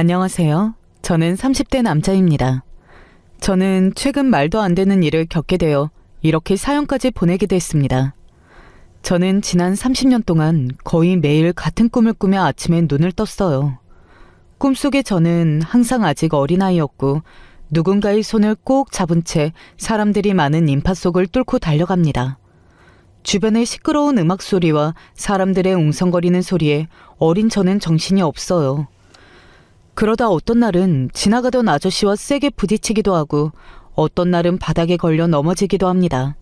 안녕하세요. 저는 30대 남자입니다. 저는 최근 말도 안 되는 일을 겪게 되어 이렇게 사연까지 보내게 됐습니다. 저는 지난 30년 동안 거의 매일 같은 꿈을 꾸며 아침에 눈을 떴어요. 꿈속에 저는 항상 아직 어린아이였고 누군가의 손을 꼭 잡은 채 사람들이 많은 인파 속을 뚫고 달려갑니다. 주변의 시끄러운 음악 소리와 사람들의 웅성거리는 소리에 어린 저는 정신이 없어요. 그러다 어떤 날은 지나가던 아저씨와 세게 부딪히기도 하고 어떤 날은 바닥에 걸려 넘어지기도 합니다.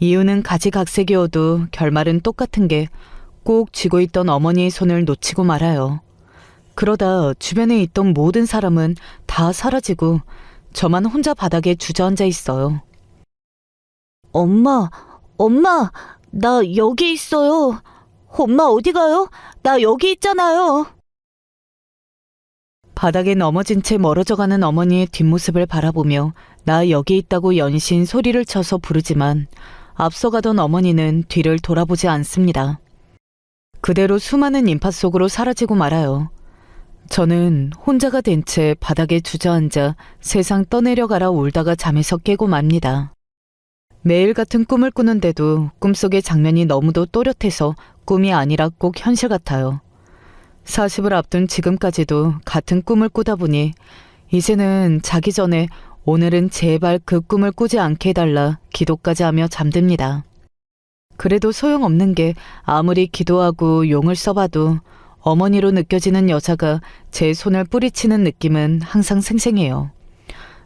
이유는 가지각색이어도 결말은 똑같은 게 꼭 쥐고 있던 어머니의 손을 놓치고 말아요. 그러다 주변에 있던 모든 사람은 다 사라지고 저만 혼자 바닥에 주저앉아 있어요. 엄마, 나 여기 있어요. 엄마 어디 가요? 나 여기 있잖아요. 바닥에 넘어진 채 멀어져가는 어머니의 뒷모습을 바라보며 나 여기 있다고 연신 소리를 쳐서 부르지만 앞서가던 어머니는 뒤를 돌아보지 않습니다. 그대로 수많은 인파 속으로 사라지고 말아요. 저는 혼자가 된 채 바닥에 주저앉아 세상 떠내려가라 울다가 잠에서 깨고 맙니다. 매일 같은 꿈을 꾸는데도 꿈속의 장면이 너무도 또렷해서 꿈이 아니라 꼭 현실 같아요. 40을 앞둔 지금까지도 같은 꿈을 꾸다 보니 이제는 자기 전에 오늘은 제발 그 꿈을 꾸지 않게 해달라 기도까지 하며 잠듭니다. 그래도 소용없는 게 아무리 기도하고 용을 써봐도 어머니로 느껴지는 여자가 제 손을 뿌리치는 느낌은 항상 생생해요.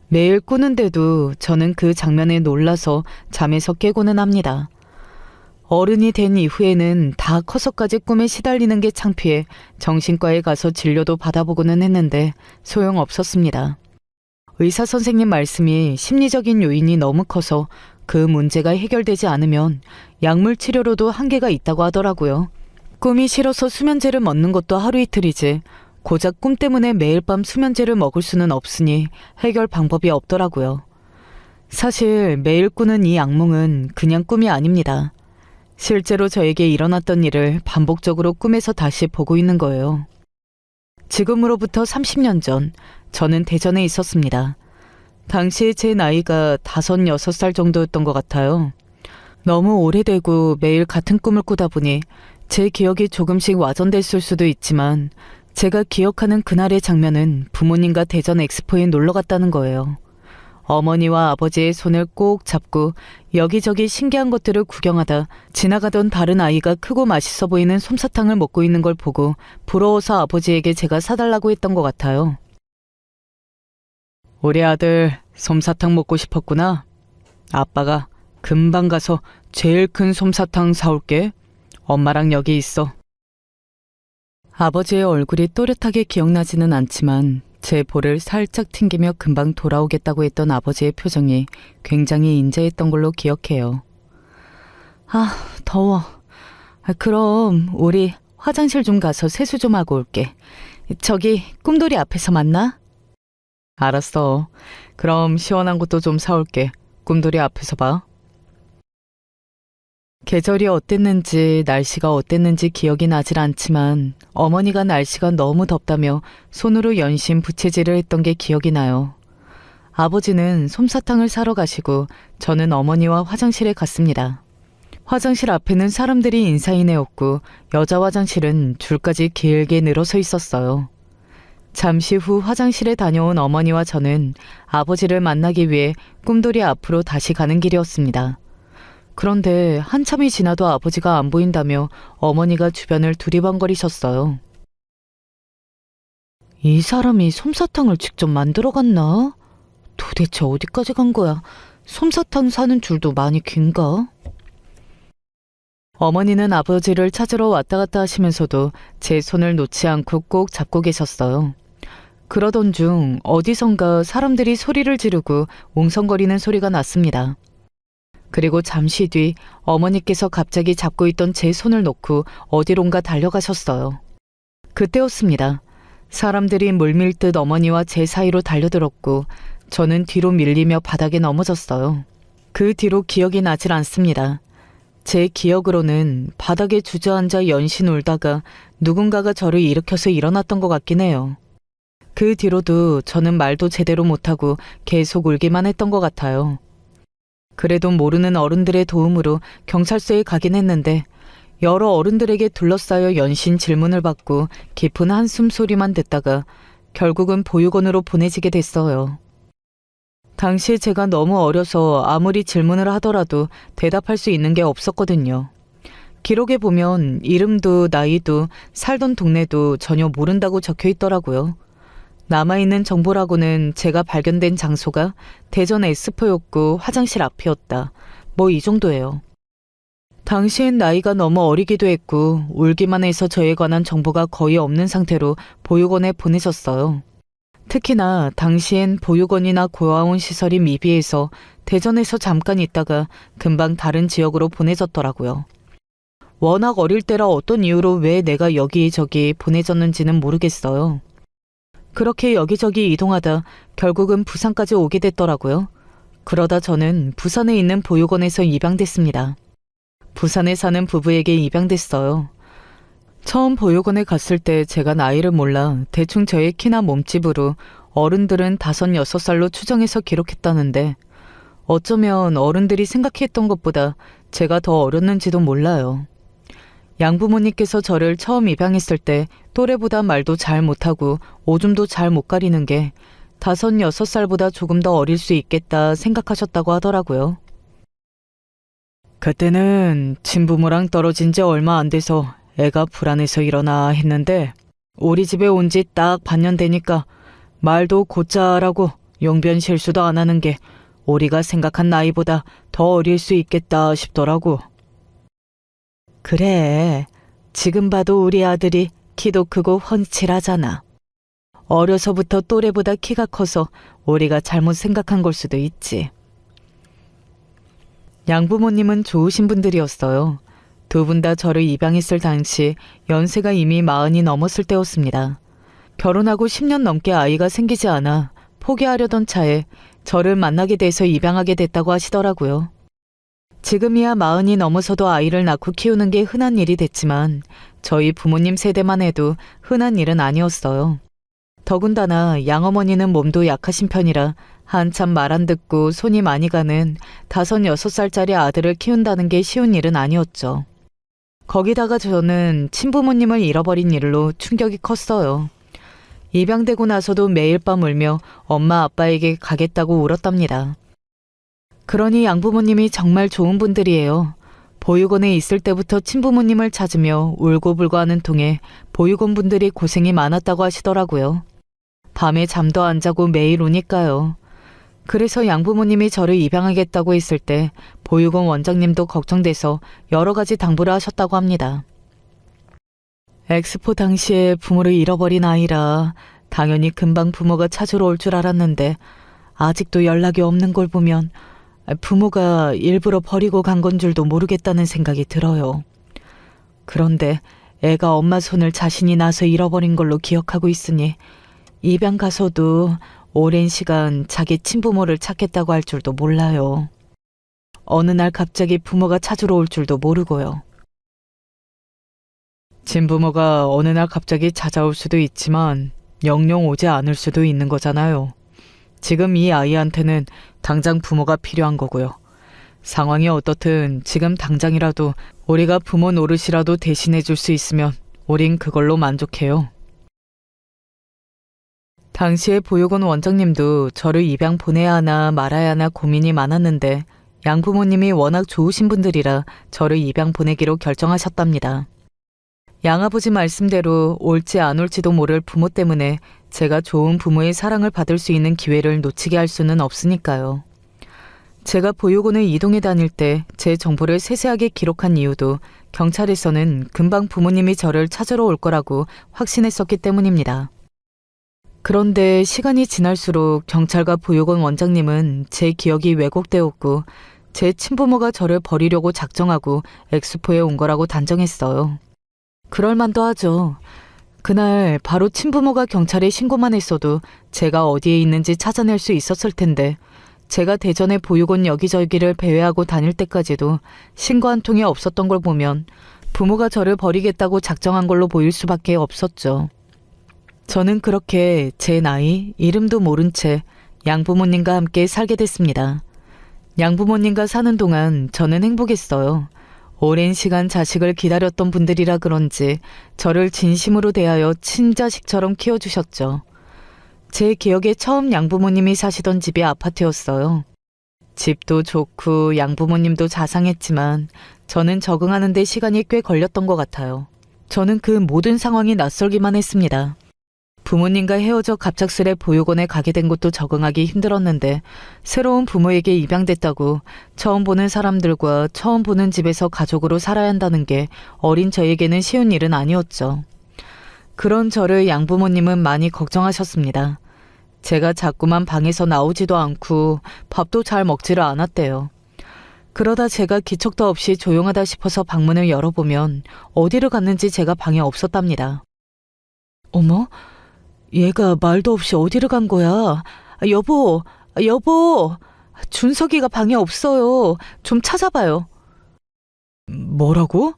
매일 꾸는데도 저는 그 장면에 놀라서 잠에서 깨고는 합니다. 어른이 된 이후에는 다 커서까지 꿈에 시달리는 게 창피해 정신과에 가서 진료도 받아보고는 했는데 소용없었습니다. 의사 선생님 말씀이 심리적인 요인이 너무 커서 그 문제가 해결되지 않으면 약물 치료로도 한계가 있다고 하더라고요. 꿈이 싫어서 수면제를 먹는 것도 하루 이틀이지 고작 꿈 때문에 매일 밤 수면제를 먹을 수는 없으니 해결 방법이 없더라고요. 사실 매일 꾸는 이 악몽은 그냥 꿈이 아닙니다. 실제로 저에게 일어났던 일을 반복적으로 꿈에서 다시 보고 있는 거예요. 지금으로부터 30년 전 저는 대전에 있었습니다. 당시에 제 나이가 5, 6살 정도였던 것 같아요. 너무 오래되고 매일 같은 꿈을 꾸다 보니 제 기억이 조금씩 와전됐을 수도 있지만 제가 기억하는 그날의 장면은 부모님과 대전 엑스포에 놀러 갔다는 거예요. 어머니와 아버지의 손을 꼭 잡고 여기저기 신기한 것들을 구경하다 지나가던 다른 아이가 크고 맛있어 보이는 솜사탕을 먹고 있는 걸 보고 부러워서 아버지에게 제가 사달라고 했던 것 같아요. 우리 아들 솜사탕 먹고 싶었구나. 아빠가 금방 가서 제일 큰 솜사탕 사올게. 엄마랑 여기 있어. 아버지의 얼굴이 또렷하게 기억나지는 않지만 제 볼을 살짝 튕기며 금방 돌아오겠다고 했던 아버지의 표정이 굉장히 인자했던 걸로 기억해요. 아, 더워. 그럼 우리 화장실 좀 가서 세수 좀 하고 올게. 저기 꿈돌이 앞에서 만나? 알았어. 그럼 시원한 것도 좀 사올게. 꿈돌이 앞에서 봐. 계절이 어땠는지 날씨가 어땠는지 기억이 나질 않지만 어머니가 날씨가 너무 덥다며 손으로 연신 부채질을 했던 게 기억이 나요. 아버지는 솜사탕을 사러 가시고 저는 어머니와 화장실에 갔습니다. 화장실 앞에는 사람들이 인사이네였고 여자 화장실은 줄까지 길게 늘어서 있었어요. 잠시 후 화장실에 다녀온 어머니와 저는 아버지를 만나기 위해 꿈돌이 앞으로 다시 가는 길이었습니다. 그런데 한참이 지나도 아버지가 안 보인다며 어머니가 주변을 두리번거리셨어요. 이 사람이 솜사탕을 직접 만들어 갔나? 도대체 어디까지 간 거야? 솜사탕 사는 줄도 많이 긴가? 어머니는 아버지를 찾으러 왔다 갔다 하시면서도 제 손을 놓지 않고 꼭 잡고 계셨어요. 그러던 중 어디선가 사람들이 소리를 지르고 웅성거리는 소리가 났습니다. 그리고 잠시 뒤 어머니께서 갑자기 잡고 있던 제 손을 놓고 어디론가 달려가셨어요. 그때였습니다. 사람들이 물밀듯 어머니와 제 사이로 달려들었고 저는 뒤로 밀리며 바닥에 넘어졌어요. 그 뒤로 기억이 나질 않습니다. 제 기억으로는 바닥에 주저앉아 연신 울다가 누군가가 저를 일으켜서 일어났던 것 같긴 해요. 그 뒤로도 저는 말도 제대로 못하고 계속 울기만 했던 것 같아요. 그래도 모르는 어른들의 도움으로 경찰서에 가긴 했는데 여러 어른들에게 둘러싸여 연신 질문을 받고 깊은 한숨 소리만 듣다가 결국은 보육원으로 보내지게 됐어요. 당시에 제가 너무 어려서 아무리 질문을 하더라도 대답할 수 있는 게 없었거든요. 기록에 보면 이름도 나이도 살던 동네도 전혀 모른다고 적혀 있더라고요. 남아있는 정보라고는 제가 발견된 장소가 대전 엑스포였고 화장실 앞이었다. 뭐 이 정도예요. 당시엔 나이가 너무 어리기도 했고 울기만 해서 저에 관한 정보가 거의 없는 상태로 보육원에 보내졌어요. 특히나 당시엔 보육원이나 고아원 시설이 미비해서 대전에서 잠깐 있다가 금방 다른 지역으로 보내졌더라고요. 워낙 어릴 때라 어떤 이유로 왜 내가 여기저기 보내졌는지는 모르겠어요. 그렇게 여기저기 이동하다 결국은 부산까지 오게 됐더라고요. 그러다 저는 부산에 있는 보육원에서 입양됐습니다. 부산에 사는 부부에게 입양됐어요. 처음 보육원에 갔을 때 제가 나이를 몰라 대충 저의 키나 몸집으로 어른들은 5, 6살로 추정해서 기록했다는데 어쩌면 어른들이 생각했던 것보다 제가 더 어렸는지도 몰라요. 양부모님께서 저를 처음 입양했을 때 또래보다 말도 잘 못하고 오줌도 잘 못 가리는 게 5, 6살보다 조금 더 어릴 수 있겠다 생각하셨다고 하더라고요. 그때는 친부모랑 떨어진 지 얼마 안 돼서 애가 불안해서 일어나 했는데 우리 집에 온 지 딱 반년 되니까 말도 곧잘하고 용변 실수도 안 하는 게 우리가 생각한 나이보다 더 어릴 수 있겠다 싶더라고. 그래, 지금 봐도 우리 아들이 키도 크고 훤칠하잖아. 어려서부터 또래보다 키가 커서 우리가 잘못 생각한 걸 수도 있지. 양부모님은 좋으신 분들이었어요. 두 분 다 저를 입양했을 당시 연세가 이미 40이 넘었을 때였습니다. 결혼하고 10년 넘게 아이가 생기지 않아 포기하려던 차에 저를 만나게 돼서 입양하게 됐다고 하시더라고요. 지금이야 40이 넘어서도 아이를 낳고 키우는 게 흔한 일이 됐지만 저희 부모님 세대만 해도 흔한 일은 아니었어요. 더군다나 양어머니는 몸도 약하신 편이라 한참 말 안 듣고 손이 많이 가는 5, 6살짜리 아들을 키운다는 게 쉬운 일은 아니었죠. 거기다가 저는 친부모님을 잃어버린 일로 충격이 컸어요. 입양되고 나서도 매일 밤 울며 엄마 아빠에게 가겠다고 울었답니다. 그러니 양부모님이 정말 좋은 분들이에요. 보육원에 있을 때부터 친부모님을 찾으며 울고불고 하는 통에 보육원 분들이 고생이 많았다고 하시더라고요. 밤에 잠도 안 자고 매일 우니까요. 그래서 양부모님이 저를 입양하겠다고 했을 때 보육원 원장님도 걱정돼서 여러 가지 당부를 하셨다고 합니다. 엑스포 당시에 부모를 잃어버린 아이라 당연히 금방 부모가 찾으러 올 줄 알았는데 아직도 연락이 없는 걸 보면 부모가 일부러 버리고 간 건 줄도 모르겠다는 생각이 들어요. 그런데 애가 엄마 손을 자신이 나서 잃어버린 걸로 기억하고 있으니 입양 가서도 오랜 시간 자기 친부모를 찾겠다고 할 줄도 몰라요. 어느 날 갑자기 부모가 찾으러 올 줄도 모르고요. 친부모가 어느 날 갑자기 찾아올 수도 있지만 영영 오지 않을 수도 있는 거잖아요. 지금 이 아이한테는 당장 부모가 필요한 거고요. 상황이 어떻든 지금 당장이라도 우리가 부모 노릇이라도 대신해 줄 수 있으면 우린 그걸로 만족해요. 당시에 보육원 원장님도 저를 입양 보내야 하나 말아야 하나 고민이 많았는데 양부모님이 워낙 좋으신 분들이라 저를 입양 보내기로 결정하셨답니다. 양아버지 말씀대로 올지 안 올지도 모를 부모 때문에 제가 좋은 부모의 사랑을 받을 수 있는 기회를 놓치게 할 수는 없으니까요. 제가 보육원을 이동해 다닐 때 제 정보를 세세하게 기록한 이유도 경찰에서는 금방 부모님이 저를 찾으러 올 거라고 확신했었기 때문입니다. 그런데 시간이 지날수록 경찰과 보육원 원장님은 제 기억이 왜곡되었고 제 친부모가 저를 버리려고 작정하고 엑스포에 온 거라고 단정했어요. 그럴만도 하죠. 그날 바로 친부모가 경찰에 신고만 했어도 제가 어디에 있는지 찾아낼 수 있었을 텐데 제가 대전의 보육원 여기저기를 배회하고 다닐 때까지도 신고 한 통이 없었던 걸 보면 부모가 저를 버리겠다고 작정한 걸로 보일 수밖에 없었죠. 저는 그렇게 제 나이, 이름도 모른 채 양부모님과 함께 살게 됐습니다. 양부모님과 사는 동안 저는 행복했어요. 오랜 시간 자식을 기다렸던 분들이라 그런지 저를 진심으로 대하여 친자식처럼 키워주셨죠. 제 기억에 처음 양부모님이 사시던 집이 아파트였어요. 집도 좋고 양부모님도 자상했지만 저는 적응하는 데 시간이 꽤 걸렸던 것 같아요. 저는 그 모든 상황이 낯설기만 했습니다. 부모님과 헤어져 갑작스레 보육원에 가게 된 것도 적응하기 힘들었는데 새로운 부모에게 입양됐다고 처음 보는 사람들과 처음 보는 집에서 가족으로 살아야 한다는 게 어린 저에게는 쉬운 일은 아니었죠. 그런 저를 양부모님은 많이 걱정하셨습니다. 제가 자꾸만 방에서 나오지도 않고 밥도 잘 먹지를 않았대요. 그러다 제가 기척도 없이 조용하다 싶어서 방문을 열어보면 어디로 갔는지 제가 방에 없었답니다. 어머? 얘가 말도 없이 어디로 간 거야? 여보, 여보, 준석이가 방에 없어요. 좀 찾아봐요. 뭐라고?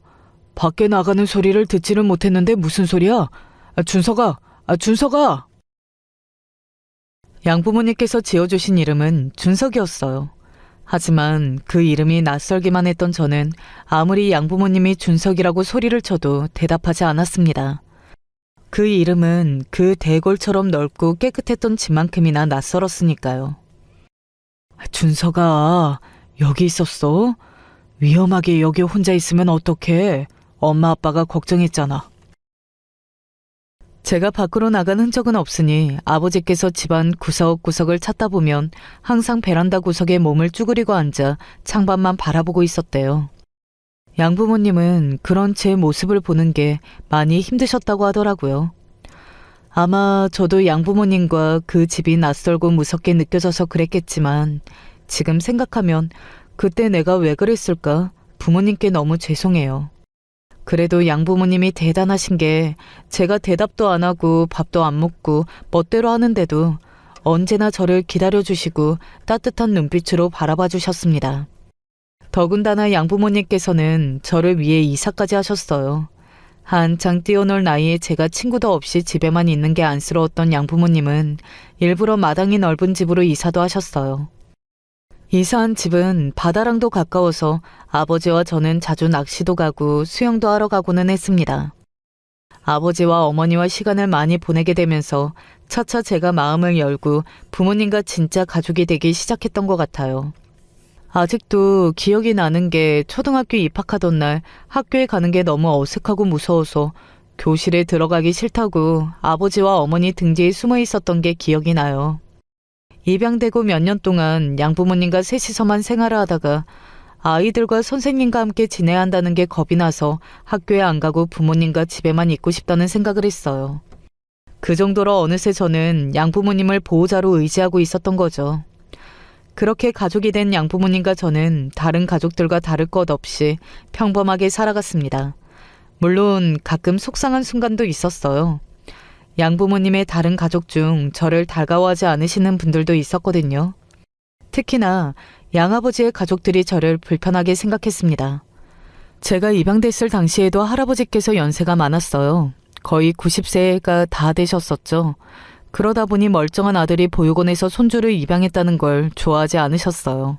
밖에 나가는 소리를 듣지를 못했는데 무슨 소리야? 준석아, 준석아! 양부모님께서 지어주신 이름은 준석이었어요. 하지만 그 이름이 낯설기만 했던 저는 아무리 양부모님이 준석이라고 소리를 쳐도 대답하지 않았습니다. 그 이름은 그 대골처럼 넓고 깨끗했던 집만큼이나 낯설었으니까요. 준석아, 여기 있었어? 위험하게 여기 혼자 있으면 어떡해? 엄마 아빠가 걱정했잖아. 제가 밖으로 나간 흔적은 없으니 아버지께서 집안 구석구석을 찾다 보면 항상 베란다 구석에 몸을 쭈그리고 앉아 창밖만 바라보고 있었대요. 양부모님은 그런 제 모습을 보는 게 많이 힘드셨다고 하더라고요. 아마 저도 양부모님과 그 집이 낯설고 무섭게 느껴져서 그랬겠지만 지금 생각하면 그때 내가 왜 그랬을까? 부모님께 너무 죄송해요. 그래도 양부모님이 대단하신 게 제가 대답도 안 하고 밥도 안 먹고 멋대로 하는데도 언제나 저를 기다려주시고 따뜻한 눈빛으로 바라봐 주셨습니다. 더군다나 양부모님께서는 저를 위해 이사까지 하셨어요. 한창 뛰어놀 나이에 제가 친구도 없이 집에만 있는 게 안쓰러웠던 양부모님은 일부러 마당이 넓은 집으로 이사도 하셨어요. 이사한 집은 바다랑도 가까워서 아버지와 저는 자주 낚시도 가고 수영도 하러 가고는 했습니다. 아버지와 어머니와 시간을 많이 보내게 되면서 차차 제가 마음을 열고 부모님과 진짜 가족이 되기 시작했던 것 같아요. 아직도 기억이 나는 게 초등학교 입학하던 날 학교에 가는 게 너무 어색하고 무서워서 교실에 들어가기 싫다고 아버지와 어머니 등 뒤에 숨어 있었던 게 기억이 나요. 입양되고 몇 년 동안 양부모님과 셋이서만 생활을 하다가 아이들과 선생님과 함께 지내야 한다는 게 겁이 나서 학교에 안 가고 부모님과 집에만 있고 싶다는 생각을 했어요. 그 정도로 어느새 저는 양부모님을 보호자로 의지하고 있었던 거죠. 그렇게 가족이 된 양부모님과 저는 다른 가족들과 다를 것 없이 평범하게 살아갔습니다. 물론 가끔 속상한 순간도 있었어요. 양부모님의 다른 가족 중 저를 달가워하지 않으시는 분들도 있었거든요. 특히나 양아버지의 가족들이 저를 불편하게 생각했습니다. 제가 입양됐을 당시에도 할아버지께서 연세가 많았어요. 거의 90세가 다 되셨었죠. 그러다 보니 멀쩡한 아들이 보육원에서 손주를 입양했다는 걸 좋아하지 않으셨어요.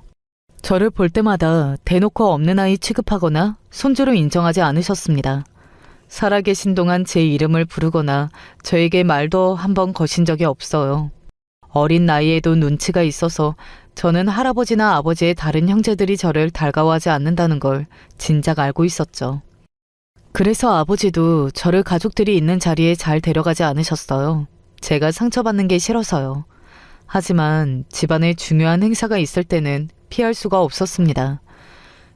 저를 볼 때마다 대놓고 없는 아이 취급하거나 손주로 인정하지 않으셨습니다. 살아계신 동안 제 이름을 부르거나 저에게 말도 한번 거신 적이 없어요. 어린 나이에도 눈치가 있어서 저는 할아버지나 아버지의 다른 형제들이 저를 달가워하지 않는다는 걸 진작 알고 있었죠. 그래서 아버지도 저를 가족들이 있는 자리에 잘 데려가지 않으셨어요. 제가 상처받는 게 싫어서요. 하지만 집안에 중요한 행사가 있을 때는 피할 수가 없었습니다.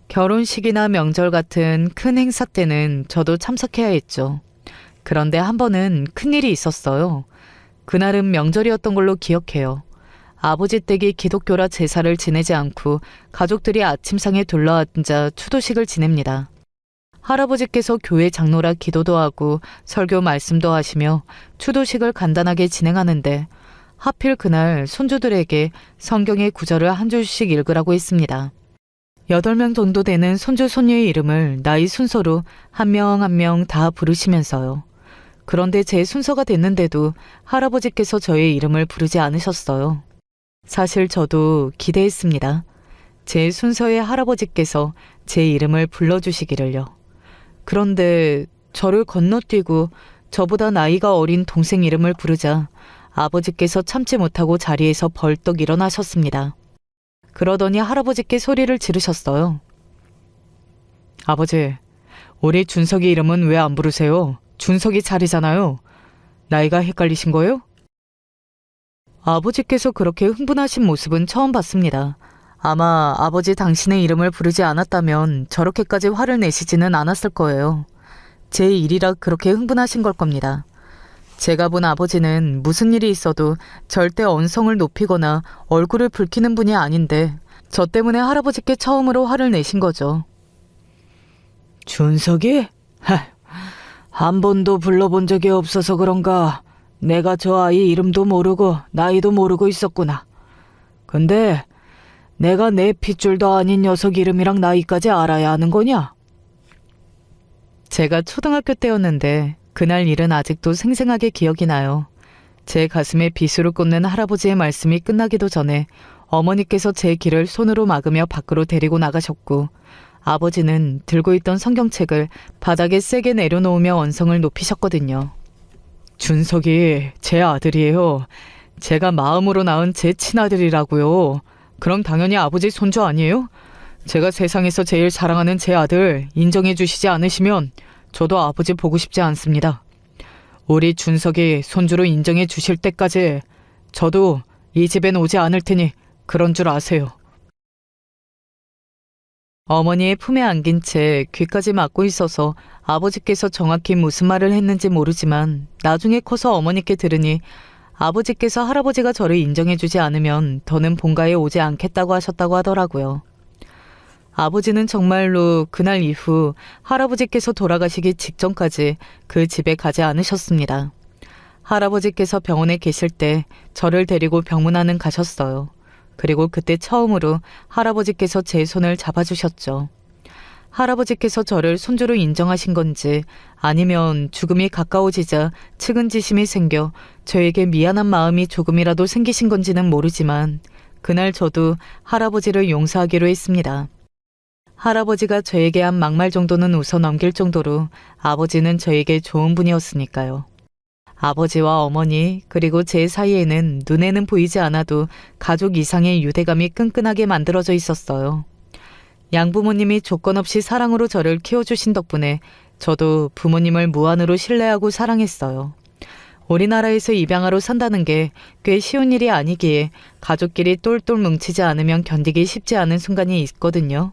결혼식이나 명절 같은 큰 행사 때는 저도 참석해야 했죠. 그런데 한 번은 큰일이 있었어요. 그날은 명절이었던 걸로 기억해요. 아버지 댁이 기독교라 제사를 지내지 않고 가족들이 아침상에 둘러앉아 추도식을 지냅니다. 할아버지께서 교회 장로라 기도도 하고 설교 말씀도 하시며 추도식을 간단하게 진행하는데 하필 그날 손주들에게 성경의 구절을 한 줄씩 읽으라고 했습니다. 8명 정도 되는 손주 손녀의 이름을 나이 순서로 한 명 한 명 다 부르시면서요. 그런데 제 순서가 됐는데도 할아버지께서 저의 이름을 부르지 않으셨어요. 사실 저도 기대했습니다. 제 순서에 할아버지께서 제 이름을 불러주시기를요. 그런데 저를 건너뛰고 저보다 나이가 어린 동생 이름을 부르자 아버지께서 참지 못하고 자리에서 벌떡 일어나셨습니다. 그러더니 할아버지께 소리를 지르셨어요. 아버지, 우리 준석이 이름은 왜 안 부르세요? 준석이 자리잖아요. 나이가 헷갈리신 거예요? 아버지께서 그렇게 흥분하신 모습은 처음 봤습니다. 아마 아버지 당신의 이름을 부르지 않았다면 저렇게까지 화를 내시지는 않았을 거예요. 제 일이라 그렇게 흥분하신 걸 겁니다. 제가 본 아버지는 무슨 일이 있어도 절대 언성을 높이거나 얼굴을 붉히는 분이 아닌데 저 때문에 할아버지께 처음으로 화를 내신 거죠. 준석이? 한 번도 불러본 적이 없어서 그런가 내가 저 아이 이름도 모르고 나이도 모르고 있었구나. 근데 내가 내 핏줄도 아닌 녀석 이름이랑 나이까지 알아야 하는 거냐? 제가 초등학교 때였는데 그날 일은 아직도 생생하게 기억이 나요. 제 가슴에 비수를 꽂는 할아버지의 말씀이 끝나기도 전에 어머니께서 제 길을 손으로 막으며 밖으로 데리고 나가셨고 아버지는 들고 있던 성경책을 바닥에 세게 내려놓으며 언성을 높이셨거든요. 준석이 제 아들이에요. 제가 마음으로 낳은 제 친아들이라고요. 그럼 당연히 아버지 손주 아니에요? 제가 세상에서 제일 사랑하는 제 아들 인정해 주시지 않으시면 저도 아버지 보고 싶지 않습니다. 우리 준석이 손주로 인정해 주실 때까지 저도 이 집엔 오지 않을 테니 그런 줄 아세요. 어머니의 품에 안긴 채 귀까지 막고 있어서 아버지께서 정확히 무슨 말을 했는지 모르지만 나중에 커서 어머니께 들으니 아버지께서 할아버지가 저를 인정해주지 않으면 더는 본가에 오지 않겠다고 하셨다고 하더라고요. 아버지는 정말로 그날 이후 할아버지께서 돌아가시기 직전까지 그 집에 가지 않으셨습니다. 할아버지께서 병원에 계실 때 저를 데리고 병문안은 가셨어요. 그리고 그때 처음으로 할아버지께서 제 손을 잡아주셨죠. 할아버지께서 저를 손주로 인정하신 건지 아니면 죽음이 가까워지자 측은지심이 생겨 저에게 미안한 마음이 조금이라도 생기신 건지는 모르지만 그날 저도 할아버지를 용서하기로 했습니다. 할아버지가 저에게 한 막말 정도는 웃어 넘길 정도로 아버지는 저에게 좋은 분이었으니까요. 아버지와 어머니 그리고 제 사이에는 눈에는 보이지 않아도 가족 이상의 유대감이 끈끈하게 만들어져 있었어요. 양부모님이 조건 없이 사랑으로 저를 키워주신 덕분에 저도 부모님을 무한으로 신뢰하고 사랑했어요. 우리나라에서 입양아로 산다는 게 꽤 쉬운 일이 아니기에 가족끼리 똘똘 뭉치지 않으면 견디기 쉽지 않은 순간이 있거든요.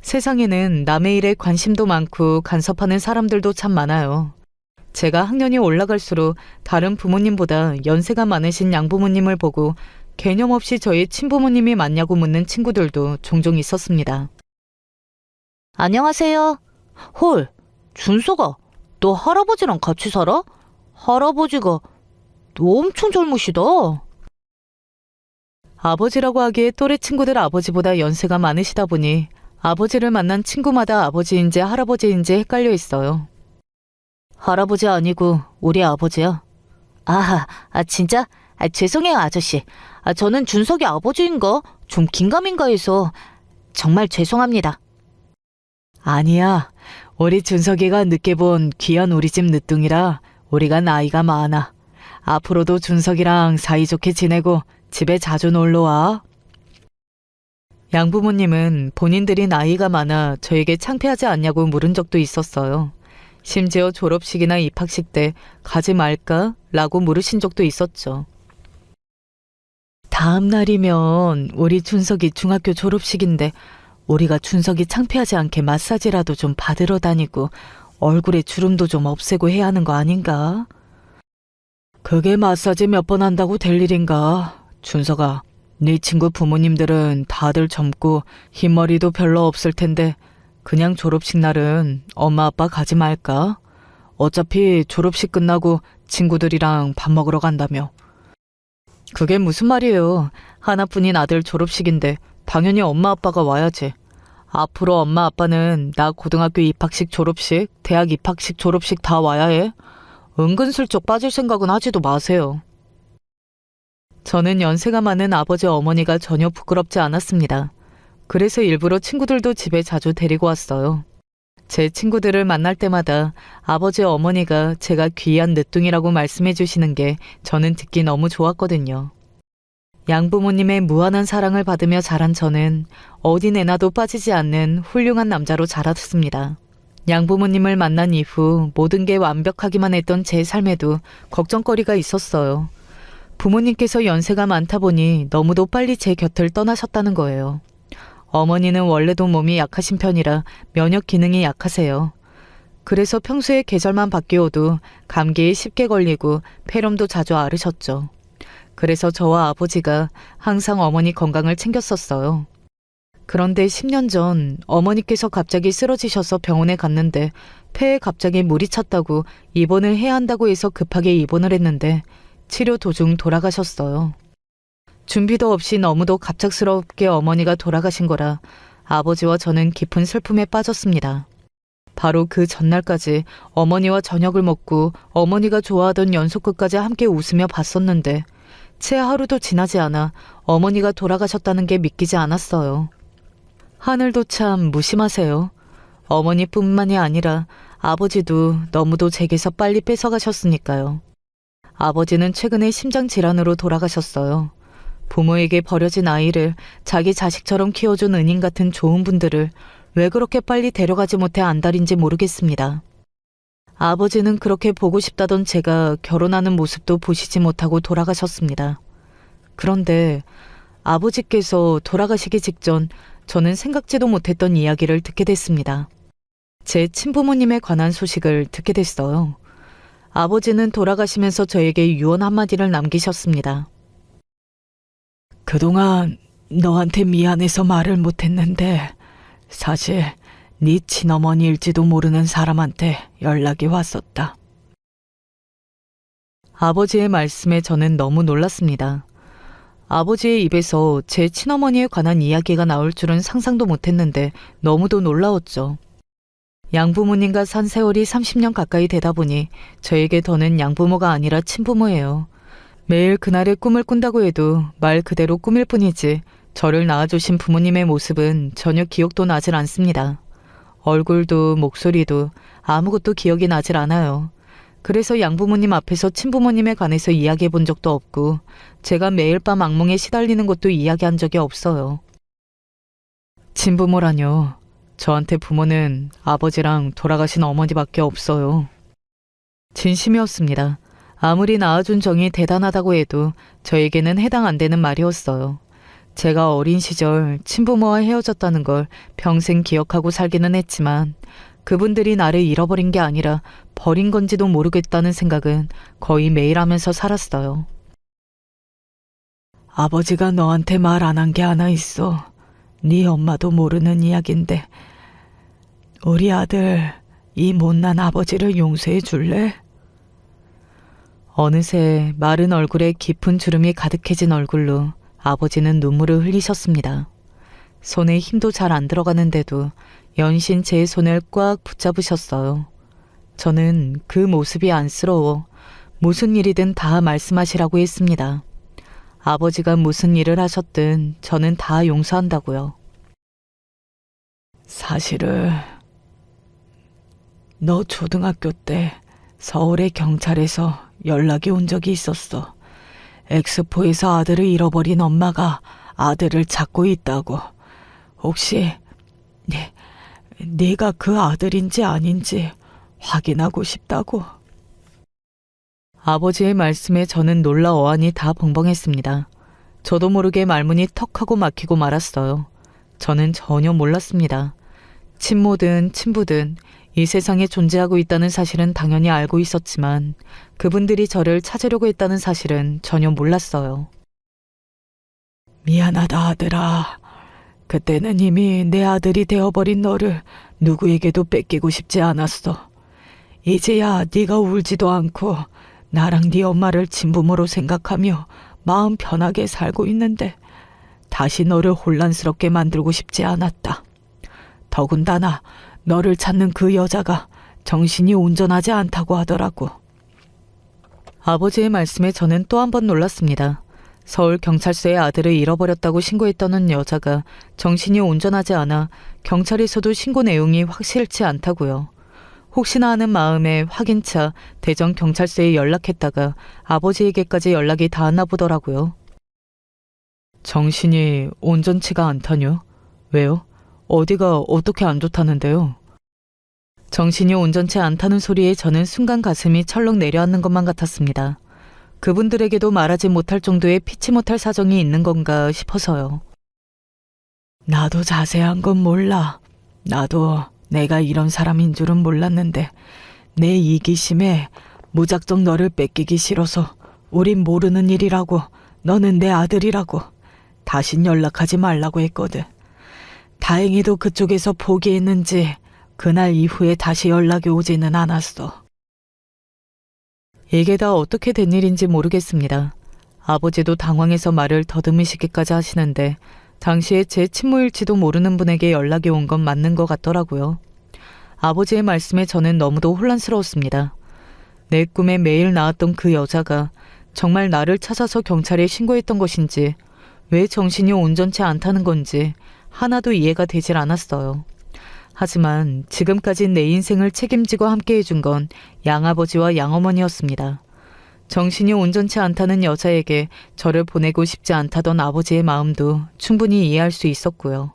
세상에는 남의 일에 관심도 많고 간섭하는 사람들도 참 많아요. 제가 학년이 올라갈수록 다른 부모님보다 연세가 많으신 양부모님을 보고 개념 없이 저희 친부모님이 맞냐고 묻는 친구들도 종종 있었습니다. 안녕하세요. 헐, 준서가 너 할아버지랑 같이 살아? 할아버지가 엄청 젊으시다. 아버지라고 하기에 또래 친구들 아버지보다 연세가 많으시다 보니 아버지를 만난 친구마다 아버지인지 할아버지인지 헷갈려 있어요. 할아버지 아니고 우리 아버지야. 진짜? 죄송해요, 아저씨. 저는 준석이 아버지인가? 좀 긴가민가 해서 정말 죄송합니다. 아니야. 우리 준석이가 늦게 본 귀한 우리 집 늦둥이라 우리가 나이가 많아. 앞으로도 준석이랑 사이좋게 지내고 집에 자주 놀러와. 양부모님은 본인들이 나이가 많아 저에게 창피하지 않냐고 물은 적도 있었어요. 심지어 졸업식이나 입학식 때 가지 말까? 라고 물으신 적도 있었죠. 다음 날이면 우리 준석이 중학교 졸업식인데 우리가 준석이 창피하지 않게 마사지라도 좀 받으러 다니고 얼굴에 주름도 좀 없애고 해야 하는 거 아닌가? 그게 마사지 몇 번 한다고 될 일인가? 준석아, 네 친구 부모님들은 다들 젊고 흰머리도 별로 없을 텐데 그냥 졸업식 날은 엄마 아빠 가지 말까? 어차피 졸업식 끝나고 친구들이랑 밥 먹으러 간다며. 그게 무슨 말이에요. 하나뿐인 아들 졸업식인데 당연히 엄마 아빠가 와야지. 앞으로 엄마 아빠는 나 고등학교 입학식 졸업식, 대학 입학식 졸업식 다 와야 해. 은근슬쩍 빠질 생각은 하지도 마세요. 저는 연세가 많은 아버지 어머니가 전혀 부끄럽지 않았습니다. 그래서 일부러 친구들도 집에 자주 데리고 왔어요. 제 친구들을 만날 때마다 아버지 어머니가 제가 귀한 늦둥이라고 말씀해 주시는 게 저는 듣기 너무 좋았거든요. 양부모님의 무한한 사랑을 받으며 자란 저는 어디 내놔도 빠지지 않는 훌륭한 남자로 자랐습니다. 양부모님을 만난 이후 모든 게 완벽하기만 했던 제 삶에도 걱정거리가 있었어요. 부모님께서 연세가 많다 보니 너무도 빨리 제 곁을 떠나셨다는 거예요. 어머니는 원래도 몸이 약하신 편이라 면역 기능이 약하세요. 그래서 평소에 계절만 바뀌어도 감기에 쉽게 걸리고 폐렴도 자주 앓으셨죠. 그래서 저와 아버지가 항상 어머니 건강을 챙겼었어요. 그런데 10년 전 어머니께서 갑자기 쓰러지셔서 병원에 갔는데 폐에 갑자기 물이 찼다고 입원을 해야 한다고 해서 급하게 입원을 했는데 치료 도중 돌아가셨어요. 준비도 없이 너무도 갑작스럽게 어머니가 돌아가신 거라 아버지와 저는 깊은 슬픔에 빠졌습니다. 바로 그 전날까지 어머니와 저녁을 먹고 어머니가 좋아하던 연속극까지 함께 웃으며 봤었는데 채 하루도 지나지 않아 어머니가 돌아가셨다는 게 믿기지 않았어요. 하늘도 참 무심하세요. 어머니뿐만이 아니라 아버지도 너무도 제게서 빨리 뺏어가셨으니까요. 아버지는 최근에 심장질환으로 돌아가셨어요. 부모에게 버려진 아이를 자기 자식처럼 키워준 은인 같은 좋은 분들을 왜 그렇게 빨리 데려가지 못해 안달인지 모르겠습니다. 아버지는 그렇게 보고 싶다던 제가 결혼하는 모습도 보시지 못하고 돌아가셨습니다. 그런데 아버지께서 돌아가시기 직전 저는 생각지도 못했던 이야기를 듣게 됐습니다. 제 친부모님에 관한 소식을 듣게 됐어요. 아버지는 돌아가시면서 저에게 유언 한마디를 남기셨습니다. 그동안 너한테 미안해서 말을 못했는데 사실 네 친어머니일지도 모르는 사람한테 연락이 왔었다. 아버지의 말씀에 저는 너무 놀랐습니다. 아버지의 입에서 제 친어머니에 관한 이야기가 나올 줄은 상상도 못했는데 너무도 놀라웠죠. 양부모님과 산 세월이 30년 가까이 되다 보니 저에게 더는 양부모가 아니라 친부모예요. 매일 그날의 꿈을 꾼다고 해도 말 그대로 꿈일 뿐이지 저를 낳아주신 부모님의 모습은 전혀 기억도 나질 않습니다. 얼굴도 목소리도 아무것도 기억이 나질 않아요. 그래서 양부모님 앞에서 친부모님에 관해서 이야기해 본 적도 없고 제가 매일 밤 악몽에 시달리는 것도 이야기한 적이 없어요. 친부모라뇨. 저한테 부모는 아버지랑 돌아가신 어머니밖에 없어요. 진심이었습니다. 아무리 낳아준 정이 대단하다고 해도 저에게는 해당 안 되는 말이었어요. 제가 어린 시절 친부모와 헤어졌다는 걸 평생 기억하고 살기는 했지만 그분들이 나를 잃어버린 게 아니라 버린 건지도 모르겠다는 생각은 거의 매일 하면서 살았어요. 아버지가 너한테 말 안 한 게 하나 있어. 네 엄마도 모르는 이야기인데 우리 아들 이 못난 아버지를 용서해 줄래? 어느새 마른 얼굴에 깊은 주름이 가득해진 얼굴로 아버지는 눈물을 흘리셨습니다. 손에 힘도 잘 안 들어가는데도 연신 제 손을 꽉 붙잡으셨어요. 저는 그 모습이 안쓰러워 무슨 일이든 다 말씀하시라고 했습니다. 아버지가 무슨 일을 하셨든 저는 다 용서한다고요. 사실은 너 초등학교 때 서울의 경찰에서 연락이 온 적이 있었어. 엑스포에서 아들을 잃어버린 엄마가 아들을 찾고 있다고. 혹시 네가 그 아들인지 아닌지 확인하고 싶다고. 아버지의 말씀에 저는 놀라 어안이 다 벙벙했습니다. 저도 모르게 말문이 턱하고 막히고 말았어요. 저는 전혀 몰랐습니다. 친모든 친부든 이 세상에 존재하고 있다는 사실은 당연히 알고 있었지만 그분들이 저를 찾으려고 했다는 사실은 전혀 몰랐어요. 미안하다 아들아. 그때는 이미 내 아들이 되어버린 너를 누구에게도 뺏기고 싶지 않았어. 이제야 네가 울지도 않고 나랑 네 엄마를 친부모로 생각하며 마음 편하게 살고 있는데 다시 너를 혼란스럽게 만들고 싶지 않았다. 더군다나 너를 찾는 그 여자가 정신이 온전하지 않다고 하더라고. 아버지의 말씀에 저는 또 한 번 놀랐습니다. 서울 경찰서에 아들을 잃어버렸다고 신고했던 여자가 정신이 온전하지 않아 경찰에서도 신고 내용이 확실치 않다고요. 혹시나 하는 마음에 확인차 대전 경찰서에 연락했다가 아버지에게까지 연락이 닿았나 보더라고요. 정신이 온전치가 않다뇨? 왜요? 어디가 어떻게 안 좋다는데요? 정신이 온전치 않다는 소리에 저는 순간 가슴이 철렁 내려앉는 것만 같았습니다. 그분들에게도 말하지 못할 정도의 피치 못할 사정이 있는 건가 싶어서요. 나도 자세한 건 몰라. 나도 내가 이런 사람인 줄은 몰랐는데 내 이기심에 무작정 너를 뺏기기 싫어서 우린 모르는 일이라고, 너는 내 아들이라고 다신 연락하지 말라고 했거든. 다행히도 그쪽에서 포기했는지 그날 이후에 다시 연락이 오지는 않았어. 이게 다 어떻게 된 일인지 모르겠습니다. 아버지도 당황해서 말을 더듬으시기까지 하시는데 당시에 제 친모일지도 모르는 분에게 연락이 온 건 맞는 것 같더라고요. 아버지의 말씀에 저는 너무도 혼란스러웠습니다. 내 꿈에 매일 나왔던 그 여자가 정말 나를 찾아서 경찰에 신고했던 것인지, 왜 정신이 온전치 않다는 건지 하나도 이해가 되질 않았어요. 하지만 지금까지 내 인생을 책임지고 함께 해준 건 양아버지와 양어머니였습니다. 정신이 온전치 않다는 여자에게 저를 보내고 싶지 않다던 아버지의 마음도 충분히 이해할 수 있었고요.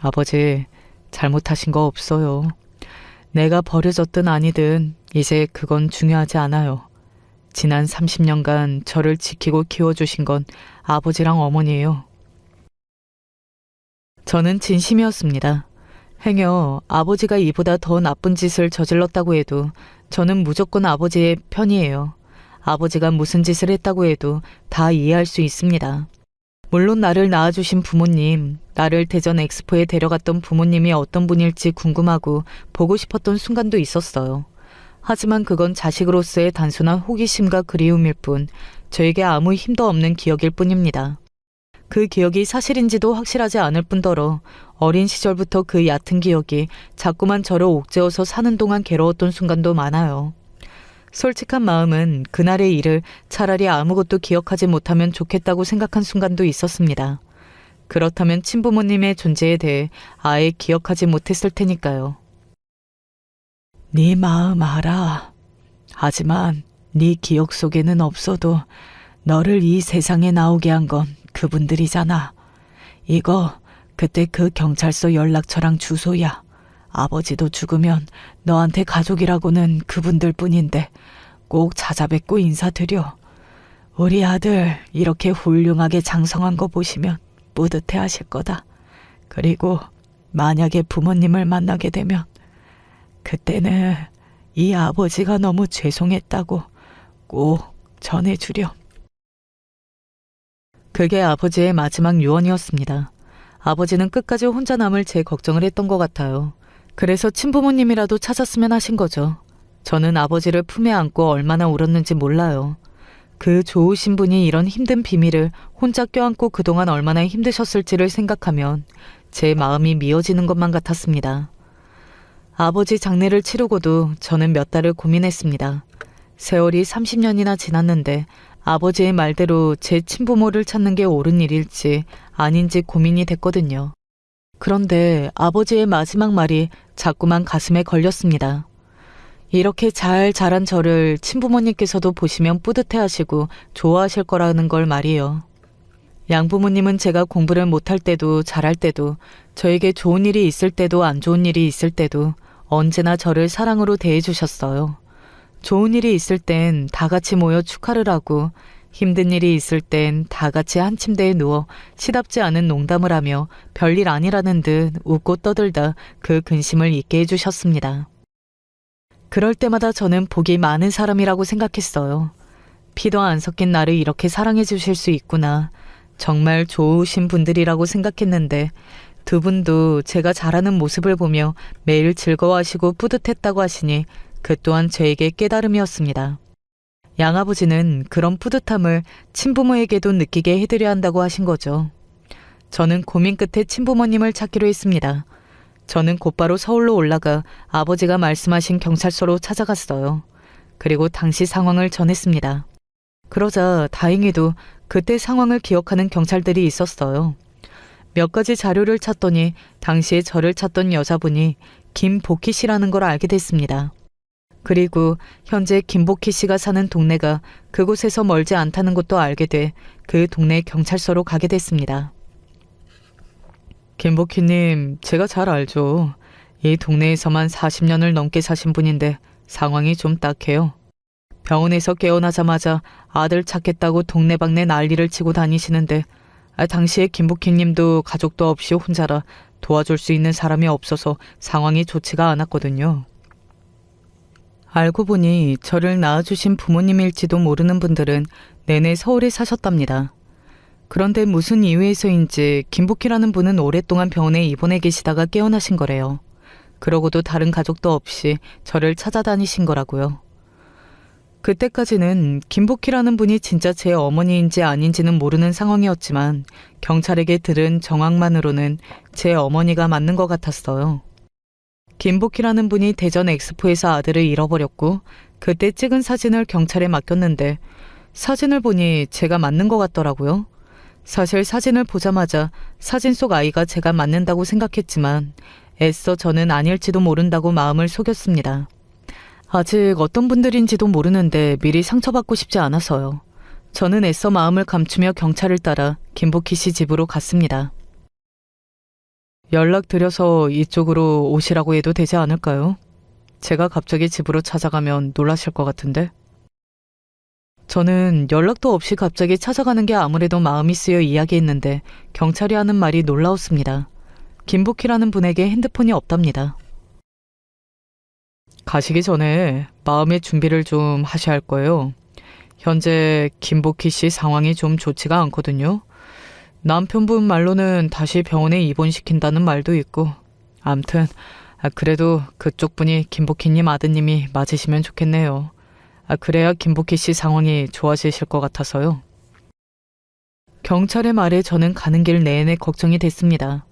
아버지, 잘못하신 거 없어요. 내가 버려졌든 아니든 이제 그건 중요하지 않아요. 지난 30년간 저를 지키고 키워주신 건 아버지랑 어머니예요. 저는 진심이었습니다. 행여 아버지가 이보다 더 나쁜 짓을 저질렀다고 해도 저는 무조건 아버지의 편이에요. 아버지가 무슨 짓을 했다고 해도 다 이해할 수 있습니다. 물론 나를 낳아주신 부모님, 나를 대전 엑스포에 데려갔던 부모님이 어떤 분일지 궁금하고 보고 싶었던 순간도 있었어요. 하지만 그건 자식으로서의 단순한 호기심과 그리움일 뿐 저에게 아무 힘도 없는 기억일 뿐입니다. 그 기억이 사실인지도 확실하지 않을 뿐더러 어린 시절부터 그 얕은 기억이 자꾸만 저를 옥죄어서 사는 동안 괴로웠던 순간도 많아요. 솔직한 마음은 그날의 일을 차라리 아무것도 기억하지 못하면 좋겠다고 생각한 순간도 있었습니다. 그렇다면 친부모님의 존재에 대해 아예 기억하지 못했을 테니까요. 네 마음 알아. 하지만 네 기억 속에는 없어도 너를 이 세상에 나오게 한 건 그분들이잖아. 이거 그때 그 경찰서 연락처랑 주소야. 아버지도 죽으면 너한테 가족이라고는 그분들 뿐인데 꼭 찾아뵙고 인사드려. 우리 아들 이렇게 훌륭하게 장성한 거 보시면 뿌듯해 하실 거다. 그리고 만약에 부모님을 만나게 되면 그때는 이 아버지가 너무 죄송했다고 꼭 전해주렴. 그게 아버지의 마지막 유언이었습니다. 아버지는 끝까지 혼자 남을 제 걱정을 했던 것 같아요. 그래서 친부모님이라도 찾았으면 하신 거죠. 저는 아버지를 품에 안고 얼마나 울었는지 몰라요. 그 좋으신 분이 이런 힘든 비밀을 혼자 껴안고 그동안 얼마나 힘드셨을지를 생각하면 제 마음이 미어지는 것만 같았습니다. 아버지 장례를 치르고도 저는 몇 달을 고민했습니다. 세월이 30년이나 지났는데 아버지의 말대로 제 친부모를 찾는 게 옳은 일일지 아닌지 고민이 됐거든요. 그런데 아버지의 마지막 말이 자꾸만 가슴에 걸렸습니다. 이렇게 잘 자란 저를 친부모님께서도 보시면 뿌듯해하시고 좋아하실 거라는 걸 말이에요. 양부모님은 제가 공부를 못할 때도 잘할 때도 저에게 좋은 일이 있을 때도 안 좋은 일이 있을 때도 언제나 저를 사랑으로 대해주셨어요. 좋은 일이 있을 땐 다 같이 모여 축하를 하고 힘든 일이 있을 땐 다 같이 한 침대에 누워 시답지 않은 농담을 하며 별일 아니라는 듯 웃고 떠들다 그 근심을 잊게 해주셨습니다. 그럴 때마다 저는 복이 많은 사람이라고 생각했어요. 피도 안 섞인 나를 이렇게 사랑해 주실 수 있구나. 정말 좋으신 분들이라고 생각했는데 두 분도 제가 잘하는 모습을 보며 매일 즐거워하시고 뿌듯했다고 하시니 그 또한 저에게 깨달음이었습니다. 양아버지는 그런 뿌듯함을 친부모에게도 느끼게 해드려야 한다고 하신 거죠. 저는 고민 끝에 친부모님을 찾기로 했습니다. 저는 곧바로 서울로 올라가 아버지가 말씀하신 경찰서로 찾아갔어요. 그리고 당시 상황을 전했습니다. 그러자 다행히도 그때 상황을 기억하는 경찰들이 있었어요. 몇 가지 자료를 찾더니 당시에 저를 찾던 여자분이 김복희 씨라는 걸 알게 됐습니다. 그리고 현재 김복희 씨가 사는 동네가 그곳에서 멀지 않다는 것도 알게 돼 그 동네 경찰서로 가게 됐습니다. 김복희님, 제가 잘 알죠. 이 동네에서만 40년을 넘게 사신 분인데 상황이 좀 딱해요. 병원에서 깨어나자마자 아들 찾겠다고 동네방네 난리를 치고 다니시는데 당시에 김복희님도 가족도 없이 혼자라 도와줄 수 있는 사람이 없어서 상황이 좋지가 않았거든요. 알고 보니 저를 낳아주신 부모님일지도 모르는 분들은 내내 서울에 사셨답니다. 그런데 무슨 이유에서인지 김복희라는 분은 오랫동안 병원에 입원해 계시다가 깨어나신 거래요. 그러고도 다른 가족도 없이 저를 찾아다니신 거라고요. 그때까지는 김복희라는 분이 진짜 제 어머니인지 아닌지는 모르는 상황이었지만 경찰에게 들은 정황만으로는 제 어머니가 맞는 것 같았어요. 김복희라는 분이 대전 엑스포에서 아들을 잃어버렸고 그때 찍은 사진을 경찰에 맡겼는데 사진을 보니 제가 맞는 것 같더라고요. 사실 사진을 보자마자 사진 속 아이가 제가 맞는다고 생각했지만 애써 저는 아닐지도 모른다고 마음을 속였습니다. 아직 어떤 분들인지도 모르는데 미리 상처받고 싶지 않아서요. 저는 애써 마음을 감추며 경찰을 따라 김복희 씨 집으로 갔습니다. 연락드려서 이쪽으로 오시라고 해도 되지 않을까요? 제가 갑자기 집으로 찾아가면 놀라실 것 같은데. 저는 연락도 없이 갑자기 찾아가는 게 아무래도 마음이 쓰여 이야기했는데 경찰이 하는 말이 놀라웠습니다. 김복희라는 분에게 핸드폰이 없답니다. 가시기 전에 마음의 준비를 좀 하셔야 할 거예요. 현재 김복희 씨 상황이 좀 좋지가 않거든요. 남편분 말로는 다시 병원에 입원시킨다는 말도 있고 암튼 그래도 그쪽 분이 김복희님 아드님이 맞으시면 좋겠네요. 그래야 김복희 씨 상황이 좋아지실 것 같아서요. 경찰의 말에 저는 가는 길 내내 걱정이 됐습니다.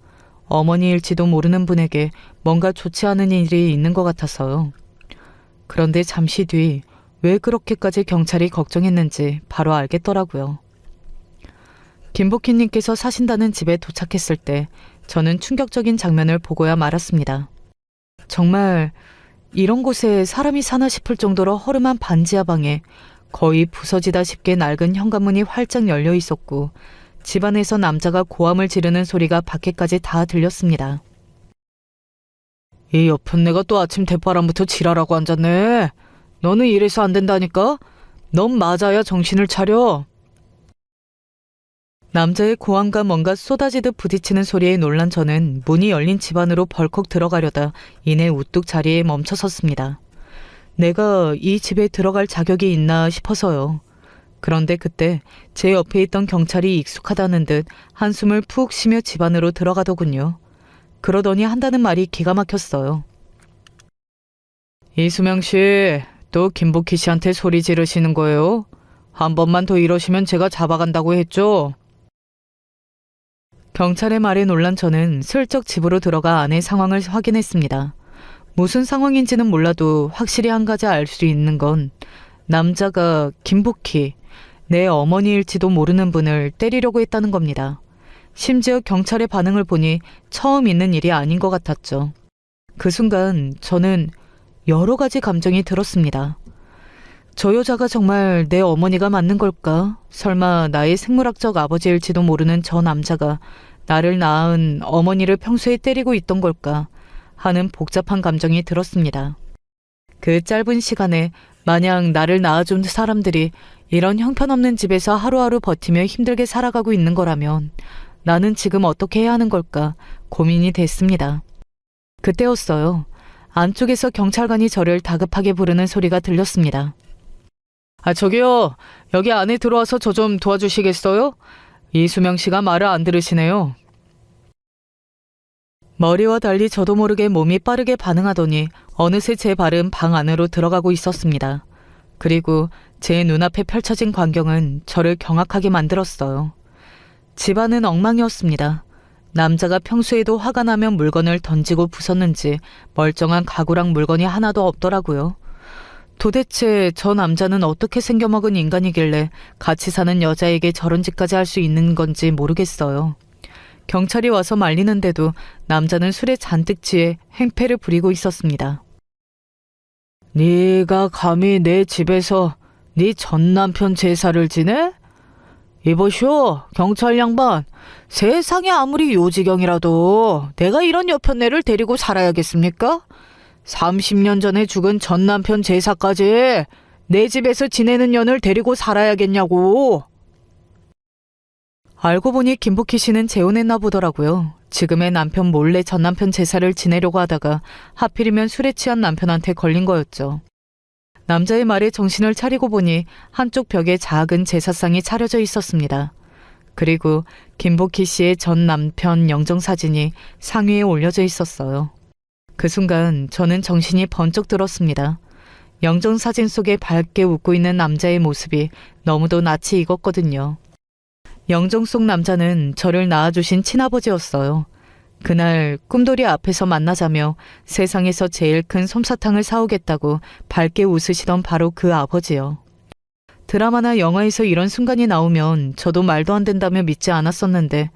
어머니일지도 모르는 분에게 뭔가 좋지 않은 일이 있는 것 같아서요. 그런데 잠시 뒤 왜 그렇게까지 경찰이 걱정했는지 바로 알겠더라고요. 김복희님께서 사신다는 집에 도착했을 때 저는 충격적인 장면을 보고야 말았습니다. 정말 이런 곳에 사람이 사나 싶을 정도로 허름한 반지하 방에 거의 부서지다시피 낡은 현관문이 활짝 열려 있었고 집안에서 남자가 고함을 지르는 소리가 밖에까지 다 들렸습니다. 이 옆은 내가 또 아침 대바람부터 지랄하고 앉았네. 너는 이래서 안 된다니까? 넌 맞아야 정신을 차려. 남자의 고함과 뭔가 쏟아지듯 부딪히는 소리에 놀란 저는 문이 열린 집 안으로 벌컥 들어가려다 이내 우뚝 자리에 멈춰섰습니다. 내가 이 집에 들어갈 자격이 있나 싶어서요. 그런데 그때 제 옆에 있던 경찰이 익숙하다는 듯 한숨을 푹 쉬며 집 안으로 들어가더군요. 그러더니 한다는 말이 기가 막혔어요. 이수명 씨, 또 김복희 씨한테 소리 지르시는 거예요? 한 번만 더 이러시면 제가 잡아간다고 했죠? 경찰의 말에 놀란 저는 슬쩍 집으로 들어가 안의 상황을 확인했습니다. 무슨 상황인지는 몰라도 확실히 한 가지 알 수 있는 건 남자가 김복희, 내 어머니일지도 모르는 분을 때리려고 했다는 겁니다. 심지어 경찰의 반응을 보니 처음 있는 일이 아닌 것 같았죠. 그 순간 저는 여러 가지 감정이 들었습니다. 저 여자가 정말 내 어머니가 맞는 걸까? 설마 나의 생물학적 아버지일지도 모르는 저 남자가 나를 낳은 어머니를 평소에 때리고 있던 걸까? 하는 복잡한 감정이 들었습니다. 그 짧은 시간에 마냥 나를 낳아준 사람들이 이런 형편없는 집에서 하루하루 버티며 힘들게 살아가고 있는 거라면 나는 지금 어떻게 해야 하는 걸까 고민이 됐습니다. 그때였어요. 안쪽에서 경찰관이 저를 다급하게 부르는 소리가 들렸습니다. 저기요. 여기 안에 들어와서 저 좀 도와주시겠어요? 이수명 씨가 말을 안 들으시네요. 머리와 달리 저도 모르게 몸이 빠르게 반응하더니 어느새 제 발은 방 안으로 들어가고 있었습니다. 그리고 제 눈앞에 펼쳐진 광경은 저를 경악하게 만들었어요. 집안은 엉망이었습니다. 남자가 평소에도 화가 나면 물건을 던지고 부쉈는지 멀쩡한 가구랑 물건이 하나도 없더라고요. 도대체 저 남자는 어떻게 생겨먹은 인간이길래 같이 사는 여자에게 저런 짓까지 할 수 있는 건지 모르겠어요. 경찰이 와서 말리는데도 남자는 술에 잔뜩 취해 행패를 부리고 있었습니다. 네가 감히 내 집에서 네 전남편 제사를 지내? 이보쇼, 경찰 양반. 세상에 아무리 요지경이라도 내가 이런 여편네를 데리고 살아야겠습니까? 30년 전에 죽은 전남편 제사까지 내 집에서 지내는 년을 데리고 살아야겠냐고. 알고 보니 김복희 씨는 재혼했나 보더라고요. 지금의 남편 몰래 전남편 제사를 지내려고 하다가 하필이면 술에 취한 남편한테 걸린 거였죠. 남자의 말에 정신을 차리고 보니 한쪽 벽에 작은 제사상이 차려져 있었습니다. 그리고 김복희 씨의 전 남편 영정사진이 상위에 올려져 있었어요. 그 순간 저는 정신이 번쩍 들었습니다. 영정사진 속에 밝게 웃고 있는 남자의 모습이 너무도 낯이 익었거든요. 영정 속 남자는 저를 낳아주신 친아버지였어요. 그날 꿈돌이 앞에서 만나자며 세상에서 제일 큰 솜사탕을 사오겠다고 밝게 웃으시던 바로 그 아버지요. 드라마나 영화에서 이런 순간이 나오면 저도 말도 안 된다며 믿지 않았었는데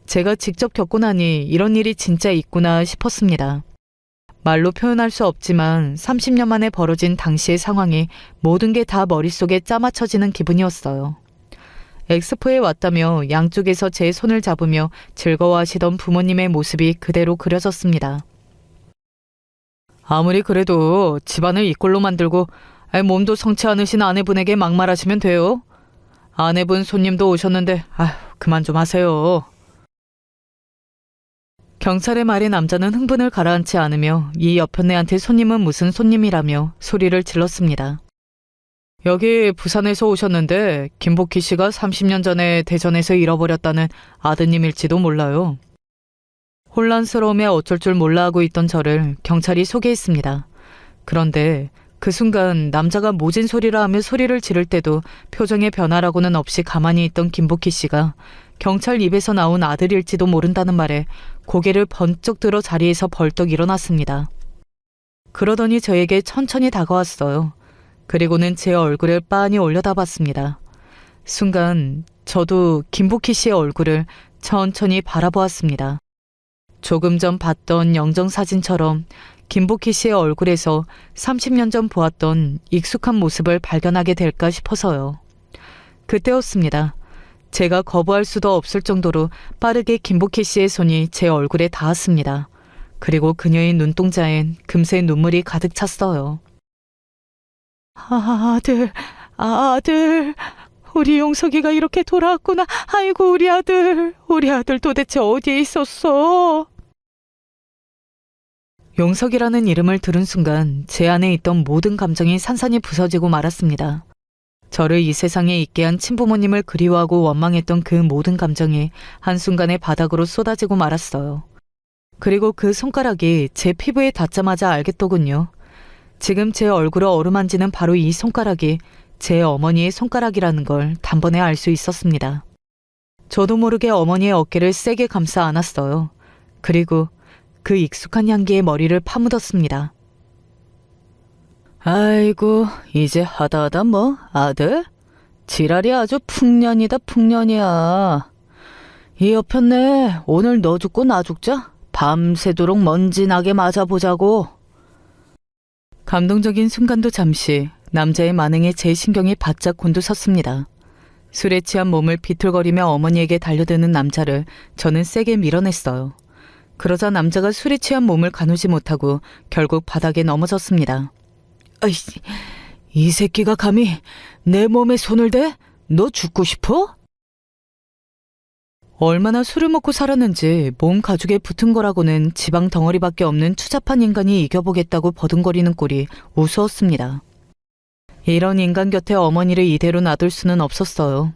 제가 직접 겪고 나니 이런 일이 진짜 있구나 싶었습니다. 말로 표현할 수 없지만 30년 만에 벌어진 당시의 상황이 모든 게 다 머릿속에 짜맞춰지는 기분이었어요. 엑스포에 왔다며 양쪽에서 제 손을 잡으며 즐거워하시던 부모님의 모습이 그대로 그려졌습니다. 아무리 그래도 집안을 이 꼴로 만들고 몸도 성치 않으신 아내분에게 막말하시면 돼요. 아내분 손님도 오셨는데 그만 좀 하세요. 경찰의 말에 남자는 흥분을 가라앉지 않으며 이 여편네한테 손님은 무슨 손님이라며 소리를 질렀습니다. 여기 부산에서 오셨는데 김복희 씨가 30년 전에 대전에서 잃어버렸다는 아드님일지도 몰라요. 혼란스러움에 어쩔 줄 몰라 하고 있던 저를 경찰이 소개했습니다. 그런데 그 순간 남자가 모진 소리라 하며 소리를 지를 때도 표정의 변화라고는 없이 가만히 있던 김복희 씨가 경찰 입에서 나온 아들일지도 모른다는 말에 고개를 번쩍 들어 자리에서 벌떡 일어났습니다. 그러더니 저에게 천천히 다가왔어요. 그리고는 제 얼굴을 빤히 올려다봤습니다. 순간 저도 김복희 씨의 얼굴을 천천히 바라보았습니다. 조금 전 봤던 영정사진처럼 김복희 씨의 얼굴에서 30년 전 보았던 익숙한 모습을 발견하게 될까 싶어서요. 그때였습니다. 제가 거부할 수도 없을 정도로 빠르게 김복희 씨의 손이 제 얼굴에 닿았습니다. 그리고 그녀의 눈동자엔 금세 눈물이 가득 찼어요. 아들, 우리 용석이가 이렇게 돌아왔구나. 아이고, 우리 아들 도대체 어디에 있었어? 용석이라는 이름을 들은 순간 제 안에 있던 모든 감정이 산산이 부서지고 말았습니다. 저를 이 세상에 있게 한 친부모님을 그리워하고 원망했던 그 모든 감정이 한순간에 바닥으로 쏟아지고 말았어요. 그리고 그 손가락이 제 피부에 닿자마자 알겠더군요. 지금 제 얼굴을 어루만지는 바로 이 손가락이 제 어머니의 손가락이라는 걸 단번에 알 수 있었습니다. 저도 모르게 어머니의 어깨를 세게 감싸 안았어요. 그리고 그 익숙한 향기에 머리를 파묻었습니다. 아이고, 이제 하다하다 뭐 아들? 지랄이 아주 풍년이다 풍년이야. 이 여편네 오늘 너 죽고 나 죽자. 밤새도록 먼지 나게 맞아보자고. 감동적인 순간도 잠시 남자의 만행에 제 신경이 바짝 곤두섰습니다. 술에 취한 몸을 비틀거리며 어머니에게 달려드는 남자를 저는 세게 밀어냈어요. 그러자 남자가 술에 취한 몸을 가누지 못하고 결국 바닥에 넘어졌습니다. 아이씨, 이 새끼가 감히 내 몸에 손을 대? 너 죽고 싶어? 얼마나 술을 먹고 살았는지 몸 가죽에 붙은 거라고는 지방 덩어리밖에 없는 추잡한 인간이 이겨보겠다고 버둥거리는 꼴이 우스웠습니다. 이런 인간 곁에 어머니를 이대로 놔둘 수는 없었어요.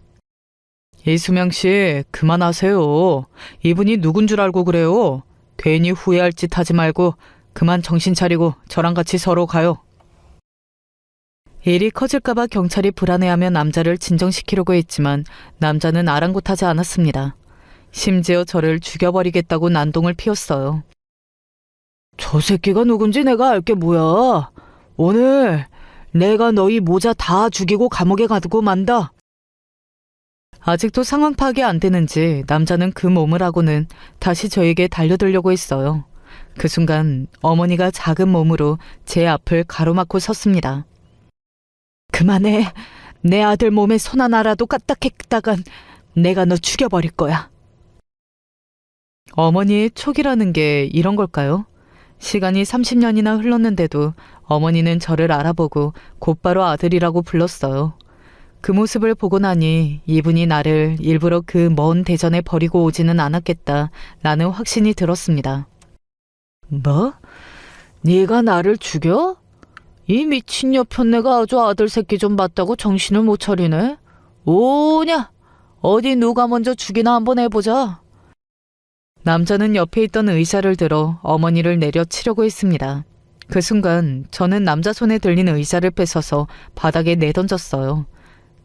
이수명 씨, 그만하세요. 이분이 누군 줄 알고 그래요. 괜히 후회할 짓 하지 말고 그만 정신 차리고 저랑 같이 서로 가요. 일이 커질까봐 경찰이 불안해하며 남자를 진정시키려고 했지만 남자는 아랑곳하지 않았습니다. 심지어 저를 죽여버리겠다고 난동을 피웠어요. 저 새끼가 누군지 내가 알게 뭐야. 오늘 내가 너희 모자 다 죽이고 감옥에 가두고 만다. 아직도 상황 파악이 안 되는지 남자는 그 몸을 하고는 다시 저에게 달려들려고 했어요. 그 순간 어머니가 작은 몸으로 제 앞을 가로막고 섰습니다. 그만해. 내 아들 몸에 손 하나라도 까딱했다간 내가 너 죽여버릴 거야. 어머니의 촉이라는 게 이런 걸까요? 시간이 30년이나 흘렀는데도 어머니는 저를 알아보고 곧바로 아들이라고 불렀어요. 그 모습을 보고 나니 이분이 나를 일부러 그 먼 대전에 버리고 오지는 않았겠다라는 확신이 들었습니다. 뭐? 네가 나를 죽여? 이 미친 여편네가 아주 아들 새끼 좀 봤다고 정신을 못 차리네. 오냐? 어디 누가 먼저 죽이나 한번 해보자. 남자는 옆에 있던 의자를 들어 어머니를 내려치려고 했습니다. 그 순간 저는 남자 손에 들린 의자를 뺏어서 바닥에 내던졌어요.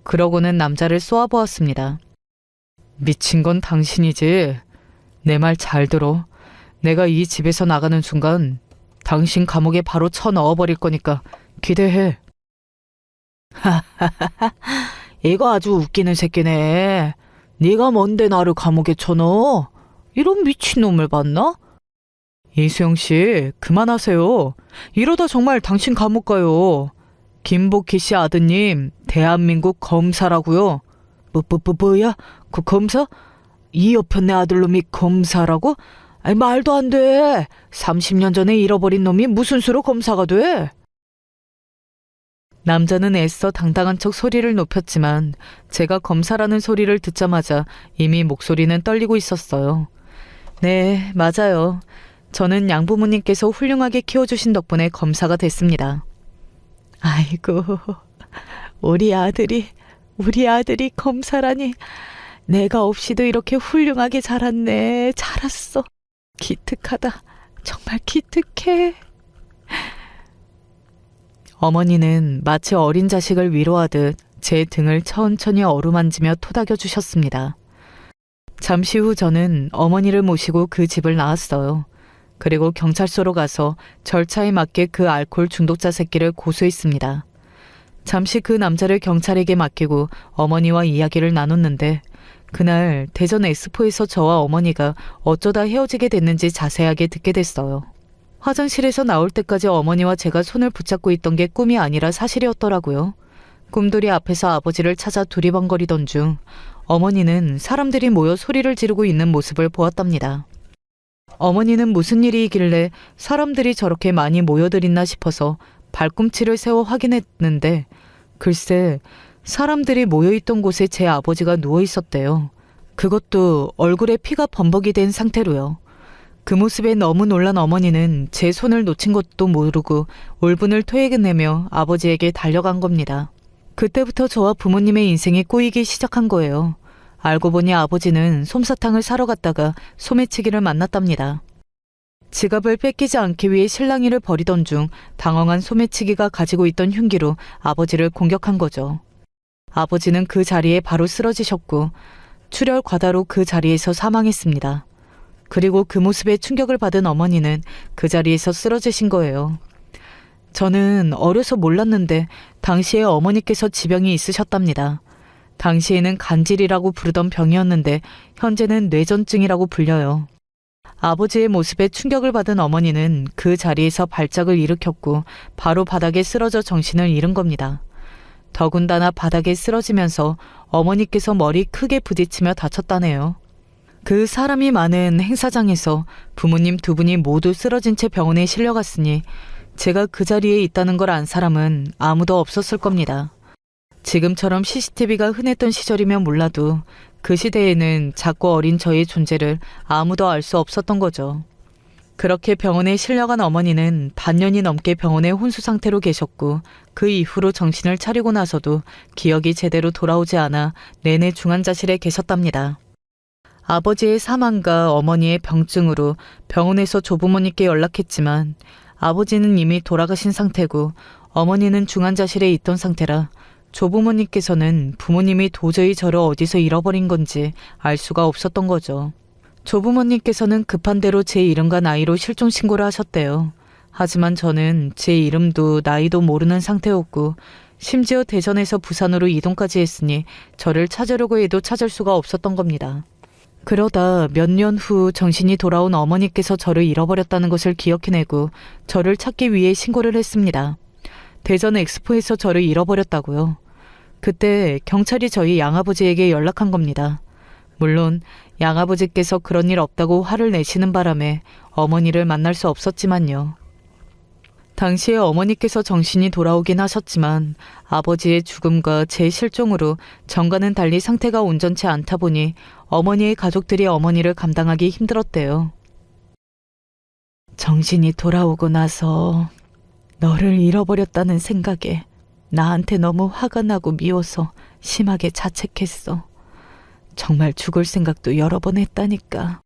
그러고는 남자를 쏘아보았습니다. 미친 건 당신이지. 내 말 잘 들어. 내가 이 집에서 나가는 순간 당신 감옥에 바로 쳐넣어버릴 거니까 기대해. 하하하하, 이거 아주 웃기는 새끼네. 네가 뭔데 나를 감옥에 쳐넣어? 이런 미친놈을 봤나? 이수영 씨, 그만하세요. 이러다 정말 당신 감옥 가요. 김복희 씨 아드님, 대한민국 검사라고요. 뭐야? 그 검사? 이 여편네 아들놈이 검사라고? 아니, 말도 안 돼. 30년 전에 잃어버린 놈이 무슨 수로 검사가 돼? 남자는 애써 당당한 척 소리를 높였지만 제가 검사라는 소리를 듣자마자 이미 목소리는 떨리고 있었어요. 네, 맞아요. 저는 양부모님께서 훌륭하게 키워주신 덕분에 검사가 됐습니다. 아이고, 우리 아들이 검사라니. 내가 없이도 이렇게 훌륭하게 자랐네. 자랐어. 기특하다. 정말 기특해. 어머니는 마치 어린 자식을 위로하듯 제 등을 천천히 어루만지며 토닥여 주셨습니다. 잠시 후 저는 어머니를 모시고 그 집을 나왔어요. 그리고 경찰서로 가서 절차에 맞게 그 알코올 중독자 새끼를 고소했습니다. 잠시 그 남자를 경찰에게 맡기고 어머니와 이야기를 나눴는데 그날 대전 엑스포에서 저와 어머니가 어쩌다 헤어지게 됐는지 자세하게 듣게 됐어요. 화장실에서 나올 때까지 어머니와 제가 손을 붙잡고 있던 게 꿈이 아니라 사실이었더라고요. 꿈돌이 앞에서 아버지를 찾아 두리번거리던 중 어머니는 사람들이 모여 소리를 지르고 있는 모습을 보았답니다. 어머니는 무슨 일이 있길래 사람들이 저렇게 많이 모여들 있나 싶어서 발꿈치를 세워 확인했는데 글쎄 사람들이 모여있던 곳에 제 아버지가 누워 있었대요. 그것도 얼굴에 피가 범벅이 된 상태로요. 그 모습에 너무 놀란 어머니는 제 손을 놓친 것도 모르고 울분을 토해내며 아버지에게 달려간 겁니다. 그때부터 저와 부모님의 인생이 꼬이기 시작한 거예요. 알고 보니 아버지는 솜사탕을 사러 갔다가 소매치기를 만났답니다. 지갑을 뺏기지 않기 위해 실랑이를 벌이던 중 당황한 소매치기가 가지고 있던 흉기로 아버지를 공격한 거죠. 아버지는 그 자리에 바로 쓰러지셨고 출혈 과다로 그 자리에서 사망했습니다. 그리고 그 모습에 충격을 받은 어머니는 그 자리에서 쓰러지신 거예요. 저는 어려서 몰랐는데 당시에 어머니께서 지병이 있으셨답니다. 당시에는 간질이라고 부르던 병이었는데 현재는 뇌전증이라고 불려요. 아버지의 모습에 충격을 받은 어머니는 그 자리에서 발작을 일으켰고 바로 바닥에 쓰러져 정신을 잃은 겁니다. 더군다나 바닥에 쓰러지면서 어머니께서 머리 크게 부딪히며 다쳤다네요. 그 사람이 많은 행사장에서 부모님 두 분이 모두 쓰러진 채 병원에 실려갔으니 제가 그 자리에 있다는 걸 안 사람은 아무도 없었을 겁니다. 지금처럼 CCTV가 흔했던 시절이면 몰라도 그 시대에는 작고 어린 저의 존재를 아무도 알 수 없었던 거죠. 그렇게 병원에 실려간 어머니는 반년이 넘게 병원에 혼수 상태로 계셨고 그 이후로 정신을 차리고 나서도 기억이 제대로 돌아오지 않아 내내 중환자실에 계셨답니다. 아버지의 사망과 어머니의 병증으로 병원에서 조부모님께 연락했지만 아버지는 이미 돌아가신 상태고 어머니는 중환자실에 있던 상태라 조부모님께서는 부모님이 도저히 저를 어디서 잃어버린 건지 알 수가 없었던 거죠. 조부모님께서는 급한 대로 제 이름과 나이로 실종 신고를 하셨대요. 하지만 저는 제 이름도 나이도 모르는 상태였고 심지어 대전에서 부산으로 이동까지 했으니 저를 찾으려고 해도 찾을 수가 없었던 겁니다. 그러다 몇 년 후 정신이 돌아온 어머니께서 저를 잃어버렸다는 것을 기억해내고 저를 찾기 위해 신고를 했습니다. 대전 엑스포에서 저를 잃어버렸다고요. 그때 경찰이 저희 양아버지에게 연락한 겁니다. 물론 양아버지께서 그런 일 없다고 화를 내시는 바람에 어머니를 만날 수 없었지만요. 당시에 어머니께서 정신이 돌아오긴 하셨지만 아버지의 죽음과 제 실종으로 전과는 달리 상태가 온전치 않다 보니 어머니의 가족들이 어머니를 감당하기 힘들었대요. 정신이 돌아오고 나서 너를 잃어버렸다는 생각에 나한테 너무 화가 나고 미워서 심하게 자책했어. 정말 죽을 생각도 여러 번 했다니까.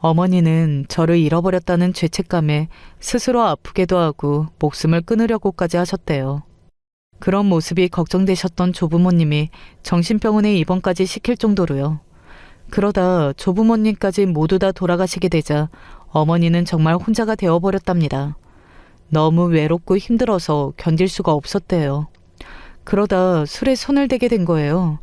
어머니는 저를 잃어버렸다는 죄책감에 스스로 아프게도 하고 목숨을 끊으려고까지 하셨대요. 그런 모습이 걱정되셨던 조부모님이 정신병원에 입원까지 시킬 정도로요. 그러다 조부모님까지 모두 다 돌아가시게 되자 어머니는 정말 혼자가 되어버렸답니다. 너무 외롭고 힘들어서 견딜 수가 없었대요. 그러다 술에 손을 대게 된 거예요.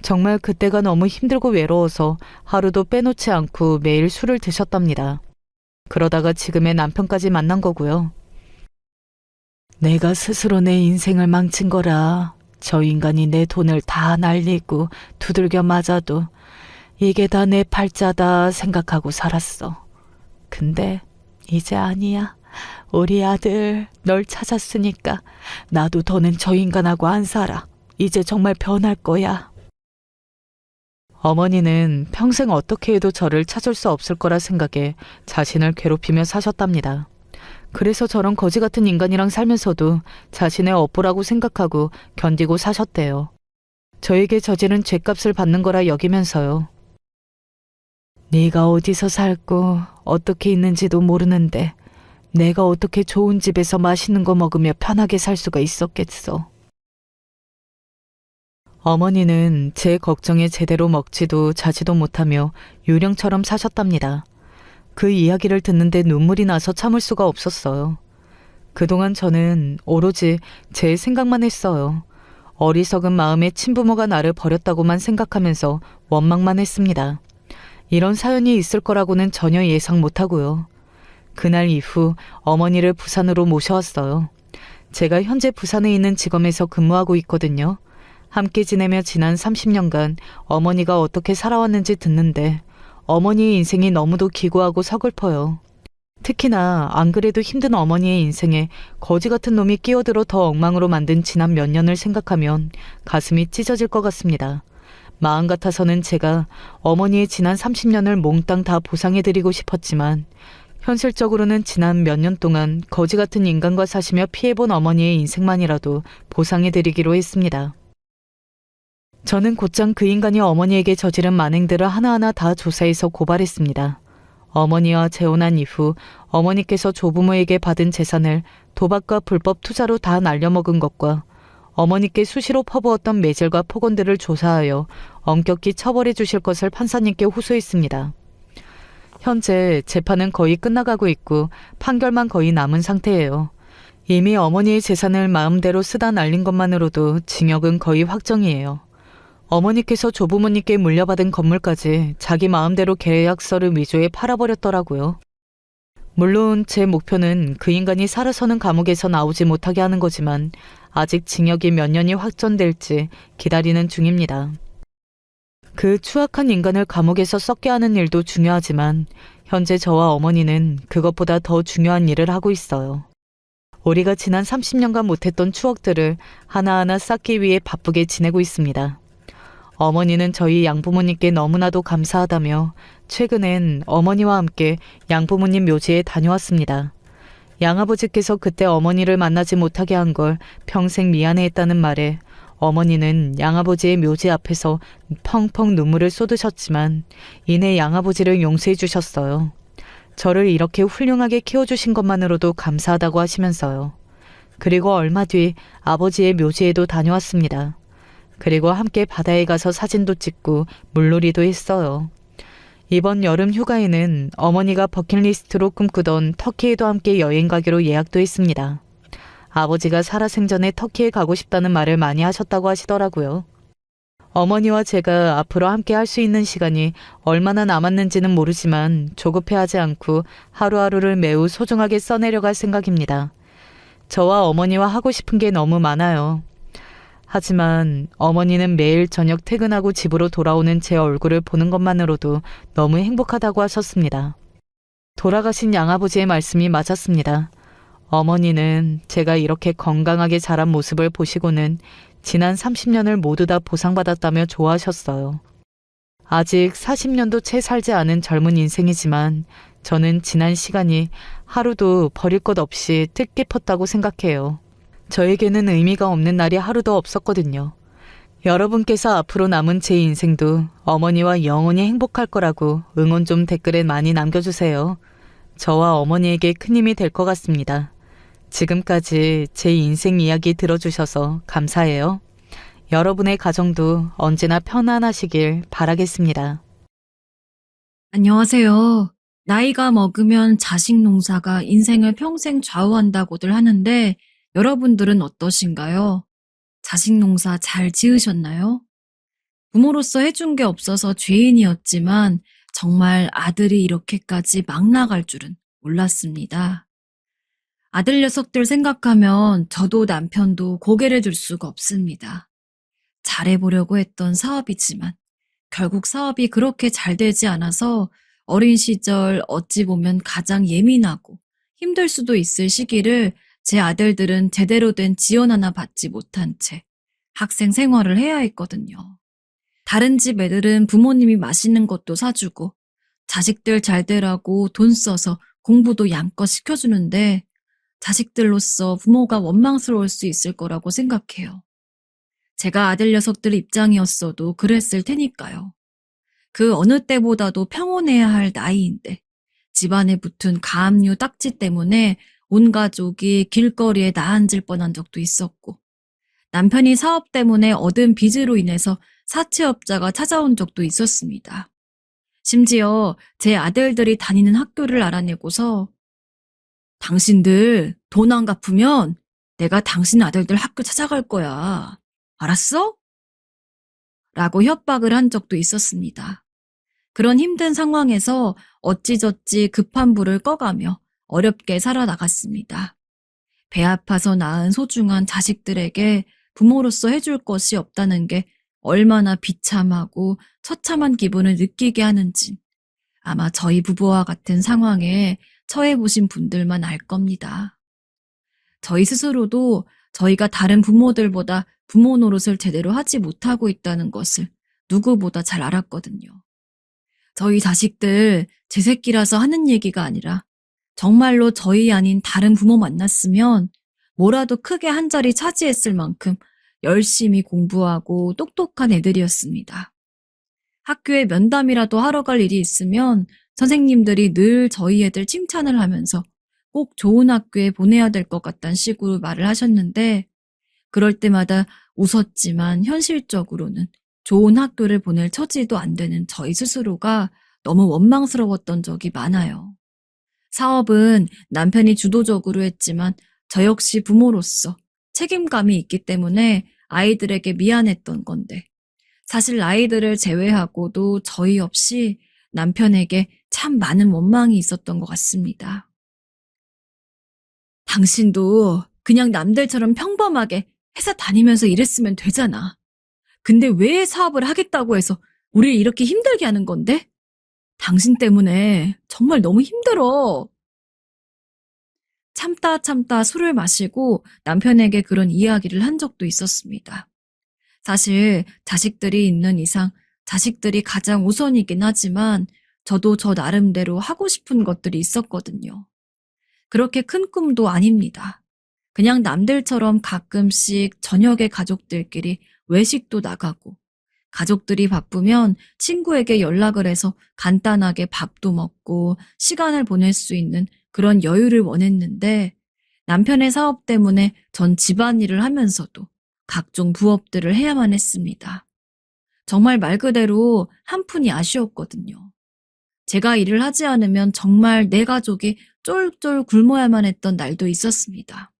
정말 그때가 너무 힘들고 외로워서 하루도 빼놓지 않고 매일 술을 드셨답니다. 그러다가 지금의 남편까지 만난 거고요. 내가 스스로 내 인생을 망친 거라. 저 인간이 내 돈을 다 날리고 두들겨 맞아도 이게 다 내 팔자다 생각하고 살았어. 근데 이제 아니야. 우리 아들 널 찾았으니까 나도 더는 저 인간하고 안 살아. 이제 정말 변할 거야. 어머니는 평생 어떻게 해도 저를 찾을 수 없을 거라 생각에 자신을 괴롭히며 사셨답니다. 그래서 저런 거지 같은 인간이랑 살면서도 자신의 업보라고 생각하고 견디고 사셨대요. 저에게 저지른 죗값을 받는 거라 여기면서요. 네가 어디서 살고 어떻게 있는지도 모르는데 내가 어떻게 좋은 집에서 맛있는 거 먹으며 편하게 살 수가 있었겠어. 어머니는 제 걱정에 제대로 먹지도 자지도 못하며 유령처럼 사셨답니다. 그 이야기를 듣는데 눈물이 나서 참을 수가 없었어요. 그동안 저는 오로지 제 생각만 했어요. 어리석은 마음에 친부모가 나를 버렸다고만 생각하면서 원망만 했습니다. 이런 사연이 있을 거라고는 전혀 예상 못하고요. 그날 이후 어머니를 부산으로 모셔왔어요. 제가 현재 부산에 있는 직업에서 근무하고 있거든요. 함께 지내며 지난 30년간 어머니가 어떻게 살아왔는지 듣는데 어머니의 인생이 너무도 기구하고 서글퍼요. 특히나 안 그래도 힘든 어머니의 인생에 거지 같은 놈이 끼어들어 더 엉망으로 만든 지난 몇 년을 생각하면 가슴이 찢어질 것 같습니다. 마음 같아서는 제가 어머니의 지난 30년을 몽땅 다 보상해드리고 싶었지만 현실적으로는 지난 몇 년 동안 거지 같은 인간과 사시며 피해본 어머니의 인생만이라도 보상해드리기로 했습니다. 저는 곧장 그 인간이 어머니에게 저지른 만행들을 하나하나 다 조사해서 고발했습니다. 어머니와 재혼한 이후 어머니께서 조부모에게 받은 재산을 도박과 불법 투자로 다 날려먹은 것과 어머니께 수시로 퍼부었던 매질과 폭언들을 조사하여 엄격히 처벌해 주실 것을 판사님께 호소했습니다. 현재 재판은 거의 끝나가고 있고 판결만 거의 남은 상태예요. 이미 어머니의 재산을 마음대로 쓰다 날린 것만으로도 징역은 거의 확정이에요. 어머니께서 조부모님께 물려받은 건물까지 자기 마음대로 계약서를 위조해 팔아버렸더라고요. 물론 제 목표는 그 인간이 살아서는 감옥에서 나오지 못하게 하는 거지만 아직 징역이 몇 년이 확정될지 기다리는 중입니다. 그 추악한 인간을 감옥에서 썩게 하는 일도 중요하지만 현재 저와 어머니는 그것보다 더 중요한 일을 하고 있어요. 우리가 지난 30년간 못했던 추억들을 하나하나 쌓기 위해 바쁘게 지내고 있습니다. 어머니는 저희 양부모님께 너무나도 감사하다며 최근엔 어머니와 함께 양부모님 묘지에 다녀왔습니다. 양아버지께서 그때 어머니를 만나지 못하게 한 걸 평생 미안해했다는 말에 어머니는 양아버지의 묘지 앞에서 펑펑 눈물을 쏟으셨지만 이내 양아버지를 용서해 주셨어요. 저를 이렇게 훌륭하게 키워주신 것만으로도 감사하다고 하시면서요. 그리고 얼마 뒤 아버지의 묘지에도 다녀왔습니다. 그리고 함께 바다에 가서 사진도 찍고 물놀이도 했어요. 이번 여름 휴가에는 어머니가 버킷리스트로 꿈꾸던 터키에도 함께 여행 가기로 예약도 했습니다. 아버지가 살아생전에 터키에 가고 싶다는 말을 많이 하셨다고 하시더라고요. 어머니와 제가 앞으로 함께 할 수 있는 시간이 얼마나 남았는지는 모르지만 조급해하지 않고 하루하루를 매우 소중하게 써내려갈 생각입니다. 저와 어머니와 하고 싶은 게 너무 많아요. 하지만 어머니는 매일 저녁 퇴근하고 집으로 돌아오는 제 얼굴을 보는 것만으로도 너무 행복하다고 하셨습니다. 돌아가신 양아버지의 말씀이 맞았습니다. 어머니는 제가 이렇게 건강하게 자란 모습을 보시고는 지난 30년을 모두 다 보상받았다며 좋아하셨어요. 아직 40년도 채 살지 않은 젊은 인생이지만 저는 지난 시간이 하루도 버릴 것 없이 뜻깊었다고 생각해요. 저에게는 의미가 없는 날이 하루도 없었거든요. 여러분께서 앞으로 남은 제 인생도 어머니와 영원히 행복할 거라고 응원 좀 댓글에 많이 남겨주세요. 저와 어머니에게 큰 힘이 될 것 같습니다. 지금까지 제 인생 이야기 들어주셔서 감사해요. 여러분의 가정도 언제나 편안하시길 바라겠습니다. 안녕하세요. 나이가 먹으면 자식 농사가 인생을 평생 좌우한다고들 하는데 여러분들은 어떠신가요? 자식 농사 잘 지으셨나요? 부모로서 해준 게 없어서 죄인이었지만 정말 아들이 이렇게까지 막 나갈 줄은 몰랐습니다. 아들 녀석들 생각하면 저도 남편도 고개를 들 수가 없습니다. 잘해보려고 했던 사업이지만 결국 사업이 그렇게 잘 되지 않아서 어린 시절 어찌 보면 가장 예민하고 힘들 수도 있을 시기를 제 아들들은 제대로 된 지원 하나 받지 못한 채 학생 생활을 해야 했거든요. 다른 집 애들은 부모님이 맛있는 것도 사주고 자식들 잘 되라고 돈 써서 공부도 양껏 시켜주는데 자식들로서 부모가 원망스러울 수 있을 거라고 생각해요. 제가 아들 녀석들 입장이었어도 그랬을 테니까요. 그 어느 때보다도 평온해야 할 나이인데 집안에 붙은 가압류 딱지 때문에 온 가족이 길거리에 나앉을 뻔한 적도 있었고 남편이 사업 때문에 얻은 빚으로 인해서 사채업자가 찾아온 적도 있었습니다. 심지어 제 아들들이 다니는 학교를 알아내고서 당신들 돈 안 갚으면 내가 당신 아들들 학교 찾아갈 거야. 알았어? 라고 협박을 한 적도 있었습니다. 그런 힘든 상황에서 어찌저찌 급한 불을 꺼가며 어렵게 살아나갔습니다. 배 아파서 낳은 소중한 자식들에게 부모로서 해줄 것이 없다는 게 얼마나 비참하고 처참한 기분을 느끼게 하는지 아마 저희 부부와 같은 상황에 처해보신 분들만 알 겁니다. 저희 스스로도 저희가 다른 부모들보다 부모 노릇을 제대로 하지 못하고 있다는 것을 누구보다 잘 알았거든요. 저희 자식들 제 새끼라서 하는 얘기가 아니라 정말로 저희 아닌 다른 부모 만났으면 뭐라도 크게 한 자리 차지했을 만큼 열심히 공부하고 똑똑한 애들이었습니다. 학교에 면담이라도 하러 갈 일이 있으면 선생님들이 늘 저희 애들 칭찬을 하면서 꼭 좋은 학교에 보내야 될 것 같다는 식으로 말을 하셨는데 그럴 때마다 웃었지만 현실적으로는 좋은 학교를 보낼 처지도 안 되는 저희 스스로가 너무 원망스러웠던 적이 많아요. 사업은 남편이 주도적으로 했지만 저 역시 부모로서 책임감이 있기 때문에 아이들에게 미안했던 건데 사실 아이들을 제외하고도 저희 없이 남편에게 참 많은 원망이 있었던 것 같습니다. 당신도 그냥 남들처럼 평범하게 회사 다니면서 일했으면 되잖아. 근데 왜 사업을 하겠다고 해서 우리를 이렇게 힘들게 하는 건데? 당신 때문에 정말 너무 힘들어. 참다 술을 마시고 남편에게 그런 이야기를 한 적도 있었습니다. 사실 자식들이 있는 이상 자식들이 가장 우선이긴 하지만 저도 저 나름대로 하고 싶은 것들이 있었거든요. 그렇게 큰 꿈도 아닙니다. 그냥 남들처럼 가끔씩 저녁에 가족들끼리 외식도 나가고 가족들이 바쁘면 친구에게 연락을 해서 간단하게 밥도 먹고 시간을 보낼 수 있는 그런 여유를 원했는데 남편의 사업 때문에 전 집안일을 하면서도 각종 부업들을 해야만 했습니다. 정말 말 그대로 한 푼이 아쉬웠거든요. 제가 일을 하지 않으면 정말 내 가족이 쫄쫄 굶어야만 했던 날도 있었습니다.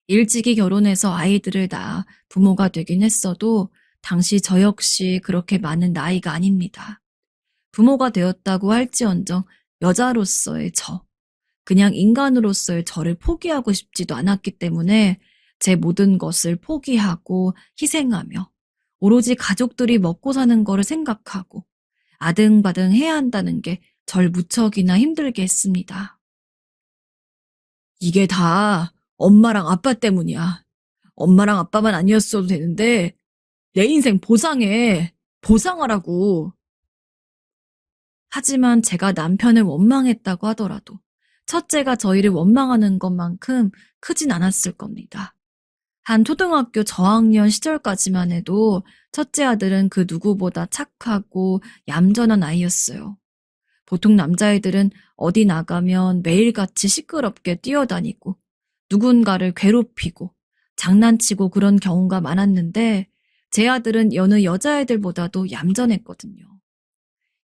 일찍이 결혼해서 아이들을 낳아 부모가 되긴 했어도 당시 저 역시 그렇게 많은 나이가 아닙니다. 부모가 되었다고 할지언정 여자로서의 그냥 인간으로서의 저를 포기하고 싶지도 않았기 때문에 제 모든 것을 포기하고 희생하며 오로지 가족들이 먹고 사는 거를 생각하고 아등바등 해야 한다는 게 절 무척이나 힘들게 했습니다. 이게 다 엄마랑 아빠 때문이야. 엄마랑 아빠만 아니었어도 되는데 내 인생 보상해. 보상하라고. 하지만 제가 남편을 원망했다고 하더라도 첫째가 저희를 원망하는 것만큼 크진 않았을 겁니다. 한 초등학교 저학년 시절까지만 해도 첫째 아들은 그 누구보다 착하고 얌전한 아이였어요. 보통 남자애들은 어디 나가면 매일같이 시끄럽게 뛰어다니고 누군가를 괴롭히고 장난치고 그런 경우가 많았는데 제 아들은 여느 여자애들보다도 얌전했거든요.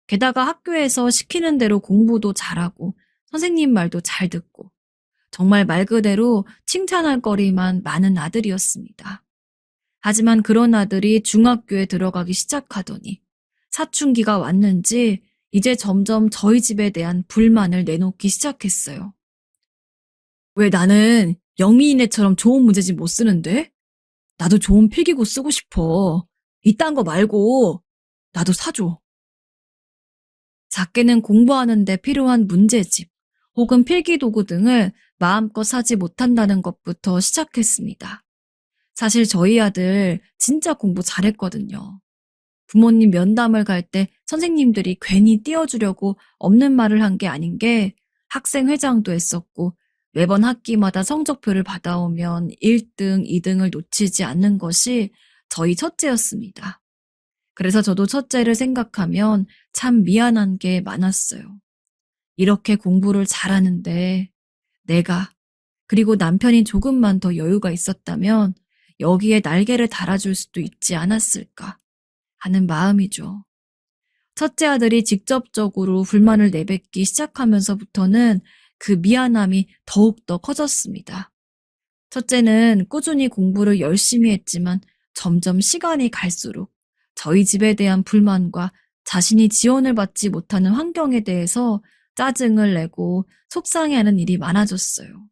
게다가 학교에서 시키는 대로 공부도 잘하고 선생님 말도 잘 듣고 정말 말 그대로 칭찬할 거리만 많은 아들이었습니다. 하지만 그런 아들이 중학교에 들어가기 시작하더니 사춘기가 왔는지 이제 점점 저희 집에 대한 불만을 내놓기 시작했어요. 왜 나는 영미이네처럼 좋은 문제집 못 쓰는데? 나도 좋은 필기구 쓰고 싶어. 이딴 거 말고 나도 사줘. 작게는 공부하는데 필요한 문제집 혹은 필기도구 등을 마음껏 사지 못한다는 것부터 시작했습니다. 사실 저희 아들 진짜 공부 잘했거든요. 부모님 면담을 갈 때 선생님들이 괜히 띄워주려고 없는 말을 한 게 아닌 게 학생회장도 했었고 매번 학기마다 성적표를 받아오면 1등, 2등을 놓치지 않는 것이 저희 첫째였습니다. 그래서 저도 첫째를 생각하면 참 미안한 게 많았어요. 이렇게 공부를 잘하는데 내가 그리고 남편이 조금만 더 여유가 있었다면 여기에 날개를 달아줄 수도 있지 않았을까 하는 마음이죠. 첫째 아들이 직접적으로 불만을 내뱉기 시작하면서부터는 그 미안함이 더욱더 커졌습니다. 첫째는 꾸준히 공부를 열심히 했지만 점점 시간이 갈수록 저희 집에 대한 불만과 자신이 지원을 받지 못하는 환경에 대해서 짜증을 내고 속상해하는 일이 많아졌어요.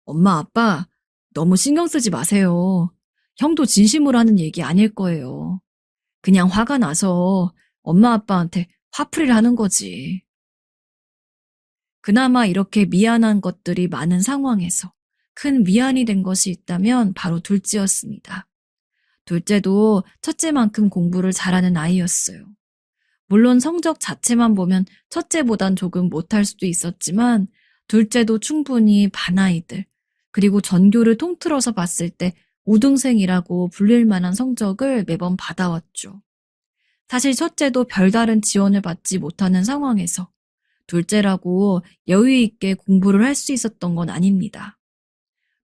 엄마, 아빠, 너무 신경 쓰지 마세요. 형도 진심으로 하는 얘기 아닐 거예요. 그냥 화가 나서 엄마, 아빠한테 화풀이를 하는 거지. 그나마 이렇게 미안한 것들이 많은 상황에서 큰 위안이 된 것이 있다면 바로 둘째였습니다. 둘째도 첫째만큼 공부를 잘하는 아이였어요. 물론 성적 자체만 보면 첫째보단 조금 못할 수도 있었지만 둘째도 충분히 반아이들, 그리고 전교를 통틀어서 봤을 때 우등생이라고 불릴 만한 성적을 매번 받아왔죠. 사실 첫째도 별다른 지원을 받지 못하는 상황에서 둘째라고 여유 있게 공부를 할 수 있었던 건 아닙니다.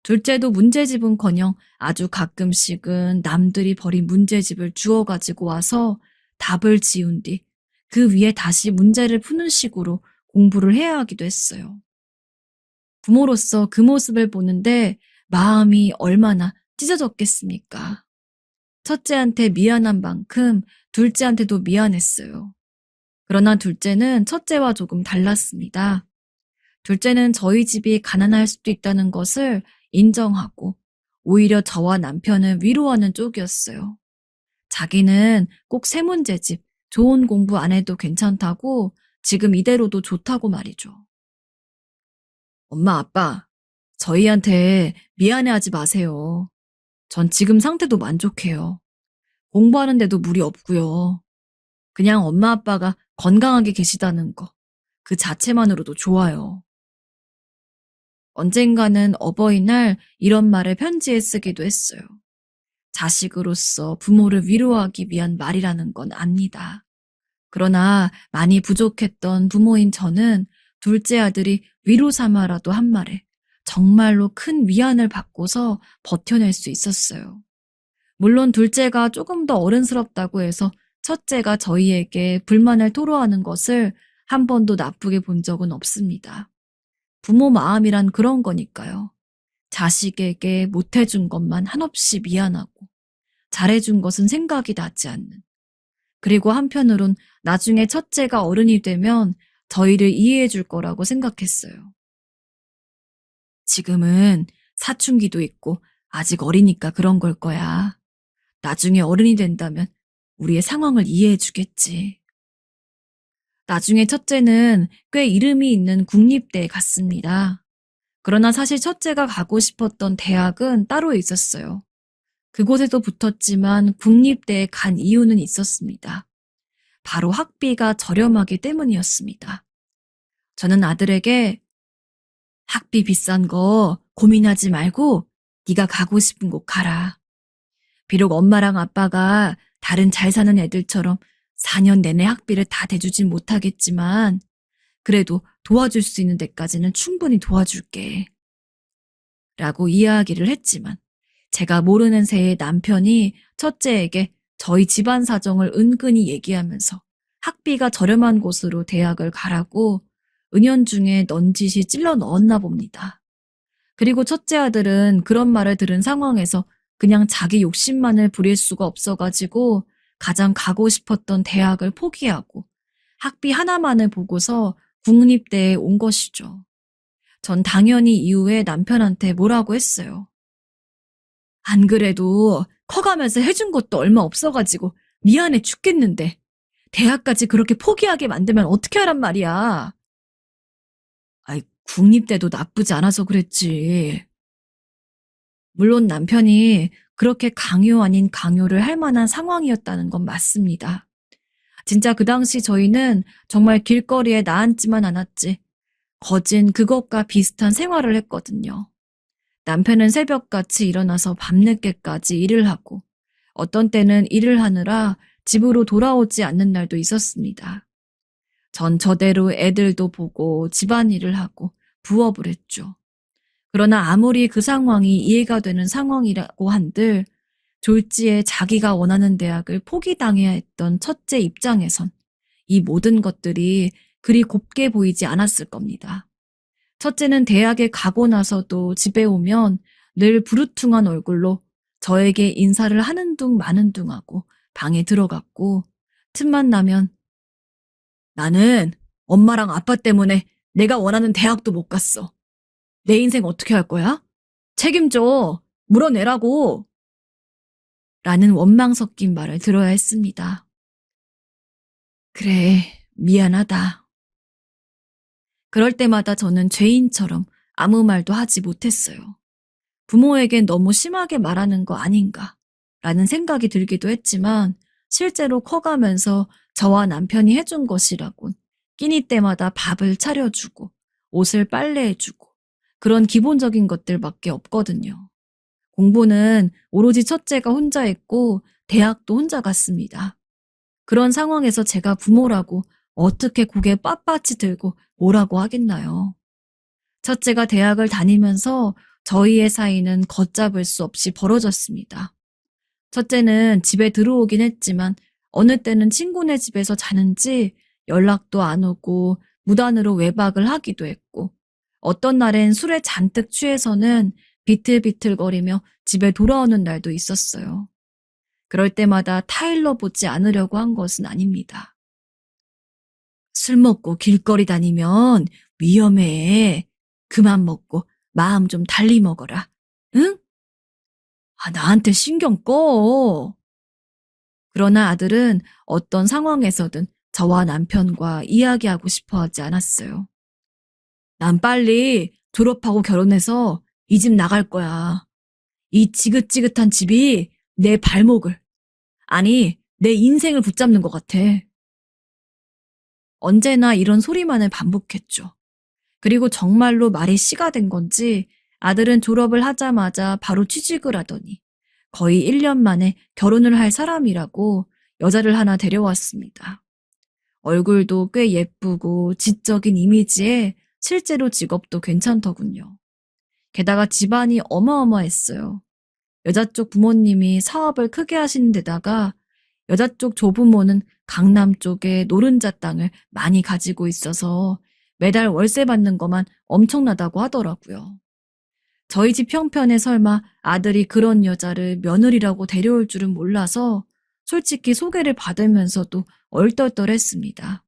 둘째도 문제집은커녕 아주 가끔씩은 남들이 버린 문제집을 주워가지고 와서 답을 지운 뒤 그 위에 다시 문제를 푸는 식으로 공부를 해야 하기도 했어요. 부모로서 그 모습을 보는데 마음이 얼마나 찢어졌겠습니까? 첫째한테 미안한 만큼 둘째한테도 미안했어요. 그러나 둘째는 첫째와 조금 달랐습니다. 둘째는 저희 집이 가난할 수도 있다는 것을 인정하고 오히려 저와 남편을 위로하는 쪽이었어요. 자기는 꼭 세 문제집, 좋은 공부 안 해도 괜찮다고 지금 이대로도 좋다고 말이죠. 엄마, 아빠, 저희한테 미안해하지 마세요. 전 지금 상태도 만족해요. 공부하는데도 무리 없고요. 그냥 엄마, 아빠가 건강하게 계시다는 거, 그 자체만으로도 좋아요. 언젠가는 어버이날 이런 말을 편지에 쓰기도 했어요. 자식으로서 부모를 위로하기 위한 말이라는 건 압니다. 그러나 많이 부족했던 부모인 저는 둘째 아들이 위로 삼아라도 한 말에 정말로 큰 위안을 받고서 버텨낼 수 있었어요. 물론 둘째가 조금 더 어른스럽다고 해서 첫째가 저희에게 불만을 토로하는 것을 한 번도 나쁘게 본 적은 없습니다. 부모 마음이란 그런 거니까요. 자식에게 못해준 것만 한없이 미안하고 잘해준 것은 생각이 나지 않는. 그리고 한편으론 나중에 첫째가 어른이 되면 저희를 이해해줄 거라고 생각했어요. 지금은 사춘기도 있고 아직 어리니까 그런 걸 거야. 나중에 어른이 된다면 우리의 상황을 이해해주겠지. 나중에 첫째는 꽤 이름이 있는 국립대에 갔습니다. 그러나 사실 첫째가 가고 싶었던 대학은 따로 있었어요. 그곳에도 붙었지만 국립대에 간 이유는 있었습니다. 바로 학비가 저렴하기 때문이었습니다. 저는 아들에게 학비 비싼 거 고민하지 말고 네가 가고 싶은 곳 가라. 비록 엄마랑 아빠가 다른 잘 사는 애들처럼 4년 내내 학비를 다 대주진 못하겠지만 그래도 도와줄 수 있는 데까지는 충분히 도와줄게. 라고 이야기를 했지만 제가 모르는 새에 남편이 첫째에게 저희 집안 사정을 은근히 얘기하면서 학비가 저렴한 곳으로 대학을 가라고 은연중에 넌지시 찔러 넣었나 봅니다. 그리고 첫째 아들은 그런 말을 들은 상황에서 그냥 자기 욕심만을 부릴 수가 없어가지고 가장 가고 싶었던 대학을 포기하고 학비 하나만을 보고서 국립대에 온 것이죠. 전 당연히 이후에 남편한테 뭐라고 했어요. 안 그래도 커가면서 해준 것도 얼마 없어가지고 미안해 죽겠는데 대학까지 그렇게 포기하게 만들면 어떻게 하란 말이야. 아이, 국립대도 나쁘지 않아서 그랬지. 물론 남편이 그렇게 강요 아닌 강요를 할 만한 상황이었다는 건 맞습니다. 진짜 그 당시 저희는 정말 길거리에 나앉지만 않았지 거진 그것과 비슷한 생활을 했거든요. 남편은 새벽같이 일어나서 밤늦게까지 일을 하고 어떤 때는 일을 하느라 집으로 돌아오지 않는 날도 있었습니다. 전 저대로 애들도 보고 집안일을 하고 부업을 했죠. 그러나 아무리 그 상황이 이해가 되는 상황이라고 한들 졸지에 자기가 원하는 대학을 포기당해야 했던 첫째 입장에선 이 모든 것들이 그리 곱게 보이지 않았을 겁니다. 첫째는 대학에 가고 나서도 집에 오면 늘 부르퉁한 얼굴로 저에게 인사를 하는 둥 마는 둥 하고 방에 들어갔고 틈만 나면 나는 엄마랑 아빠 때문에 내가 원하는 대학도 못 갔어. 내 인생 어떻게 할 거야? 책임져. 물어내라고. 라는 원망 섞인 말을 들어야 했습니다. 그래, 미안하다. 그럴 때마다 저는 죄인처럼 아무 말도 하지 못했어요. 부모에겐 너무 심하게 말하는 거 아닌가 라는 생각이 들기도 했지만 실제로 커가면서 저와 남편이 해준 것이라곤 끼니 때마다 밥을 차려주고 옷을 빨래해주고 그런 기본적인 것들밖에 없거든요. 공부는 오로지 첫째가 혼자 했고 대학도 혼자 갔습니다. 그런 상황에서 제가 부모라고 어떻게 고개 빳빳이 들고 뭐라고 하겠나요? 첫째가 대학을 다니면서 저희의 사이는 걷잡을 수 없이 벌어졌습니다. 첫째는 집에 들어오긴 했지만 어느 때는 친구네 집에서 자는지 연락도 안 오고 무단으로 외박을 하기도 했고 어떤 날엔 술에 잔뜩 취해서는 비틀비틀거리며 집에 돌아오는 날도 있었어요. 그럴 때마다 타일러 보지 않으려고 한 것은 아닙니다. 술 먹고 길거리 다니면 위험해. 그만 먹고 마음 좀 달리 먹어라. 응? 나한테 신경 꺼. 그러나 아들은 어떤 상황에서든 저와 남편과 이야기하고 싶어 하지 않았어요. 난 빨리 졸업하고 결혼해서 이 집 나갈 거야. 이 지긋지긋한 집이 내 발목을, 아니, 내 인생을 붙잡는 것 같아. 언제나 이런 소리만을 반복했죠. 그리고 정말로 말이 씨가 된 건지 아들은 졸업을 하자마자 바로 취직을 하더니 거의 1년 만에 결혼을 할 사람이라고 여자를 하나 데려왔습니다. 얼굴도 꽤 예쁘고 지적인 이미지에 실제로 직업도 괜찮더군요. 게다가 집안이 어마어마했어요. 여자 쪽 부모님이 사업을 크게 하시는 데다가 여자 쪽 조부모는 강남 쪽에 노른자 땅을 많이 가지고 있어서 매달 월세 받는 것만 엄청나다고 하더라고요. 저희 집 형편에 설마 아들이 그런 여자를 며느리라고 데려올 줄은 몰라서 솔직히 소개를 받으면서도 얼떨떨했습니다.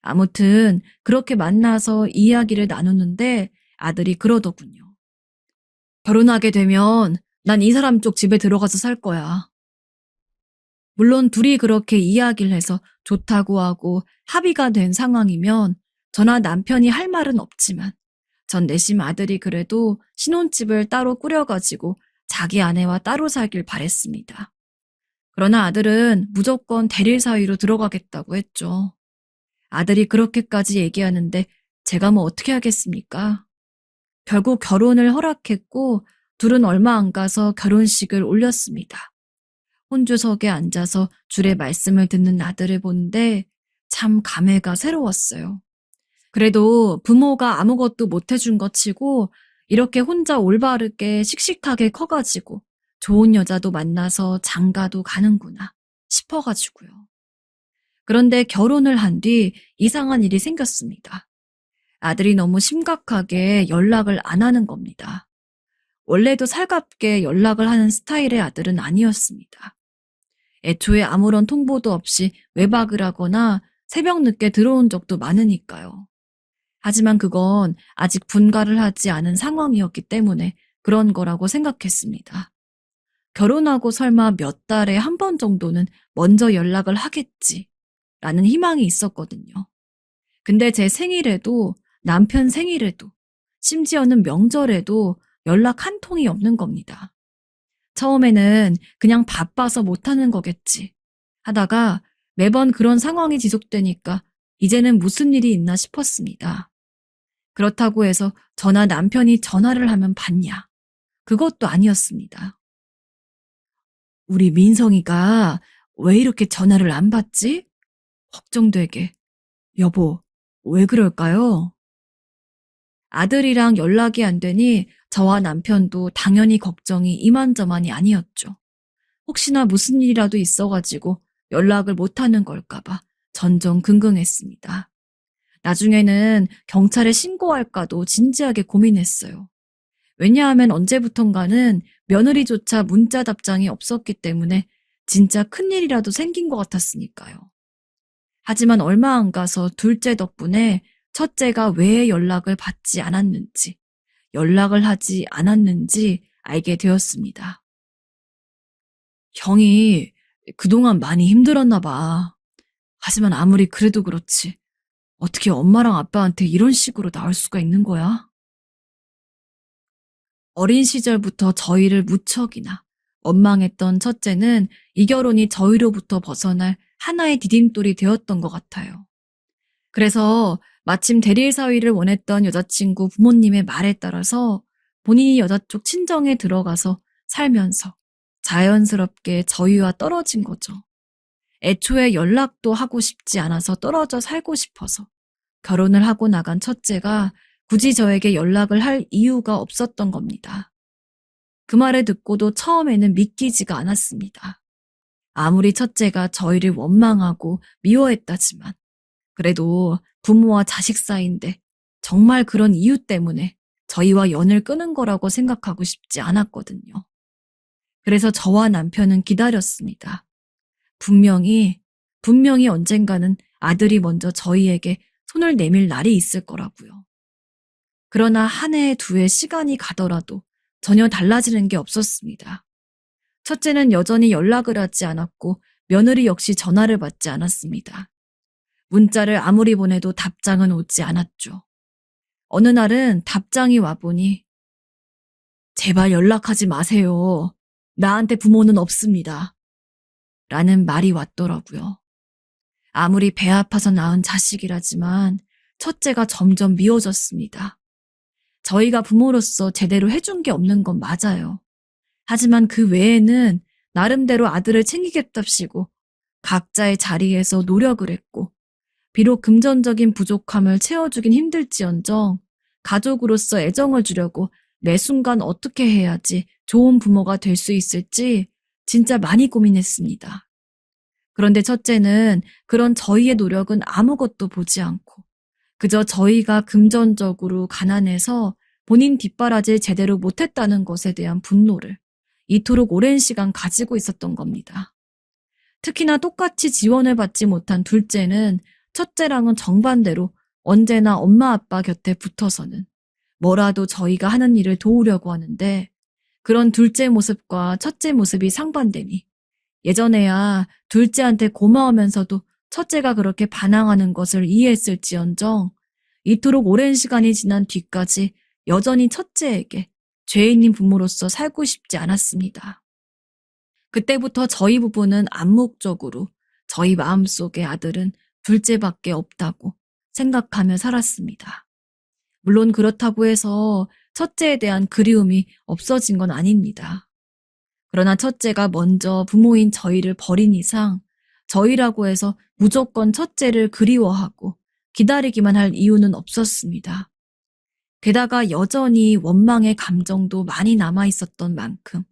아무튼 그렇게 만나서 이야기를 나누는데 아들이 그러더군요. 결혼하게 되면 난 이 사람 쪽 집에 들어가서 살 거야. 물론 둘이 그렇게 이야기를 해서 좋다고 하고 합의가 된 상황이면 저나 남편이 할 말은 없지만 전 내심 아들이 그래도 신혼집을 따로 꾸려가지고 자기 아내와 따로 살길 바랬습니다. 그러나 아들은 무조건 대릴 사위로 들어가겠다고 했죠. 아들이 그렇게까지 얘기하는데 제가 뭐 어떻게 하겠습니까? 결국 결혼을 허락했고 둘은 얼마 안 가서 결혼식을 올렸습니다. 혼주석에 앉아서 줄의 말씀을 듣는 아들을 보는데 참 감회가 새로웠어요. 그래도 부모가 아무것도 못 해준 것 치고 이렇게 혼자 올바르게 씩씩하게 커가지고 좋은 여자도 만나서 장가도 가는구나 싶어가지고요. 그런데 결혼을 한 뒤 이상한 일이 생겼습니다. 아들이 너무 심각하게 연락을 안 하는 겁니다. 원래도 살갑게 연락을 하는 스타일의 아들은 아니었습니다. 애초에 아무런 통보도 없이 외박을 하거나 새벽 늦게 들어온 적도 많으니까요. 하지만 그건 아직 분가를 하지 않은 상황이었기 때문에 그런 거라고 생각했습니다. 결혼하고 설마 몇 달에 한 번 정도는 먼저 연락을 하겠지라는 희망이 있었거든요. 근데 제 생일에도 남편 생일에도 심지어는 명절에도 연락 한 통이 없는 겁니다. 처음에는 그냥 바빠서 못하는 거겠지 하다가 매번 그런 상황이 지속되니까 이제는 무슨 일이 있나 싶었습니다. 그렇다고 해서 저나 남편이 전화를 하면 받냐? 그것도 아니었습니다. 우리 민성이가 왜 이렇게 전화를 안 받지? 걱정되게. 여보, 왜 그럴까요? 아들이랑 연락이 안 되니 저와 남편도 당연히 걱정이 이만저만이 아니었죠. 혹시나 무슨 일이라도 있어가지고 연락을 못하는 걸까봐 전전긍긍했습니다. 나중에는 경찰에 신고할까도 진지하게 고민했어요. 왜냐하면 언제부턴가는 며느리조차 문자 답장이 없었기 때문에 진짜 큰일이라도 생긴 것 같았으니까요. 하지만 얼마 안 가서 둘째 덕분에 첫째가 왜 연락을 받지 않았는지, 연락을 하지 않았는지 알게 되었습니다. 형이 그동안 많이 힘들었나 봐. 하지만 아무리 그래도 그렇지. 어떻게 엄마랑 아빠한테 이런 식으로 나올 수가 있는 거야? 어린 시절부터 저희를 무척이나 원망했던 첫째는 이 결혼이 저희로부터 벗어날 하나의 디딤돌이 되었던 것 같아요. 그래서 마침 대릴 사위를 원했던 여자친구 부모님의 말에 따라서 본인이 여자 쪽 친정에 들어가서 살면서 자연스럽게 저희와 떨어진 거죠. 애초에 연락도 하고 싶지 않아서 떨어져 살고 싶어서 결혼을 하고 나간 첫째가 굳이 저에게 연락을 할 이유가 없었던 겁니다. 그 말을 듣고도 처음에는 믿기지가 않았습니다. 아무리 첫째가 저희를 원망하고 미워했다지만 그래도 부모와 자식 사이인데 정말 그런 이유 때문에 저희와 연을 끊은 거라고 생각하고 싶지 않았거든요. 그래서 저와 남편은 기다렸습니다. 분명히 언젠가는 아들이 먼저 저희에게 손을 내밀 날이 있을 거라고요. 그러나 한 해, 두 해 시간이 가더라도 전혀 달라지는 게 없었습니다. 첫째는 여전히 연락을 하지 않았고 며느리 역시 전화를 받지 않았습니다. 문자를 아무리 보내도 답장은 오지 않았죠. 어느 날은 답장이 와보니 제발 연락하지 마세요. 나한테 부모는 없습니다. 라는 말이 왔더라고요. 아무리 배 아파서 낳은 자식이라지만 첫째가 점점 미워졌습니다. 저희가 부모로서 제대로 해준 게 없는 건 맞아요. 하지만 그 외에는 나름대로 아들을 챙기겠답시고 각자의 자리에서 노력을 했고 비록 금전적인 부족함을 채워주긴 힘들지언정 가족으로서 애정을 주려고 매 순간 어떻게 해야지 좋은 부모가 될 수 있을지 진짜 많이 고민했습니다. 그런데 첫째는 그런 저희의 노력은 아무것도 보지 않고 그저 저희가 금전적으로 가난해서 본인 뒷바라지를 제대로 못했다는 것에 대한 분노를 이토록 오랜 시간 가지고 있었던 겁니다. 특히나 똑같이 지원을 받지 못한 둘째는 첫째랑은 정반대로 언제나 엄마 아빠 곁에 붙어서는 뭐라도 저희가 하는 일을 도우려고 하는데 그런 둘째 모습과 첫째 모습이 상반되니 예전에야 둘째한테 고마우면서도 첫째가 그렇게 반항하는 것을 이해했을지언정 이토록 오랜 시간이 지난 뒤까지 여전히 첫째에게 죄인인 부모로서 살고 싶지 않았습니다. 그때부터 저희 부부는 암묵적으로 저희 마음속에 아들은 둘째밖에 없다고 생각하며 살았습니다. 물론 그렇다고 해서 첫째에 대한 그리움이 없어진 건 아닙니다. 그러나 첫째가 먼저 부모인 저희를 버린 이상 저희라고 해서 무조건 첫째를 그리워하고 기다리기만 할 이유는 없었습니다. 게다가 여전히 원망의 감정도 많이 남아 있었던 만큼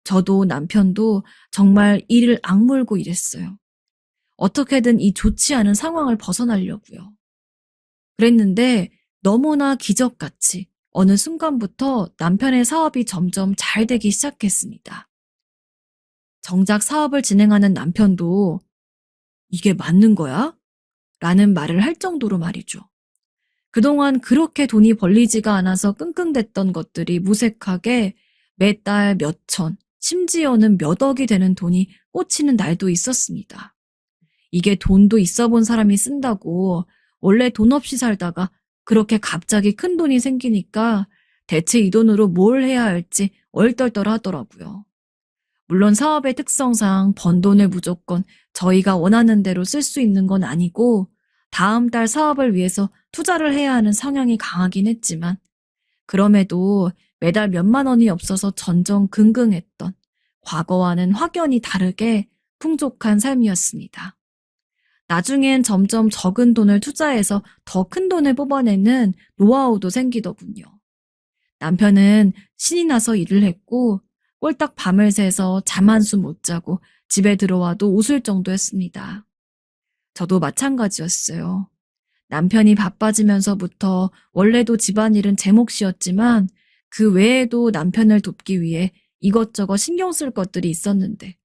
저도 남편도 정말 이를 악물고 일했어요. 어떻게든 이 좋지 않은 상황을 벗어나려고요. 그랬는데 너무나 기적같이 어느 순간부터 남편의 사업이 점점 잘 되기 시작했습니다. 정작 사업을 진행하는 남편도 이게 맞는 거야? 라는 말을 할 정도로 말이죠. 그동안 그렇게 돈이 벌리지가 않아서 끙끙댔던 것들이 무색하게 매달 몇 천, 심지어는 몇 억이 되는 돈이 꽂히는 날도 있었습니다. 이게 돈도 있어 본 사람이 쓴다고 원래 돈 없이 살다가 그렇게 갑자기 큰 돈이 생기니까 대체 이 돈으로 뭘 해야 할지 얼떨떨 하더라고요. 물론 사업의 특성상 번 돈을 무조건 저희가 원하는 대로 쓸 수 있는 건 아니고 다음 달 사업을 위해서 투자를 해야 하는 성향이 강하긴 했지만 그럼에도 매달 몇만 원이 없어서 전전긍긍했던 과거와는 확연히 다르게 풍족한 삶이었습니다. 나중엔 점점 적은 돈을 투자해서 더 큰 돈을 뽑아내는 노하우도 생기더군요. 남편은 신이 나서 일을 했고 꼴딱 밤을 새서 잠 한숨 못 자고 집에 들어와도 웃을 정도였습니다. 저도 마찬가지였어요. 남편이 바빠지면서부터 원래도 집안일은 제 몫이었지만 그 외에도 남편을 돕기 위해 이것저것 신경 쓸 것들이 있었는데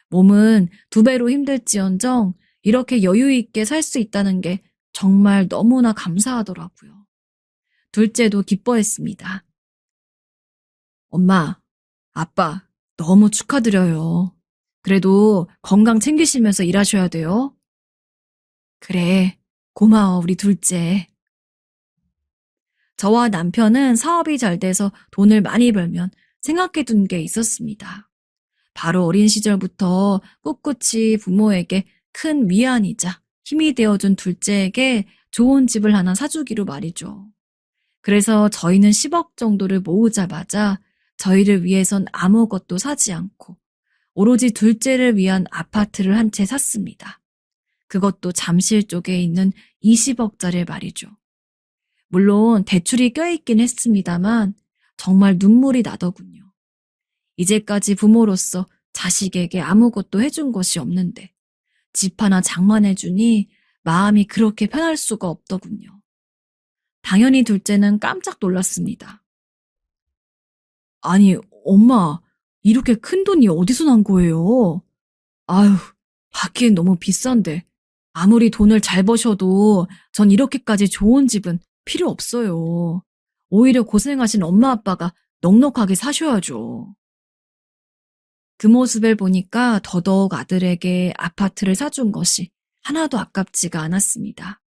몸은 2배로 힘들지언정 이렇게 여유 있게 살 수 있다는 게 정말 너무나 감사하더라고요. 둘째도 기뻐했습니다. 엄마, 아빠, 너무 축하드려요. 그래도 건강 챙기시면서 일하셔야 돼요. 그래, 고마워, 우리 둘째. 저와 남편은 사업이 잘 돼서 돈을 많이 벌면 생각해둔 게 있었습니다. 바로 어린 시절부터 꿋꿋이 부모에게 큰 위안이자 힘이 되어준 둘째에게 좋은 집을 하나 사주기로 말이죠. 그래서 저희는 10억 정도를 모으자마자 저희를 위해선 아무것도 사지 않고 오로지 둘째를 위한 아파트를 한 채 샀습니다. 그것도 잠실 쪽에 있는 20억짜리 말이죠. 물론 대출이 껴있긴 했습니다만 정말 눈물이 나더군요. 이제까지 부모로서 자식에게 아무것도 해준 것이 없는데 집 하나 장만해주니 마음이 그렇게 편할 수가 없더군요. 당연히 둘째는 깜짝 놀랐습니다. 아니, 엄마, 이렇게 큰 돈이 어디서 난 거예요? 아유, 받기엔 너무 비싼데. 아무리 돈을 잘 버셔도 전 이렇게까지 좋은 집은 필요 없어요. 오히려 고생하신 엄마 아빠가 넉넉하게 사셔야죠. 그 모습을 보니까 더더욱 아들에게 아파트를 사준 것이 하나도 아깝지가 않았습니다.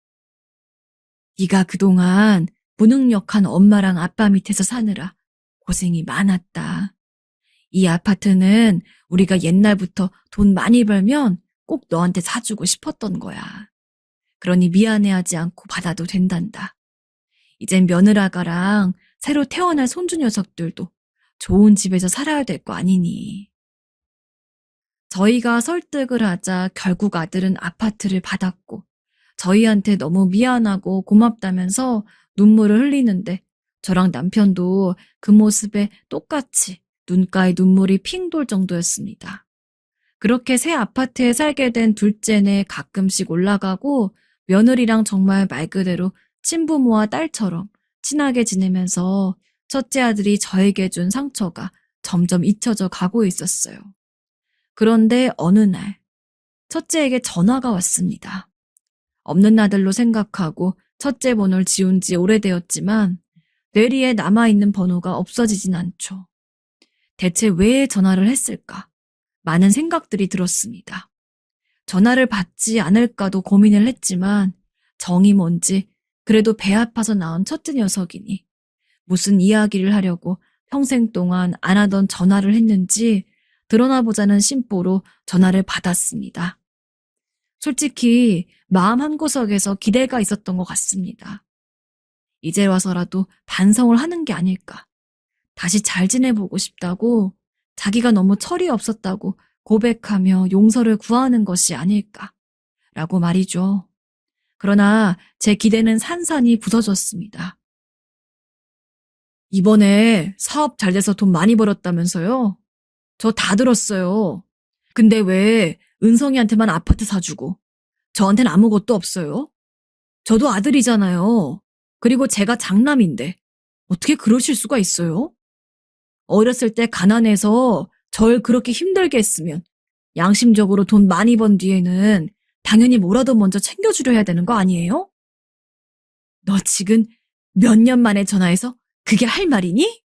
네가 그동안 무능력한 엄마랑 아빠 밑에서 사느라 고생이 많았다. 이 아파트는 우리가 옛날부터 돈 많이 벌면 꼭 너한테 사주고 싶었던 거야. 그러니 미안해하지 않고 받아도 된단다. 이젠 며느라가랑 새로 태어날 손주 녀석들도 좋은 집에서 살아야 될 거 아니니. 저희가 설득을 하자 결국 아들은 아파트를 받았고 저희한테 너무 미안하고 고맙다면서 눈물을 흘리는데 저랑 남편도 그 모습에 똑같이 눈가에 눈물이 핑 돌 정도였습니다. 그렇게 새 아파트에 살게 된 둘째네 가끔씩 올라가고 며느리랑 정말 말 그대로 친부모와 딸처럼 친하게 지내면서 첫째 아들이 저에게 준 상처가 점점 잊혀져 가고 있었어요. 그런데 어느 날 첫째에게 전화가 왔습니다. 없는 아들로 생각하고 첫째 번호를 지운 지 오래되었지만 뇌리에 남아있는 번호가 없어지진 않죠. 대체 왜 전화를 했을까? 많은 생각들이 들었습니다. 전화를 받지 않을까도 고민을 했지만 정이 뭔지 그래도 배 아파서 낳은 첫째 녀석이니 무슨 이야기를 하려고 평생 동안 안 하던 전화를 했는지 드러나 보자는 심보로 전화를 받았습니다. 솔직히 마음 한구석에서 기대가 있었던 것 같습니다. 이제 와서라도 반성을 하는 게 아닐까. 다시 잘 지내보고 싶다고, 자기가 너무 철이 없었다고 고백하며 용서를 구하는 것이 아닐까. 라고 말이죠. 그러나 제 기대는 산산이 부서졌습니다. 이번에 사업 잘 돼서 돈 많이 벌었다면서요? 저 다 들었어요. 근데 왜 은성이한테만 아파트 사주고 저한테는 아무것도 없어요? 저도 아들이잖아요. 그리고 제가 장남인데 어떻게 그러실 수가 있어요? 어렸을 때 가난해서 절 그렇게 힘들게 했으면 양심적으로 돈 많이 번 뒤에는 당연히 뭐라도 먼저 챙겨주려 해야 되는 거 아니에요? 너 지금 몇 년 만에 전화해서 그게 할 말이니?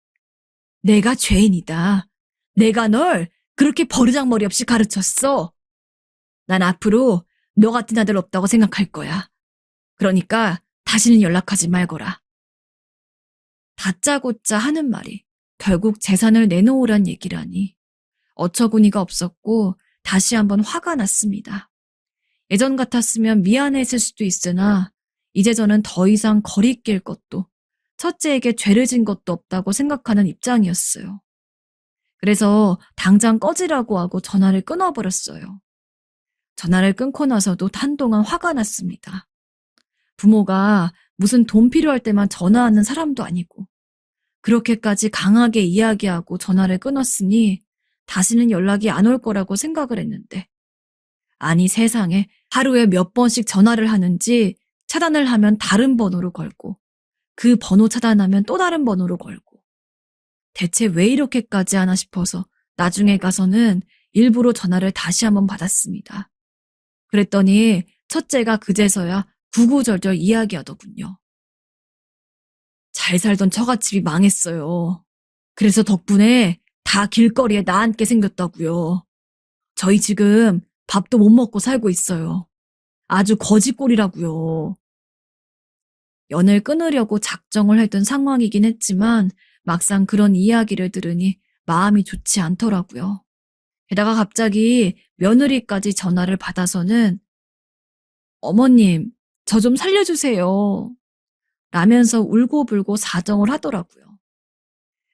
내가 죄인이다. 내가 널 그렇게 버르장머리 없이 가르쳤어. 난 앞으로 너 같은 아들 없다고 생각할 거야. 그러니까 다시는 연락하지 말거라. 다짜고짜 하는 말이 결국 재산을 내놓으란 얘기라니 어처구니가 없었고 다시 한번 화가 났습니다. 예전 같았으면 미안했을 수도 있으나 이제 저는 더 이상 거리낄 것도 첫째에게 죄를 진 것도 없다고 생각하는 입장이었어요. 그래서 당장 꺼지라고 하고 전화를 끊어버렸어요. 전화를 끊고 나서도 한동안 화가 났습니다. 부모가 무슨 돈 필요할 때만 전화하는 사람도 아니고 그렇게까지 강하게 이야기하고 전화를 끊었으니 다시는 연락이 안 올 거라고 생각을 했는데 아니 세상에 하루에 몇 번씩 전화를 하는지 차단을 하면 다른 번호로 걸고 그 번호 차단하면 또 다른 번호로 걸고 대체 왜 이렇게까지 하나 싶어서 나중에 가서는 일부러 전화를 다시 한번 받았습니다. 그랬더니 첫째가 그제서야 구구절절 이야기하더군요. 잘 살던 처갓집이 망했어요. 그래서 덕분에 다 길거리에 나앉게 생겼다고요. 저희 지금 밥도 못 먹고 살고 있어요. 아주 거지꼴이라고요. 연을 끊으려고 작정을 했던 상황이긴 했지만 막상 그런 이야기를 들으니 마음이 좋지 않더라고요. 게다가 갑자기 며느리까지 전화를 받아서는 어머님, 저 좀 살려주세요. 라면서 울고불고 사정을 하더라고요.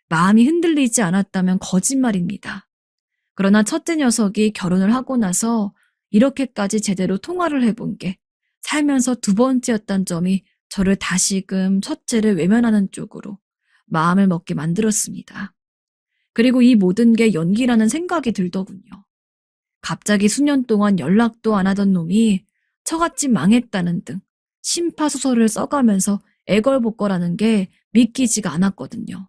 마음이 흔들리지 않았다면 거짓말입니다. 그러나 첫째 녀석이 결혼을 하고 나서 이렇게까지 제대로 통화를 해본 게 살면서 두 번째였단 점이 저를 다시금 첫째를 외면하는 쪽으로 마음을 먹게 만들었습니다. 그리고 이 모든 게 연기라는 생각이 들더군요. 갑자기 수년 동안 연락도 안 하던 놈이 처갓집 망했다는 등 심파소설을 써가면서 애걸복걸하는 게 믿기지가 않았거든요.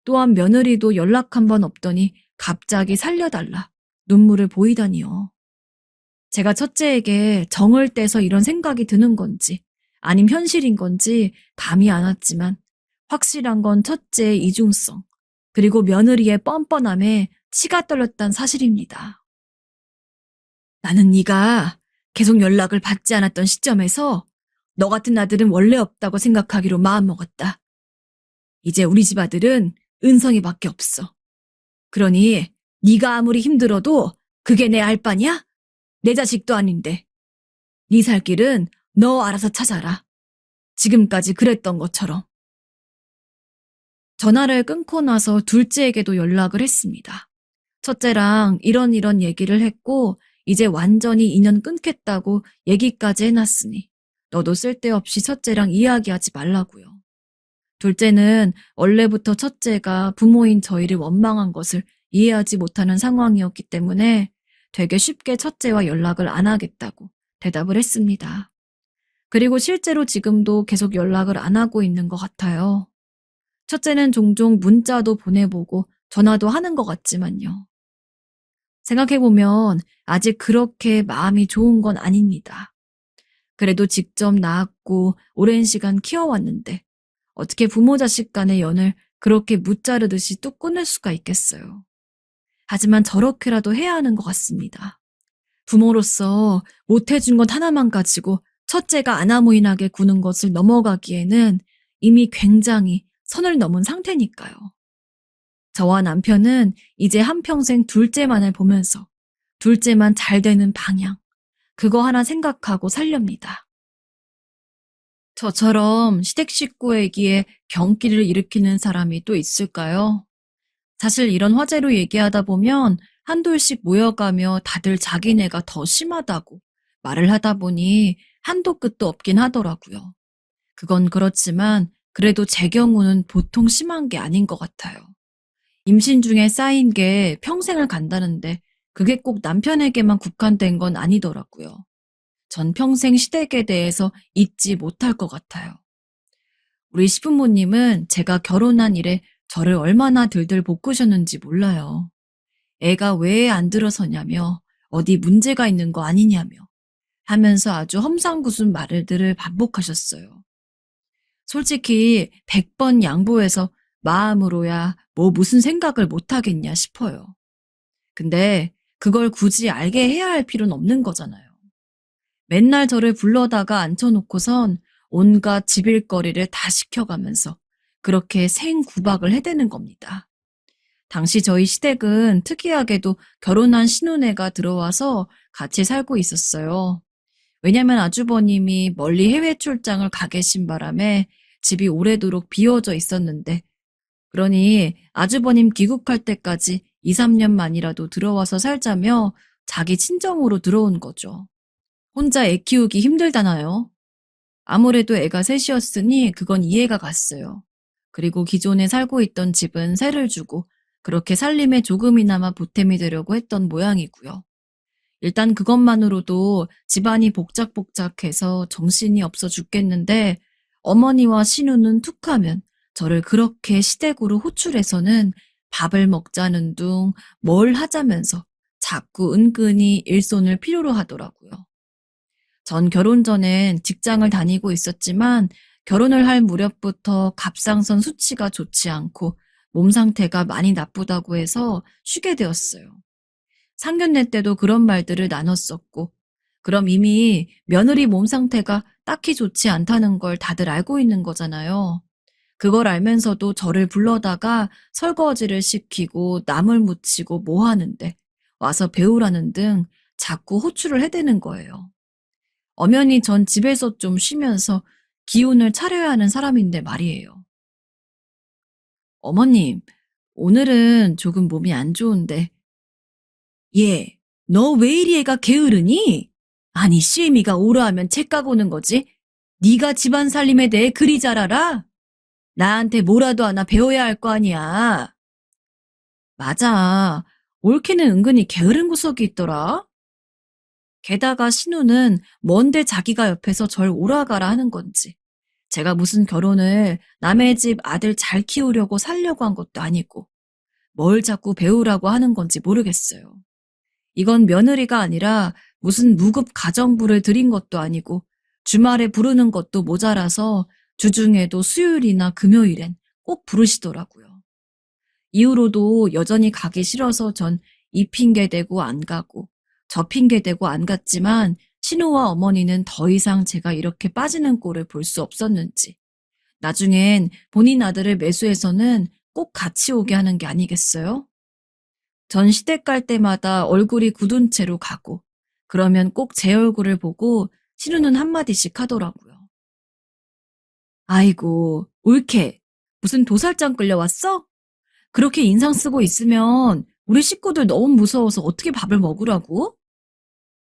또한 며느리도 연락 한 번 없더니 갑자기 살려달라 눈물을 보이다니요. 제가 첫째에게 정을 떼서 이런 생각이 드는 건지 아님 현실인 건지 감이 안 왔지만 확실한 건 첫째의 이중성 그리고 며느리의 뻔뻔함에 치가 떨렸단 사실입니다. 나는 네가 계속 연락을 받지 않았던 시점에서 너 같은 아들은 원래 없다고 생각하기로 마음먹었다. 이제 우리 집 아들은 은성이밖에 없어. 그러니 네가 아무리 힘들어도 그게 내 알바냐? 내 자식도 아닌데. 네 살 길은 너 알아서 찾아라. 지금까지 그랬던 것처럼. 전화를 끊고 나서 둘째에게도 연락을 했습니다. 첫째랑 이런 얘기를 했고 이제 완전히 인연 끊겠다고 얘기까지 해놨으니 너도 쓸데없이 첫째랑 이야기하지 말라고요. 둘째는 원래부터 첫째가 부모인 저희를 원망한 것을 이해하지 못하는 상황이었기 때문에 되게 쉽게 첫째와 연락을 안 하겠다고 대답을 했습니다. 그리고 실제로 지금도 계속 연락을 안 하고 있는 것 같아요. 첫째는 종종 문자도 보내보고 전화도 하는 것 같지만요. 생각해보면 아직 그렇게 마음이 좋은 건 아닙니다. 그래도 직접 낳았고 오랜 시간 키워왔는데 어떻게 부모 자식 간의 연을 그렇게 무자르듯이 뚝 끊을 수가 있겠어요. 하지만 저렇게라도 해야 하는 것 같습니다. 부모로서 못해준 것 하나만 가지고 첫째가 아나무인하게 구는 것을 넘어가기에는 이미 굉장히 선을 넘은 상태니까요. 저와 남편은 이제 한평생 둘째만을 보면서 둘째만 잘 되는 방향, 그거 하나 생각하고 살렵니다. 저처럼 시댁 식구에게 경기를 일으키는 사람이 또 있을까요? 사실 이런 화제로 얘기하다 보면 한둘씩 모여가며 다들 자기네가 더 심하다고 말을 하다 보니 한도 끝도 없긴 하더라고요. 그건 그렇지만 그래도 제 경우는 보통 심한 게 아닌 것 같아요. 임신 중에 쌓인 게 평생을 간다는데 그게 꼭 남편에게만 국한된 건 아니더라고요. 전 평생 시댁에 대해서 잊지 못할 것 같아요. 우리 시부모님은 제가 결혼한 이래 저를 얼마나 들들 볶으셨는지 몰라요. 애가 왜 안 들어서냐며 어디 문제가 있는 거 아니냐며 하면서 아주 험상궂은 말들을 반복하셨어요. 솔직히 100번 양보해서 마음으로야 뭐 무슨 생각을 못 하겠냐 싶어요. 근데 그걸 굳이 알게 해야 할 필요는 없는 거잖아요. 맨날 저를 불러다가 앉혀놓고선 온갖 집일거리를 다 시켜가면서 그렇게 생구박을 해대는 겁니다. 당시 저희 시댁은 특이하게도 결혼한 신혼애가 들어와서 같이 살고 있었어요. 왜냐면 아주버님이 멀리 해외 출장을 가 계신 바람에 집이 오래도록 비워져 있었는데, 그러니 아주버님 귀국할 때까지 2, 3년만이라도 들어와서 살자며 자기 친정으로 들어온 거죠. 혼자 애 키우기 힘들다나요? 아무래도 애가 셋이었으니 그건 이해가 갔어요. 그리고 기존에 살고 있던 집은 세를 주고 그렇게 살림에 조금이나마 보탬이 되려고 했던 모양이고요. 일단 그것만으로도 집안이 복작복작해서 정신이 없어 죽겠는데 어머니와 신우는 툭하면 저를 그렇게 시댁으로 호출해서는 밥을 먹자는 둥 뭘 하자면서 자꾸 은근히 일손을 필요로 하더라고요. 전 결혼 전엔 직장을 다니고 있었지만 결혼을 할 무렵부터 갑상선 수치가 좋지 않고 몸 상태가 많이 나쁘다고 해서 쉬게 되었어요. 상견례 때도 그런 말들을 나눴었고, 그럼 이미 며느리 몸 상태가 딱히 좋지 않다는 걸 다들 알고 있는 거잖아요. 그걸 알면서도 저를 불러다가 설거지를 시키고 나물 묻히고 뭐 하는데 와서 배우라는 등 자꾸 호출을 해대는 거예요. 엄연히 전 집에서 좀 쉬면서 기운을 차려야 하는 사람인데 말이에요. 어머님, 오늘은 조금 몸이 안 좋은데. 얘, 너 왜 이리 애가 게으르니? 아니, 시애미가 오라 하면 책 까고는 거지? 네가 집안 살림에 대해 그리 잘 알아? 나한테 뭐라도 하나 배워야 할 거 아니야. 맞아. 올케는 은근히 게으른 구석이 있더라. 게다가 신우는 뭔데 자기가 옆에서 절 오라가라 하는 건지. 제가 무슨 결혼을 남의 집 아들 잘 키우려고 살려고 한 것도 아니고 뭘 자꾸 배우라고 하는 건지 모르겠어요. 이건 며느리가 아니라 무슨 무급 가정부를 들인 것도 아니고 주말에 부르는 것도 모자라서 주중에도 수요일이나 금요일엔 꼭 부르시더라고요. 이후로도 여전히 가기 싫어서 전 이 핑계 대고 안 가고 저 핑계 대고 안 갔지만 신우와 어머니는 더 이상 제가 이렇게 빠지는 꼴을 볼 수 없었는지 나중엔 본인 아들을 매수해서는 꼭 같이 오게 하는 게 아니겠어요? 전 시댁 갈 때마다 얼굴이 굳은 채로 가고 그러면 꼭 제 얼굴을 보고 신우는 한마디씩 하더라고요. 아이고, 올케, 무슨 도살장 끌려왔어? 그렇게 인상 쓰고 있으면 우리 식구들 너무 무서워서 어떻게 밥을 먹으라고?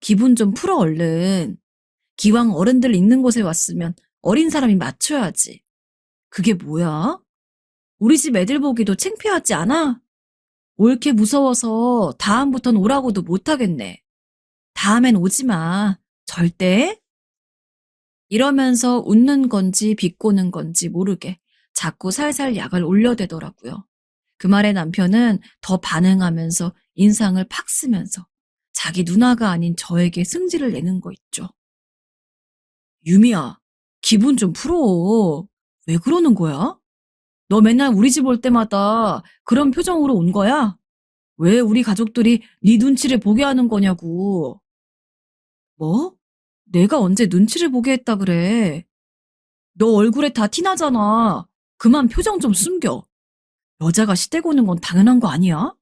기분 좀 풀어 얼른. 기왕 어른들 있는 곳에 왔으면 어린 사람이 맞춰야지. 그게 뭐야? 우리 집 애들 보기도 창피하지 않아? 옳게 무서워서 다음부턴 오라고도 못하겠네. 다음엔 오지 마. 절대. 이러면서 웃는 건지 비꼬는 건지 모르게 자꾸 살살 약을 올려대더라고요. 그 말에 남편은 더 반응하면서 인상을 팍 쓰면서 자기 누나가 아닌 저에게 승질을 내는 거 있죠. 유미야, 기분 좀 풀어. 왜 그러는 거야? 너 맨날 우리 집 올 때마다 그런 표정으로 온 거야? 왜 우리 가족들이 네 눈치를 보게 하는 거냐고. 뭐? 내가 언제 눈치를 보게 했다 그래? 너 얼굴에 다 티나잖아. 그만 표정 좀 숨겨. 여자가 시댁 오는 건 당연한 거 아니야?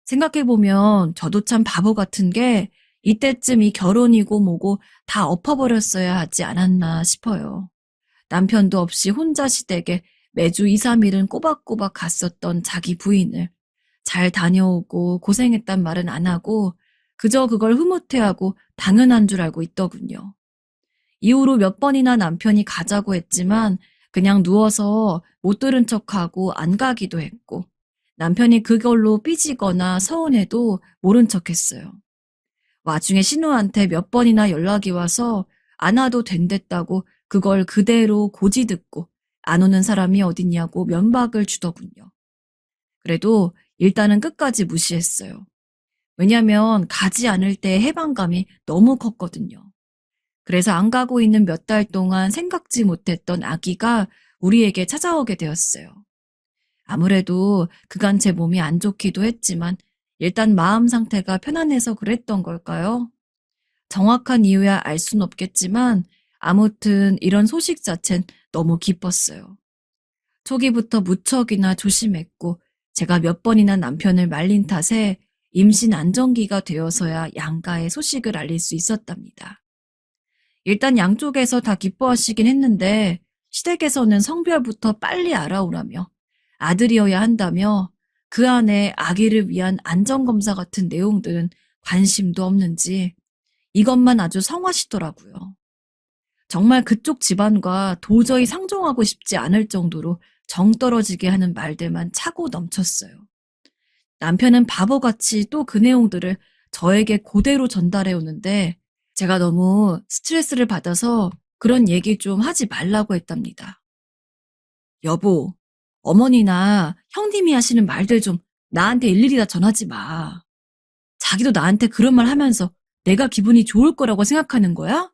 생각해보면 저도 참 바보 같은 게 이때쯤 이 결혼이고 뭐고 다 엎어버렸어야 하지 않았나 싶어요. 남편도 없이 혼자 시댁에 매주 2, 3일은 꼬박꼬박 갔었던 자기 부인을 잘 다녀오고 고생했단 말은 안 하고 그저 그걸 흐뭇해하고 당연한 줄 알고 있더군요. 이후로 몇 번이나 남편이 가자고 했지만 그냥 누워서 못 들은 척하고 안 가기도 했고 남편이 그걸로 삐지거나 서운해도 모른 척했어요. 와중에 신우한테 몇 번이나 연락이 와서 안 와도 된댔다고 그걸 그대로 고지 듣고 안 오는 사람이 어딨냐고 면박을 주더군요. 그래도 일단은 끝까지 무시했어요. 왜냐면 가지 않을 때 해방감이 너무 컸거든요. 그래서 안 가고 있는 몇 달 동안 생각지 못했던 아기가 우리에게 찾아오게 되었어요. 아무래도 그간 제 몸이 안 좋기도 했지만 일단 마음 상태가 편안해서 그랬던 걸까요? 정확한 이유야 알 순 없겠지만 아무튼 이런 소식 자체는 너무 기뻤어요. 초기부터 무척이나 조심했고 제가 몇 번이나 남편을 말린 탓에 임신 안정기가 되어서야 양가의 소식을 알릴 수 있었답니다. 일단 양쪽에서 다 기뻐하시긴 했는데 시댁에서는 성별부터 빨리 알아오라며 아들이어야 한다며 그 안에 아기를 위한 안전검사 같은 내용들은 관심도 없는지 이것만 아주 성화시더라고요. 정말 그쪽 집안과 도저히 상종하고 싶지 않을 정도로 정 떨어지게 하는 말들만 차고 넘쳤어요. 남편은 바보같이 또 그 내용들을 저에게 그대로 전달해 오는데 제가 너무 스트레스를 받아서 그런 얘기 좀 하지 말라고 했답니다. 여보, 어머니나 형님이 하시는 말들 좀 나한테 일일이 다 전하지 마. 자기도 나한테 그런 말 하면서 내가 기분이 좋을 거라고 생각하는 거야?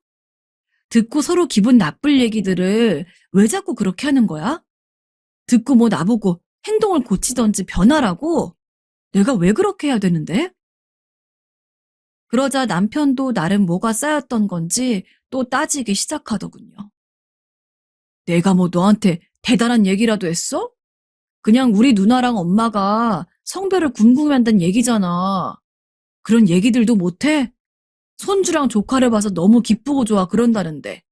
듣고 서로 기분 나쁠 얘기들을 왜 자꾸 그렇게 하는 거야? 듣고 뭐 나보고 행동을 고치던지 변하라고? 내가 왜 그렇게 해야 되는데? 그러자 남편도 나름 뭐가 쌓였던 건지 또 따지기 시작하더군요. 내가 뭐 너한테 대단한 얘기라도 했어? 그냥 우리 누나랑 엄마가 성별을 궁금해한다는 얘기잖아. 그런 얘기들도 못해? 손주랑 조카를 봐서 너무 기쁘고 좋아 그런다는데.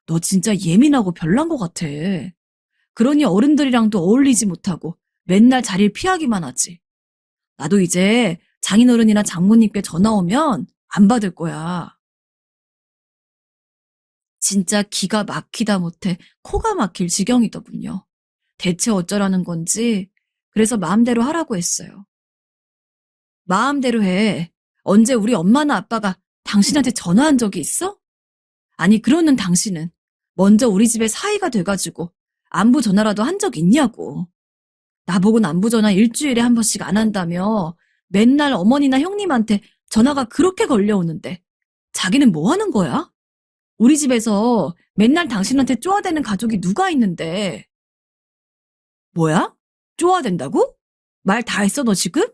너 진짜 예민하고 별난 것 같아. 그러니 어른들이랑도 어울리지 못하고 맨날 자리를 피하기만 하지. 나도 이제 장인어른이나 장모님께 전화 오면 안 받을 거야. 진짜 기가 막히다 못해 코가 막힐 지경이더군요. 대체 어쩌라는 건지 그래서 마음대로 하라고 했어요. 마음대로 해. 언제 우리 엄마나 아빠가 당신한테 전화한 적이 있어? 아니 그러는 당신은 먼저 우리 집에 사이가 돼가지고 안부 전화라도 한 적 있냐고. 나보고는 안부 전화 일주일에 한 번씩 안 한다며 맨날 어머니나 형님한테 전화가 그렇게 걸려오는데 자기는 뭐 하는 거야? 우리 집에서 맨날 당신한테 쪼아대는 가족이 누가 있는데. 뭐야? 쪼아댄다고? 말 다 했어 너 지금?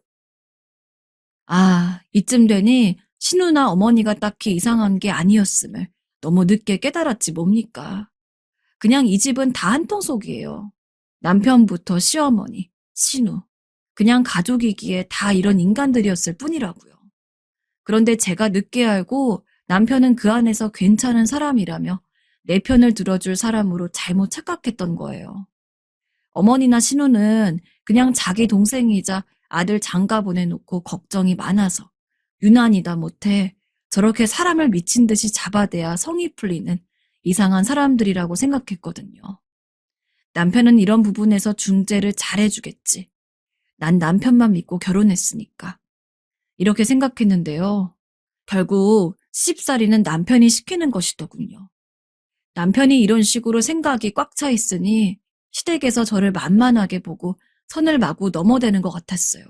아, 이쯤 되니 신우나 어머니가 딱히 이상한 게 아니었음을 너무 늦게 깨달았지 뭡니까. 그냥 이 집은 다 한통속이에요. 남편부터 시어머니, 신우. 그냥 가족이기에 다 이런 인간들이었을 뿐이라고요. 그런데 제가 늦게 알고 남편은 그 안에서 괜찮은 사람이라며 내 편을 들어줄 사람으로 잘못 착각했던 거예요. 어머니나 신우는 그냥 자기 동생이자 아들 장가 보내놓고 걱정이 많아서 유난이다 못해 저렇게 사람을 미친 듯이 잡아대야 성이 풀리는 이상한 사람들이라고 생각했거든요. 남편은 이런 부분에서 중재를 잘해주겠지. 난 남편만 믿고 결혼했으니까. 이렇게 생각했는데요. 결국 시집살이는 남편이 시키는 것이더군요. 남편이 이런 식으로 생각이 꽉 차 있으니 시댁에서 저를 만만하게 보고 선을 마구 넘어대는 것 같았어요.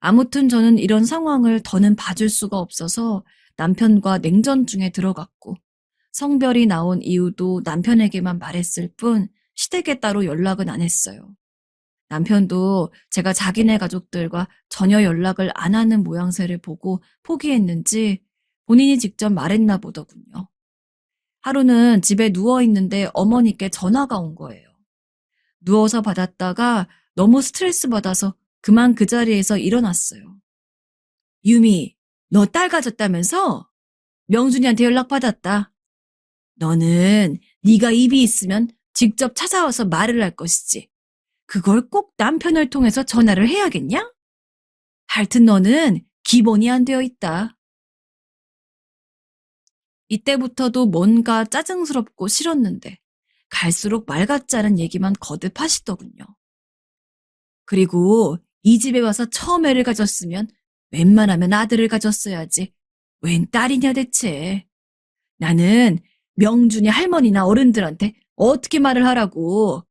아무튼 저는 이런 상황을 더는 봐줄 수가 없어서 남편과 냉전 중에 들어갔고, 성별이 나온 이유도 남편에게만 말했을 뿐 시댁에 따로 연락은 안 했어요. 남편도 제가 자기네 가족들과 전혀 연락을 안 하는 모양새를 보고 포기했는지 본인이 직접 말했나 보더군요. 하루는 집에 누워있는데 어머니께 전화가 온 거예요. 누워서 받았다가 너무 스트레스 받아서 그만 그 자리에서 일어났어요. 유미, 너 딸 가졌다면서? 명준이한테 연락받았다. 너는 네가 입이 있으면 직접 찾아와서 말을 할 것이지. 그걸 꼭 남편을 통해서 전화를 해야겠냐? 하여튼 너는 기본이 안 되어 있다. 이때부터도 뭔가 짜증스럽고 싫었는데 갈수록 말 같지 않은 얘기만 거듭 하시더군요. 그리고 이 집에 와서 처음 애를 가졌으면 웬만하면 아들을 가졌어야지. 웬 딸이냐 대체. 나는 명준이 할머니나 어른들한테 어떻게 말을 하라고.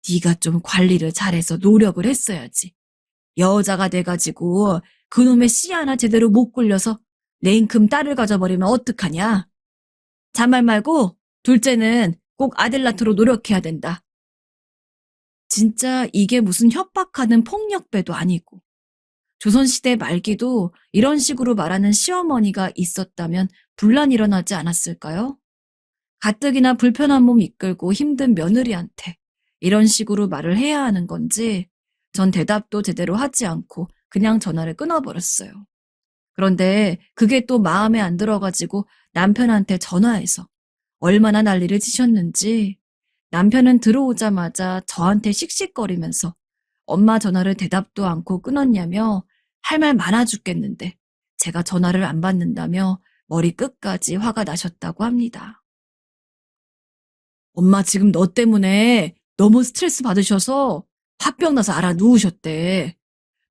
네가 좀 관리를 잘해서 노력을 했어야지. 여자가 돼가지고 그놈의 씨 하나 제대로 못 굴려서 냉큼 딸을 가져버리면 어떡하냐. 잔말 말고 둘째는 꼭 아들 낳도록 노력해야 된다. 진짜 이게 무슨 협박하는 폭력배도 아니고, 조선시대 말기도 이런 식으로 말하는 시어머니가 있었다면 분란 일어나지 않았을까요? 가뜩이나 불편한 몸 이끌고 힘든 며느리한테 이런 식으로 말을 해야 하는 건지 전 대답도 제대로 하지 않고 그냥 전화를 끊어버렸어요. 그런데 그게 또 마음에 안 들어가지고 남편한테 전화해서 얼마나 난리를 치셨는지, 남편은 들어오자마자 저한테 씩씩거리면서 엄마 전화를 대답도 않고 끊었냐며 할 말 많아 죽겠는데 제가 전화를 안 받는다며 머리 끝까지 화가 나셨다고 합니다. 엄마 지금 너 때문에 너무 스트레스 받으셔서 화병 나서 알아 누우셨대.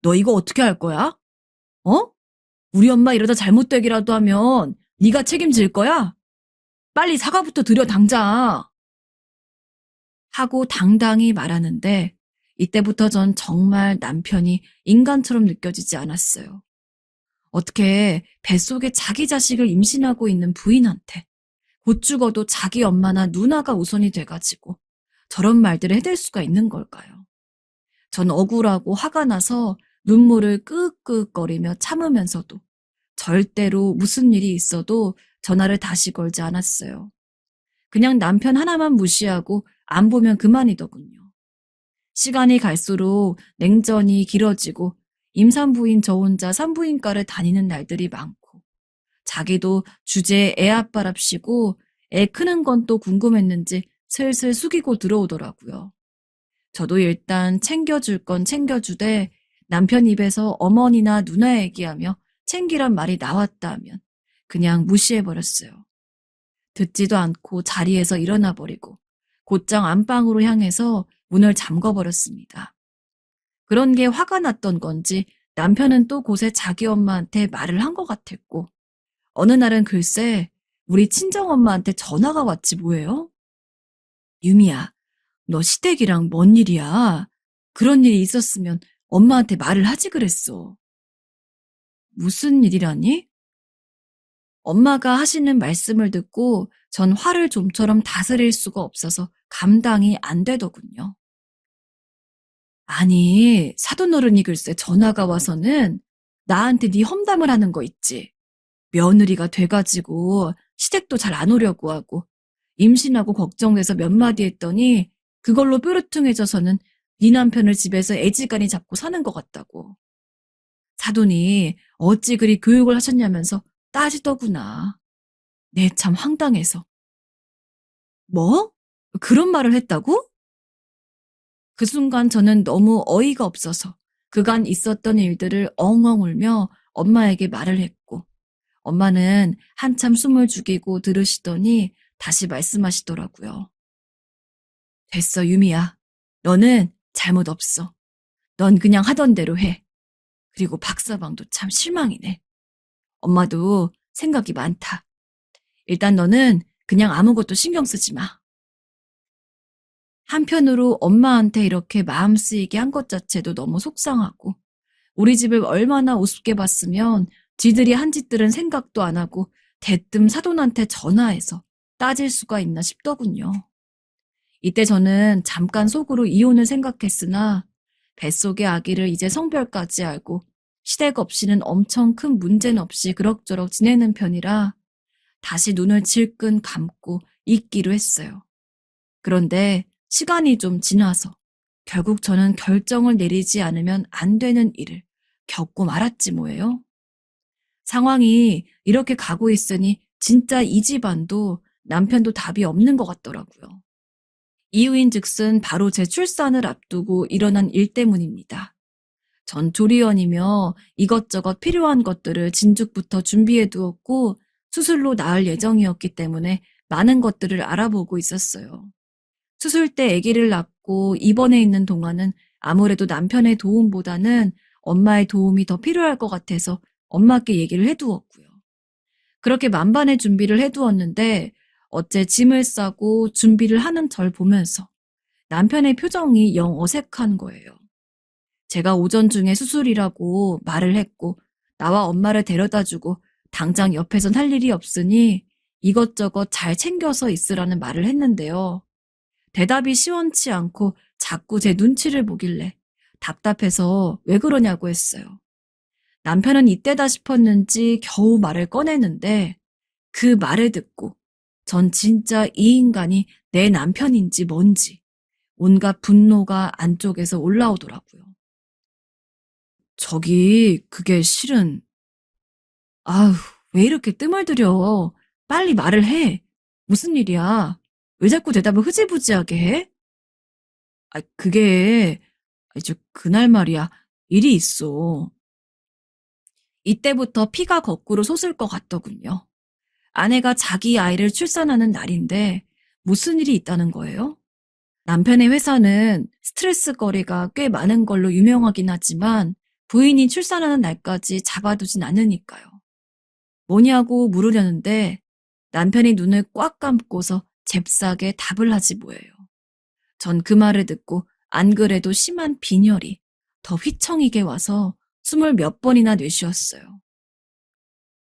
너 이거 어떻게 할 거야? 어? 우리 엄마 이러다 잘못되기라도 하면 네가 책임질 거야? 빨리 사과부터 드려 당장. 하고 당당히 말하는데 이때부터 전 정말 남편이 인간처럼 느껴지지 않았어요. 어떻게 뱃속에 자기 자식을 임신하고 있는 부인한테 곧 죽어도 자기 엄마나 누나가 우선이 돼가지고 저런 말들을 해댈 수가 있는 걸까요? 전 억울하고 화가 나서 눈물을 끄끄거리며 참으면서도 절대로 무슨 일이 있어도 전화를 다시 걸지 않았어요. 그냥 남편 하나만 무시하고 안 보면 그만이더군요. 시간이 갈수록 냉전이 길어지고 임산부인 저 혼자 산부인과를 다니는 날들이 많고, 자기도 주제에 애 아빠랍시고 애 크는 건 또 궁금했는지 슬슬 숙이고 들어오더라고요. 저도 일단 챙겨줄 건 챙겨주되 남편 입에서 어머니나 누나 얘기하며 챙기란 말이 나왔다 하면 그냥 무시해버렸어요. 듣지도 않고 자리에서 일어나 버리고 곧장 안방으로 향해서 문을 잠궈버렸습니다. 그런 게 화가 났던 건지 남편은 또 곳에 자기 엄마한테 말을 한 것 같았고, 어느 날은 글쎄 우리 친정엄마한테 전화가 왔지 뭐예요? 유미야, 너 시댁이랑 뭔 일이야? 그런 일이 있었으면 엄마한테 말을 하지 그랬어. 무슨 일이라니? 엄마가 하시는 말씀을 듣고 전 화를 좀처럼 다스릴 수가 없어서 감당이 안 되더군요. 아니, 사돈어른이 글쎄 전화가 와서는 나한테 네 험담을 하는 거 있지. 며느리가 돼가지고 시댁도 잘 안 오려고 하고 임신하고 걱정돼서 몇 마디 했더니 그걸로 뾰루퉁해져서는 네 남편을 집에서 애지간히 잡고 사는 것 같다고. 사돈이 어찌 그리 교육을 하셨냐면서 따지더구나. 내 참 황당해서. 뭐? 그런 말을 했다고? 그 순간 저는 너무 어이가 없어서 그간 있었던 일들을 엉엉 울며 엄마에게 말을 했고, 엄마는 한참 숨을 죽이고 들으시더니 다시 말씀하시더라고요. 됐어, 유미야. 너는 잘못 없어. 넌 그냥 하던 대로 해. 그리고 박서방도 참 실망이네. 엄마도 생각이 많다. 일단 너는 그냥 아무것도 신경 쓰지 마. 한편으로 엄마한테 이렇게 마음 쓰이게 한 것 자체도 너무 속상하고 우리 집을 얼마나 우습게 봤으면 지들이 한 짓들은 생각도 안 하고 대뜸 사돈한테 전화해서 따질 수가 있나 싶더군요. 이때 저는 잠깐 속으로 이혼을 생각했으나 뱃속의 아기를 이제 성별까지 알고 시댁 없이는 엄청 큰 문제는 없이 그럭저럭 지내는 편이라 다시 눈을 질끈 감고 있기로 했어요. 그런데 시간이 좀 지나서 결국 저는 결정을 내리지 않으면 안 되는 일을 겪고 말았지 뭐예요. 상황이 이렇게 가고 있으니 진짜 이 집안도 남편도 답이 없는 것 같더라고요. 이유인즉슨 바로 제 출산을 앞두고 일어난 일 때문입니다. 전 조리원이며 이것저것 필요한 것들을 진즉부터 준비해 두었고 수술로 낳을 예정이었기 때문에 많은 것들을 알아보고 있었어요. 수술 때 아기를 낳고 입원해 있는 동안은 아무래도 남편의 도움보다는 엄마의 도움이 더 필요할 것 같아서 엄마께 얘기를 해두었고요. 그렇게 만반의 준비를 해두었는데 어째 짐을 싸고 준비를 하는 절 보면서 남편의 표정이 영 어색한 거예요. 제가 오전 중에 수술이라고 말을 했고 나와 엄마를 데려다주고 당장 옆에선 할 일이 없으니 이것저것 잘 챙겨서 있으라는 말을 했는데요. 대답이 시원치 않고 자꾸 제 눈치를 보길래 답답해서 왜 그러냐고 했어요. 남편은 이때다 싶었는지 겨우 말을 꺼내는데 그 말을 듣고 전 진짜 이 인간이 내 남편인지 뭔지 온갖 분노가 안쪽에서 올라오더라고요. 그게 실은, 아휴, 왜 이렇게 뜸을 들여? 빨리 말을 해. 무슨 일이야? 왜 자꾸 대답을 흐지부지하게 해? 그게, 그날 말이야. 일이 있어. 이때부터 피가 거꾸로 솟을 것 같더군요. 아내가 자기 아이를 출산하는 날인데 무슨 일이 있다는 거예요? 남편의 회사는 스트레스거리가 꽤 많은 걸로 유명하긴 하지만 부인이 출산하는 날까지 잡아두진 않으니까요. 뭐냐고 물으려는데 남편이 눈을 꽉 감고서 잽싸게 답을 하지 뭐예요. 전 그 말을 듣고 안 그래도 심한 빈혈이 더 휘청이게 와서 숨을 몇 번이나 내쉬었어요.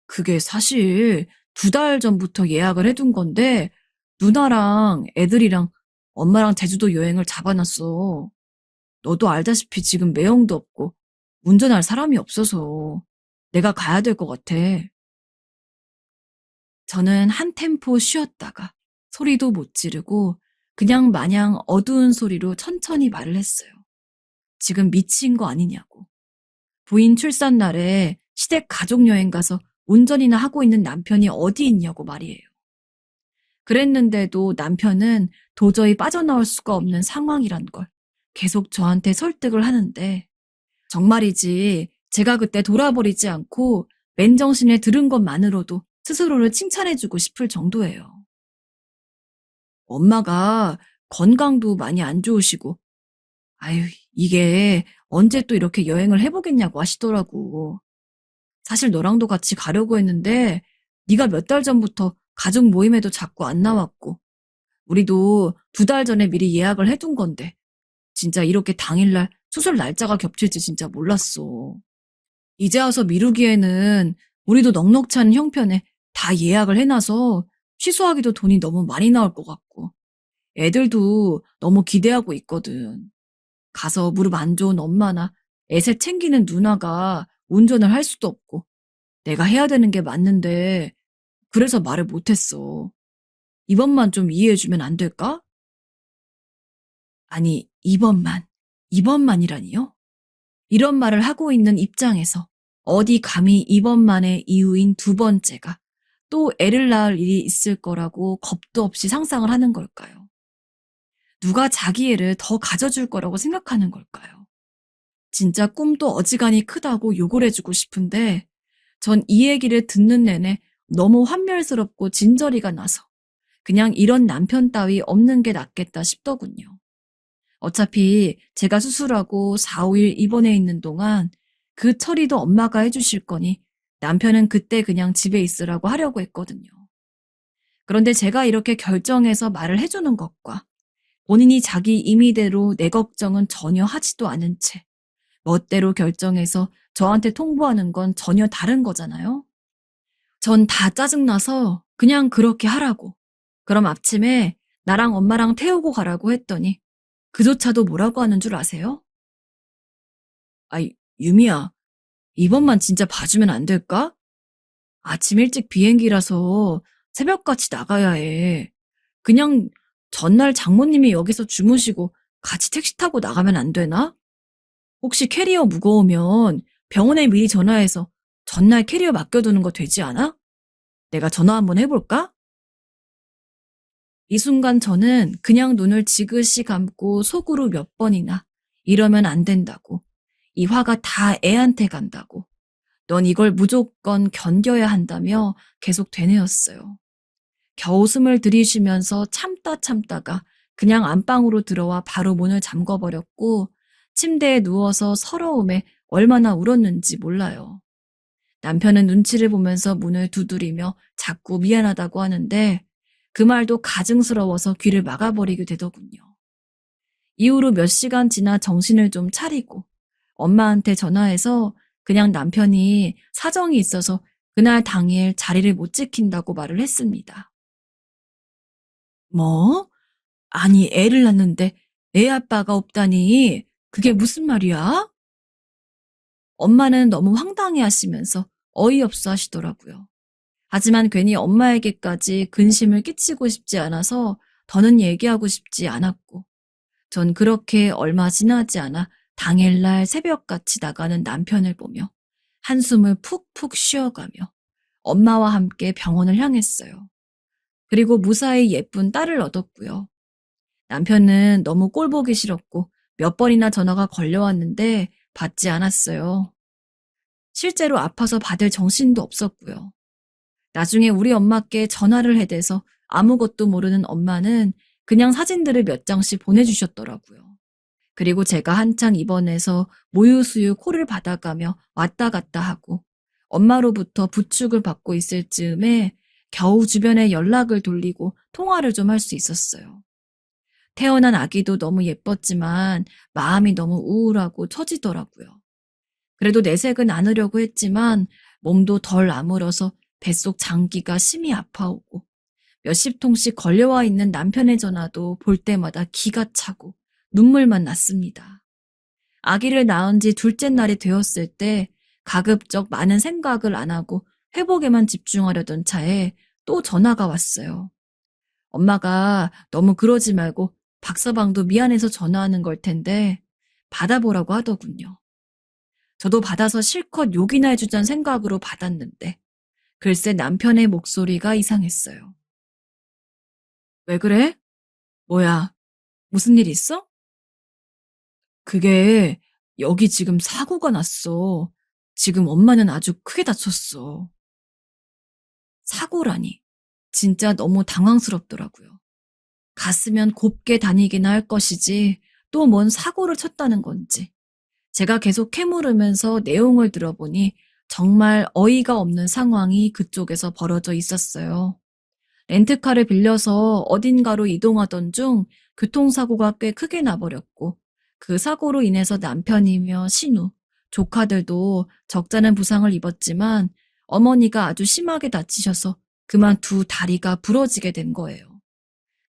그게 사실 2달 전부터 예약을 해둔 건데 누나랑 애들이랑 엄마랑 제주도 여행을 잡아놨어. 너도 알다시피 지금 매형도 없고 운전할 사람이 없어서 내가 가야 될 것 같아. 저는 한 템포 쉬었다가 소리도 못 지르고 그냥 마냥 어두운 소리로 천천히 말을 했어요. 지금 미친 거 아니냐고. 부인 출산 날에 시댁 가족여행 가서 운전이나 하고 있는 남편이 어디 있냐고 말이에요. 그랬는데도 남편은 도저히 빠져나올 수가 없는 상황이란 걸 계속 저한테 설득을 하는데 정말이지 제가 그때 돌아버리지 않고 맨정신에 들은 것만으로도 스스로를 칭찬해주고 싶을 정도예요. 엄마가 건강도 많이 안 좋으시고 아유 이게 언제 또 이렇게 여행을 해보겠냐고 하시더라고. 사실 너랑도 같이 가려고 했는데 네가 몇 달 전부터 가족 모임에도 자꾸 안 나왔고 우리도 2달 전에 미리 예약을 해둔 건데 진짜 이렇게 당일날 수술 날짜가 겹칠지 진짜 몰랐어. 이제 와서 미루기에는 우리도 넉넉치 않은 형편에 다 예약을 해놔서 취소하기도 돈이 너무 많이 나올 것 같고 애들도 너무 기대하고 있거든. 가서 무릎 안 좋은 엄마나 애새 챙기는 누나가 운전을 할 수도 없고 내가 해야 되는 게 맞는데 그래서 말을 못했어. 이번만 좀 이해해주면 안 될까? 아니, 이번만이라니요? 이런 말을 하고 있는 입장에서 어디 감히 이번만의 이유인 2번째가 또 애를 낳을 일이 있을 거라고 겁도 없이 상상을 하는 걸까요? 누가 자기 애를 더 가져줄 거라고 생각하는 걸까요? 진짜 꿈도 어지간히 크다고 욕을 해주고 싶은데 전 이 얘기를 듣는 내내 너무 환멸스럽고 진저리가 나서 그냥 이런 남편 따위 없는 게 낫겠다 싶더군요. 어차피 제가 수술하고 4, 5일 입원해 있는 동안 그 처리도 엄마가 해주실 거니 남편은 그때 그냥 집에 있으라고 하려고 했거든요. 그런데 제가 이렇게 결정해서 말을 해주는 것과 본인이 자기 임의대로 내 걱정은 전혀 하지도 않은 채 멋대로 결정해서 저한테 통보하는 건 전혀 다른 거잖아요. 전 다 짜증나서 그냥 그렇게 하라고. 그럼 아침에 나랑 엄마랑 태우고 가라고 했더니 그조차도 뭐라고 하는 줄 아세요? 아이, 유미야, 이번만 진짜 봐주면 안 될까? 아침 일찍 비행기라서 새벽같이 나가야 해. 그냥 전날 장모님이 여기서 주무시고 같이 택시 타고 나가면 안 되나? 혹시 캐리어 무거우면 병원에 미리 전화해서 전날 캐리어 맡겨두는 거 되지 않아? 내가 전화 한번 해볼까? 이 순간 저는 그냥 눈을 지그시 감고 속으로 몇 번이나 이러면 안 된다고. 이 화가 다 애한테 간다고. 넌 이걸 무조건 견뎌야 한다며 계속 되뇌었어요. 겨우 숨을 들이쉬면서 참다가 그냥 안방으로 들어와 바로 문을 잠궈버렸고 침대에 누워서 서러움에 얼마나 울었는지 몰라요. 남편은 눈치를 보면서 문을 두드리며 자꾸 미안하다고 하는데 그 말도 가증스러워서 귀를 막아버리게 되더군요. 이후로 몇 시간 지나 정신을 좀 차리고 엄마한테 전화해서 그냥 남편이 사정이 있어서 그날 당일 자리를 못 지킨다고 말을 했습니다. 뭐? 아니, 애를 낳는데 애 아빠가 없다니 그게 무슨 말이야? 엄마는 너무 황당해 하시면서 어이없어 하시더라고요. 하지만 괜히 엄마에게까지 근심을 끼치고 싶지 않아서 더는 얘기하고 싶지 않았고, 전 그렇게 얼마 지나지 않아 당일날 새벽같이 나가는 남편을 보며 한숨을 푹푹 쉬어가며 엄마와 함께 병원을 향했어요. 그리고 무사히 예쁜 딸을 얻었고요. 남편은 너무 꼴 보기 싫었고 몇 번이나 전화가 걸려왔는데 받지 않았어요. 실제로 아파서 받을 정신도 없었고요. 나중에 우리 엄마께 전화를 해대서 아무것도 모르는 엄마는 그냥 사진들을 몇 장씩 보내주셨더라고요. 그리고 제가 한창 입원해서 모유수유 콜을 받아가며 왔다 갔다 하고 엄마로부터 부축을 받고 있을 즈음에 겨우 주변에 연락을 돌리고 통화를 좀 할 수 있었어요. 태어난 아기도 너무 예뻤지만 마음이 너무 우울하고 처지더라고요. 그래도 내색은 않으려고 했지만 몸도 덜 아물어서 뱃속 장기가 심히 아파오고 몇십 통씩 걸려와 있는 남편의 전화도 볼 때마다 기가 차고 눈물만 났습니다. 아기를 낳은 지 둘째 날이 되었을 때 가급적 많은 생각을 안 하고 회복에만 집중하려던 차에 또 전화가 왔어요. 엄마가 너무 그러지 말고 박서방도 미안해서 전화하는 걸 텐데 받아보라고 하더군요. 저도 받아서 실컷 욕이나 해주자는 생각으로 받았는데 글쎄 남편의 목소리가 이상했어요. 왜 그래? 뭐야, 무슨 일 있어? 그게 여기 지금 사고가 났어. 지금 엄마는 아주 크게 다쳤어. 사고라니. 진짜 너무 당황스럽더라고요. 갔으면 곱게 다니기나 할 것이지 또 뭔 사고를 쳤다는 건지. 제가 계속 캐물으면서 내용을 들어보니 정말 어이가 없는 상황이 그쪽에서 벌어져 있었어요. 렌트카를 빌려서 어딘가로 이동하던 중 교통사고가 꽤 크게 나버렸고 그 사고로 인해서 남편이며 신우, 조카들도 적잖은 부상을 입었지만 어머니가 아주 심하게 다치셔서 그만 두 다리가 부러지게 된 거예요.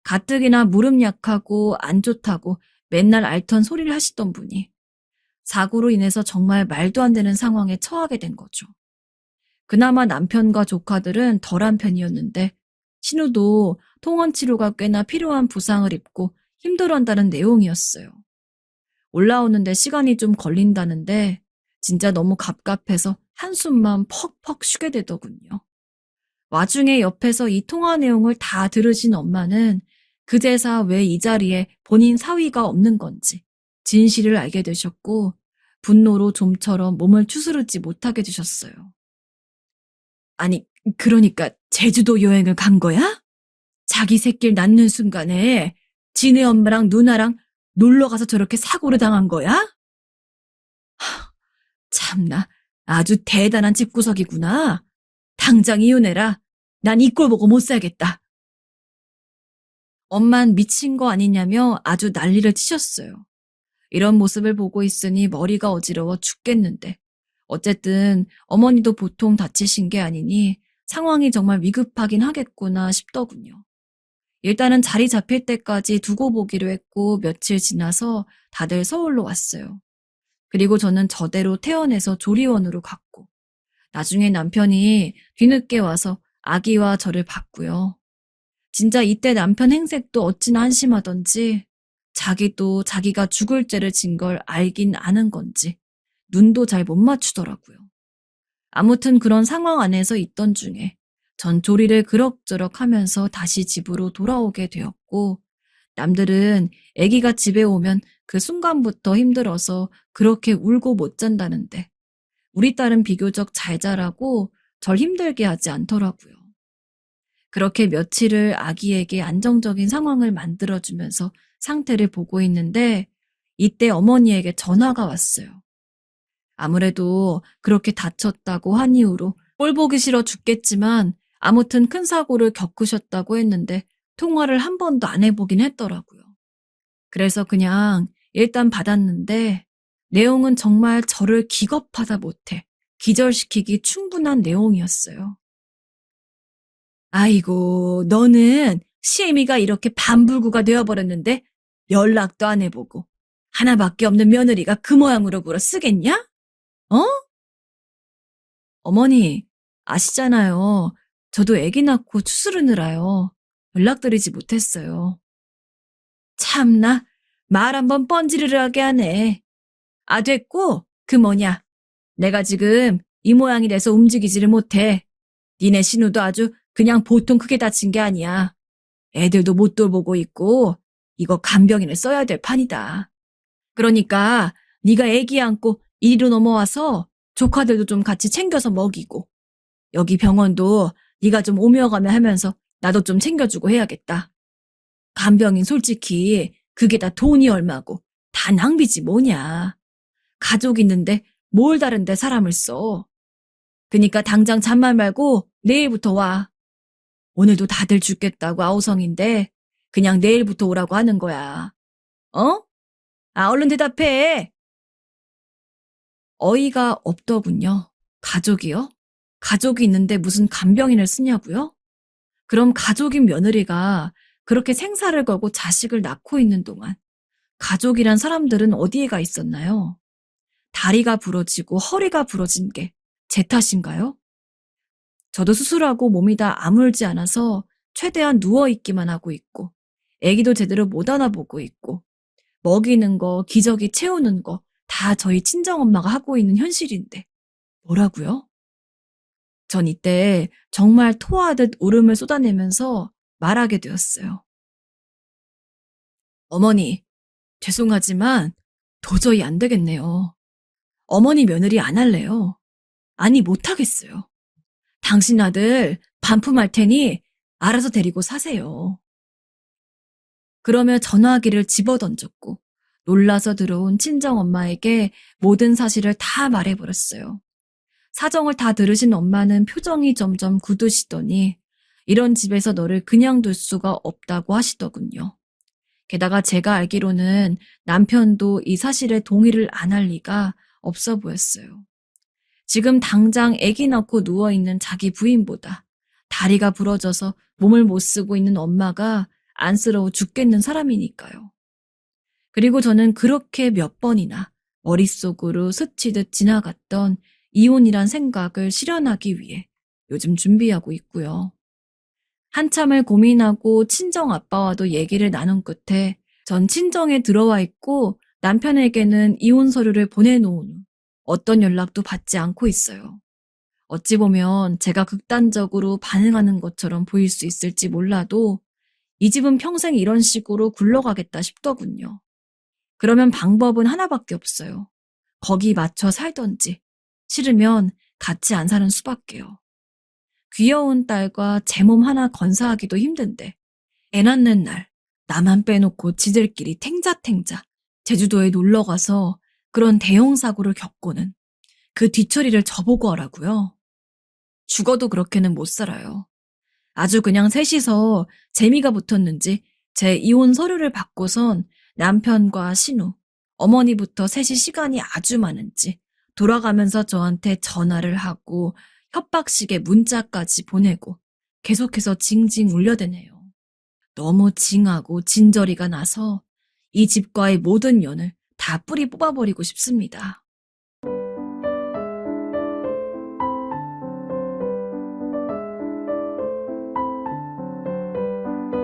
가뜩이나 무릎 약하고 안 좋다고 맨날 앓던 소리를 하시던 분이 사고로 인해서 정말 말도 안 되는 상황에 처하게 된 거죠. 그나마 남편과 조카들은 덜한 편이었는데 신우도 통원 치료가 꽤나 필요한 부상을 입고 힘들어한다는 내용이었어요. 올라오는데 시간이 좀 걸린다는데 진짜 너무 갑갑해서 한숨만 퍽퍽 쉬게 되더군요. 와중에 옆에서 이 통화 내용을 다 들으신 엄마는 그제서 왜 이 자리에 본인 사위가 없는 건지 진실을 알게 되셨고 분노로 좀처럼 몸을 추스르지 못하게 되셨어요. 아니, 그러니까 제주도 여행을 간 거야? 자기 새끼를 낳는 순간에 지네 엄마랑 누나랑 놀러 가서 저렇게 사고를 당한 거야? 참나, 아주 대단한 집구석이구나. 당장 이혼해라. 난 이 꼴 보고 못 살겠다. 엄만 미친 거 아니냐며 아주 난리를 치셨어요. 이런 모습을 보고 있으니 머리가 어지러워 죽겠는데. 어쨌든 어머니도 보통 다치신 게 아니니 상황이 정말 위급하긴 하겠구나 싶더군요. 일단은 자리 잡힐 때까지 두고 보기로 했고 며칠 지나서 다들 서울로 왔어요. 그리고 저는 저대로 퇴원해서 조리원으로 갔고 나중에 남편이 뒤늦게 와서 아기와 저를 봤고요. 진짜 이때 남편 행색도 어찌나 한심하던지 자기도 자기가 죽을 죄를 진 걸 알긴 아는 건지 눈도 잘 못 맞추더라고요. 아무튼 그런 상황 안에서 있던 중에 전 조리를 그럭저럭 하면서 다시 집으로 돌아오게 되었고 남들은 아기가 집에 오면 그 순간부터 힘들어서 그렇게 울고 못 잔다는데 우리 딸은 비교적 잘 자라고 절 힘들게 하지 않더라고요. 그렇게 며칠을 아기에게 안정적인 상황을 만들어주면서 상태를 보고 있는데 이때 어머니에게 전화가 왔어요. 아무래도 그렇게 다쳤다고 한 이후로 꼴 보기 싫어 죽겠지만 아무튼 큰 사고를 겪으셨다고 했는데 통화를 한 번도 안 해보긴 했더라고요. 그래서 그냥 일단 받았는데 내용은 정말 저를 기겁하다 못해 기절시키기 충분한 내용이었어요. 아이고, 너는 시애미가 이렇게 반불구가 되어버렸는데 연락도 안 해보고 하나밖에 없는 며느리가 그 모양으로 굴어 쓰겠냐? 어? 어머니, 아시잖아요. 저도 아기 낳고 추스르느라요. 연락드리지 못했어요. 참나, 말 한번 뻔지르르하게 하네. 아, 됐고, 그 뭐냐. 내가 지금 이 모양이 돼서 움직이지를 못해. 니네 신우도 아주 그냥 보통 크게 다친 게 아니야. 애들도 못 돌보고 있고 이거 간병인을 써야 될 판이다. 그러니까 네가 애기 안고 이리로 넘어와서 조카들도 좀 같이 챙겨서 먹이고 여기 병원도 네가 좀 오며 가며 하면서 나도 좀 챙겨주고 해야겠다. 간병인 솔직히 그게 다 돈이 얼마고 다 낭비지 뭐냐. 가족 있는데 뭘 다른데 사람을 써. 그니까 당장 잠만 말고 내일부터 와. 오늘도 다들 죽겠다고 아우성인데 그냥 내일부터 오라고 하는 거야. 어? 아, 얼른 대답해. 어이가 없더군요. 가족이요? 가족이 있는데 무슨 간병인을 쓰냐고요? 그럼 가족인 며느리가 그렇게 생사를 걸고 자식을 낳고 있는 동안 가족이란 사람들은 어디에 가 있었나요? 다리가 부러지고 허리가 부러진 게 제 탓인가요? 저도 수술하고 몸이 다 아물지 않아서 최대한 누워있기만 하고 있고 애기도 제대로 못 안아보고 있고 먹이는 거, 기저귀 채우는 거 다 저희 친정엄마가 하고 있는 현실인데 뭐라고요? 전 이때 정말 토하듯 울음을 쏟아내면서 말하게 되었어요. 어머니, 죄송하지만 도저히 안 되겠네요. 어머니 며느리 안 할래요. 아니, 못하겠어요. 당신 아들 반품할 테니 알아서 데리고 사세요. 그러며 전화기를 집어던졌고 놀라서 들어온 친정엄마에게 모든 사실을 다 말해버렸어요. 사정을 다 들으신 엄마는 표정이 점점 굳으시더니 이런 집에서 너를 그냥 둘 수가 없다고 하시더군요. 게다가 제가 알기로는 남편도 이 사실에 동의를 안 할 리가 없어 보였어요. 지금 당장 아기 낳고 누워있는 자기 부인보다 다리가 부러져서 몸을 못 쓰고 있는 엄마가 안쓰러워 죽겠는 사람이니까요. 그리고 저는 그렇게 몇 번이나 머릿속으로 스치듯 지나갔던 이혼이란 생각을 실현하기 위해 요즘 준비하고 있고요. 한참을 고민하고 친정 아빠와도 얘기를 나눈 끝에 전 친정에 들어와 있고 남편에게는 이혼 서류를 보내놓은 후 어떤 연락도 받지 않고 있어요. 어찌 보면 제가 극단적으로 반응하는 것처럼 보일 수 있을지 몰라도 이 집은 평생 이런 식으로 굴러가겠다 싶더군요. 그러면 방법은 하나밖에 없어요. 거기 맞춰 살던지 싫으면 같이 안 사는 수밖에요. 귀여운 딸과 제 몸 하나 건사하기도 힘든데 애 낳는 날 나만 빼놓고 지들끼리 탱자탱자 제주도에 놀러가서 그런 대형 사고를 겪고는 그 뒤처리를 저보고 하라고요. 죽어도 그렇게는 못 살아요. 아주 그냥 셋이서 재미가 붙었는지 제 이혼 서류를 받고선 남편과 신우, 어머니부터 셋이 시간이 아주 많은지 돌아가면서 저한테 전화를 하고 협박식의 문자까지 보내고 계속해서 징징 울려대네요. 너무 징하고 진저리가 나서 이 집과의 모든 연을 다 뿌리 뽑아버리고 싶습니다.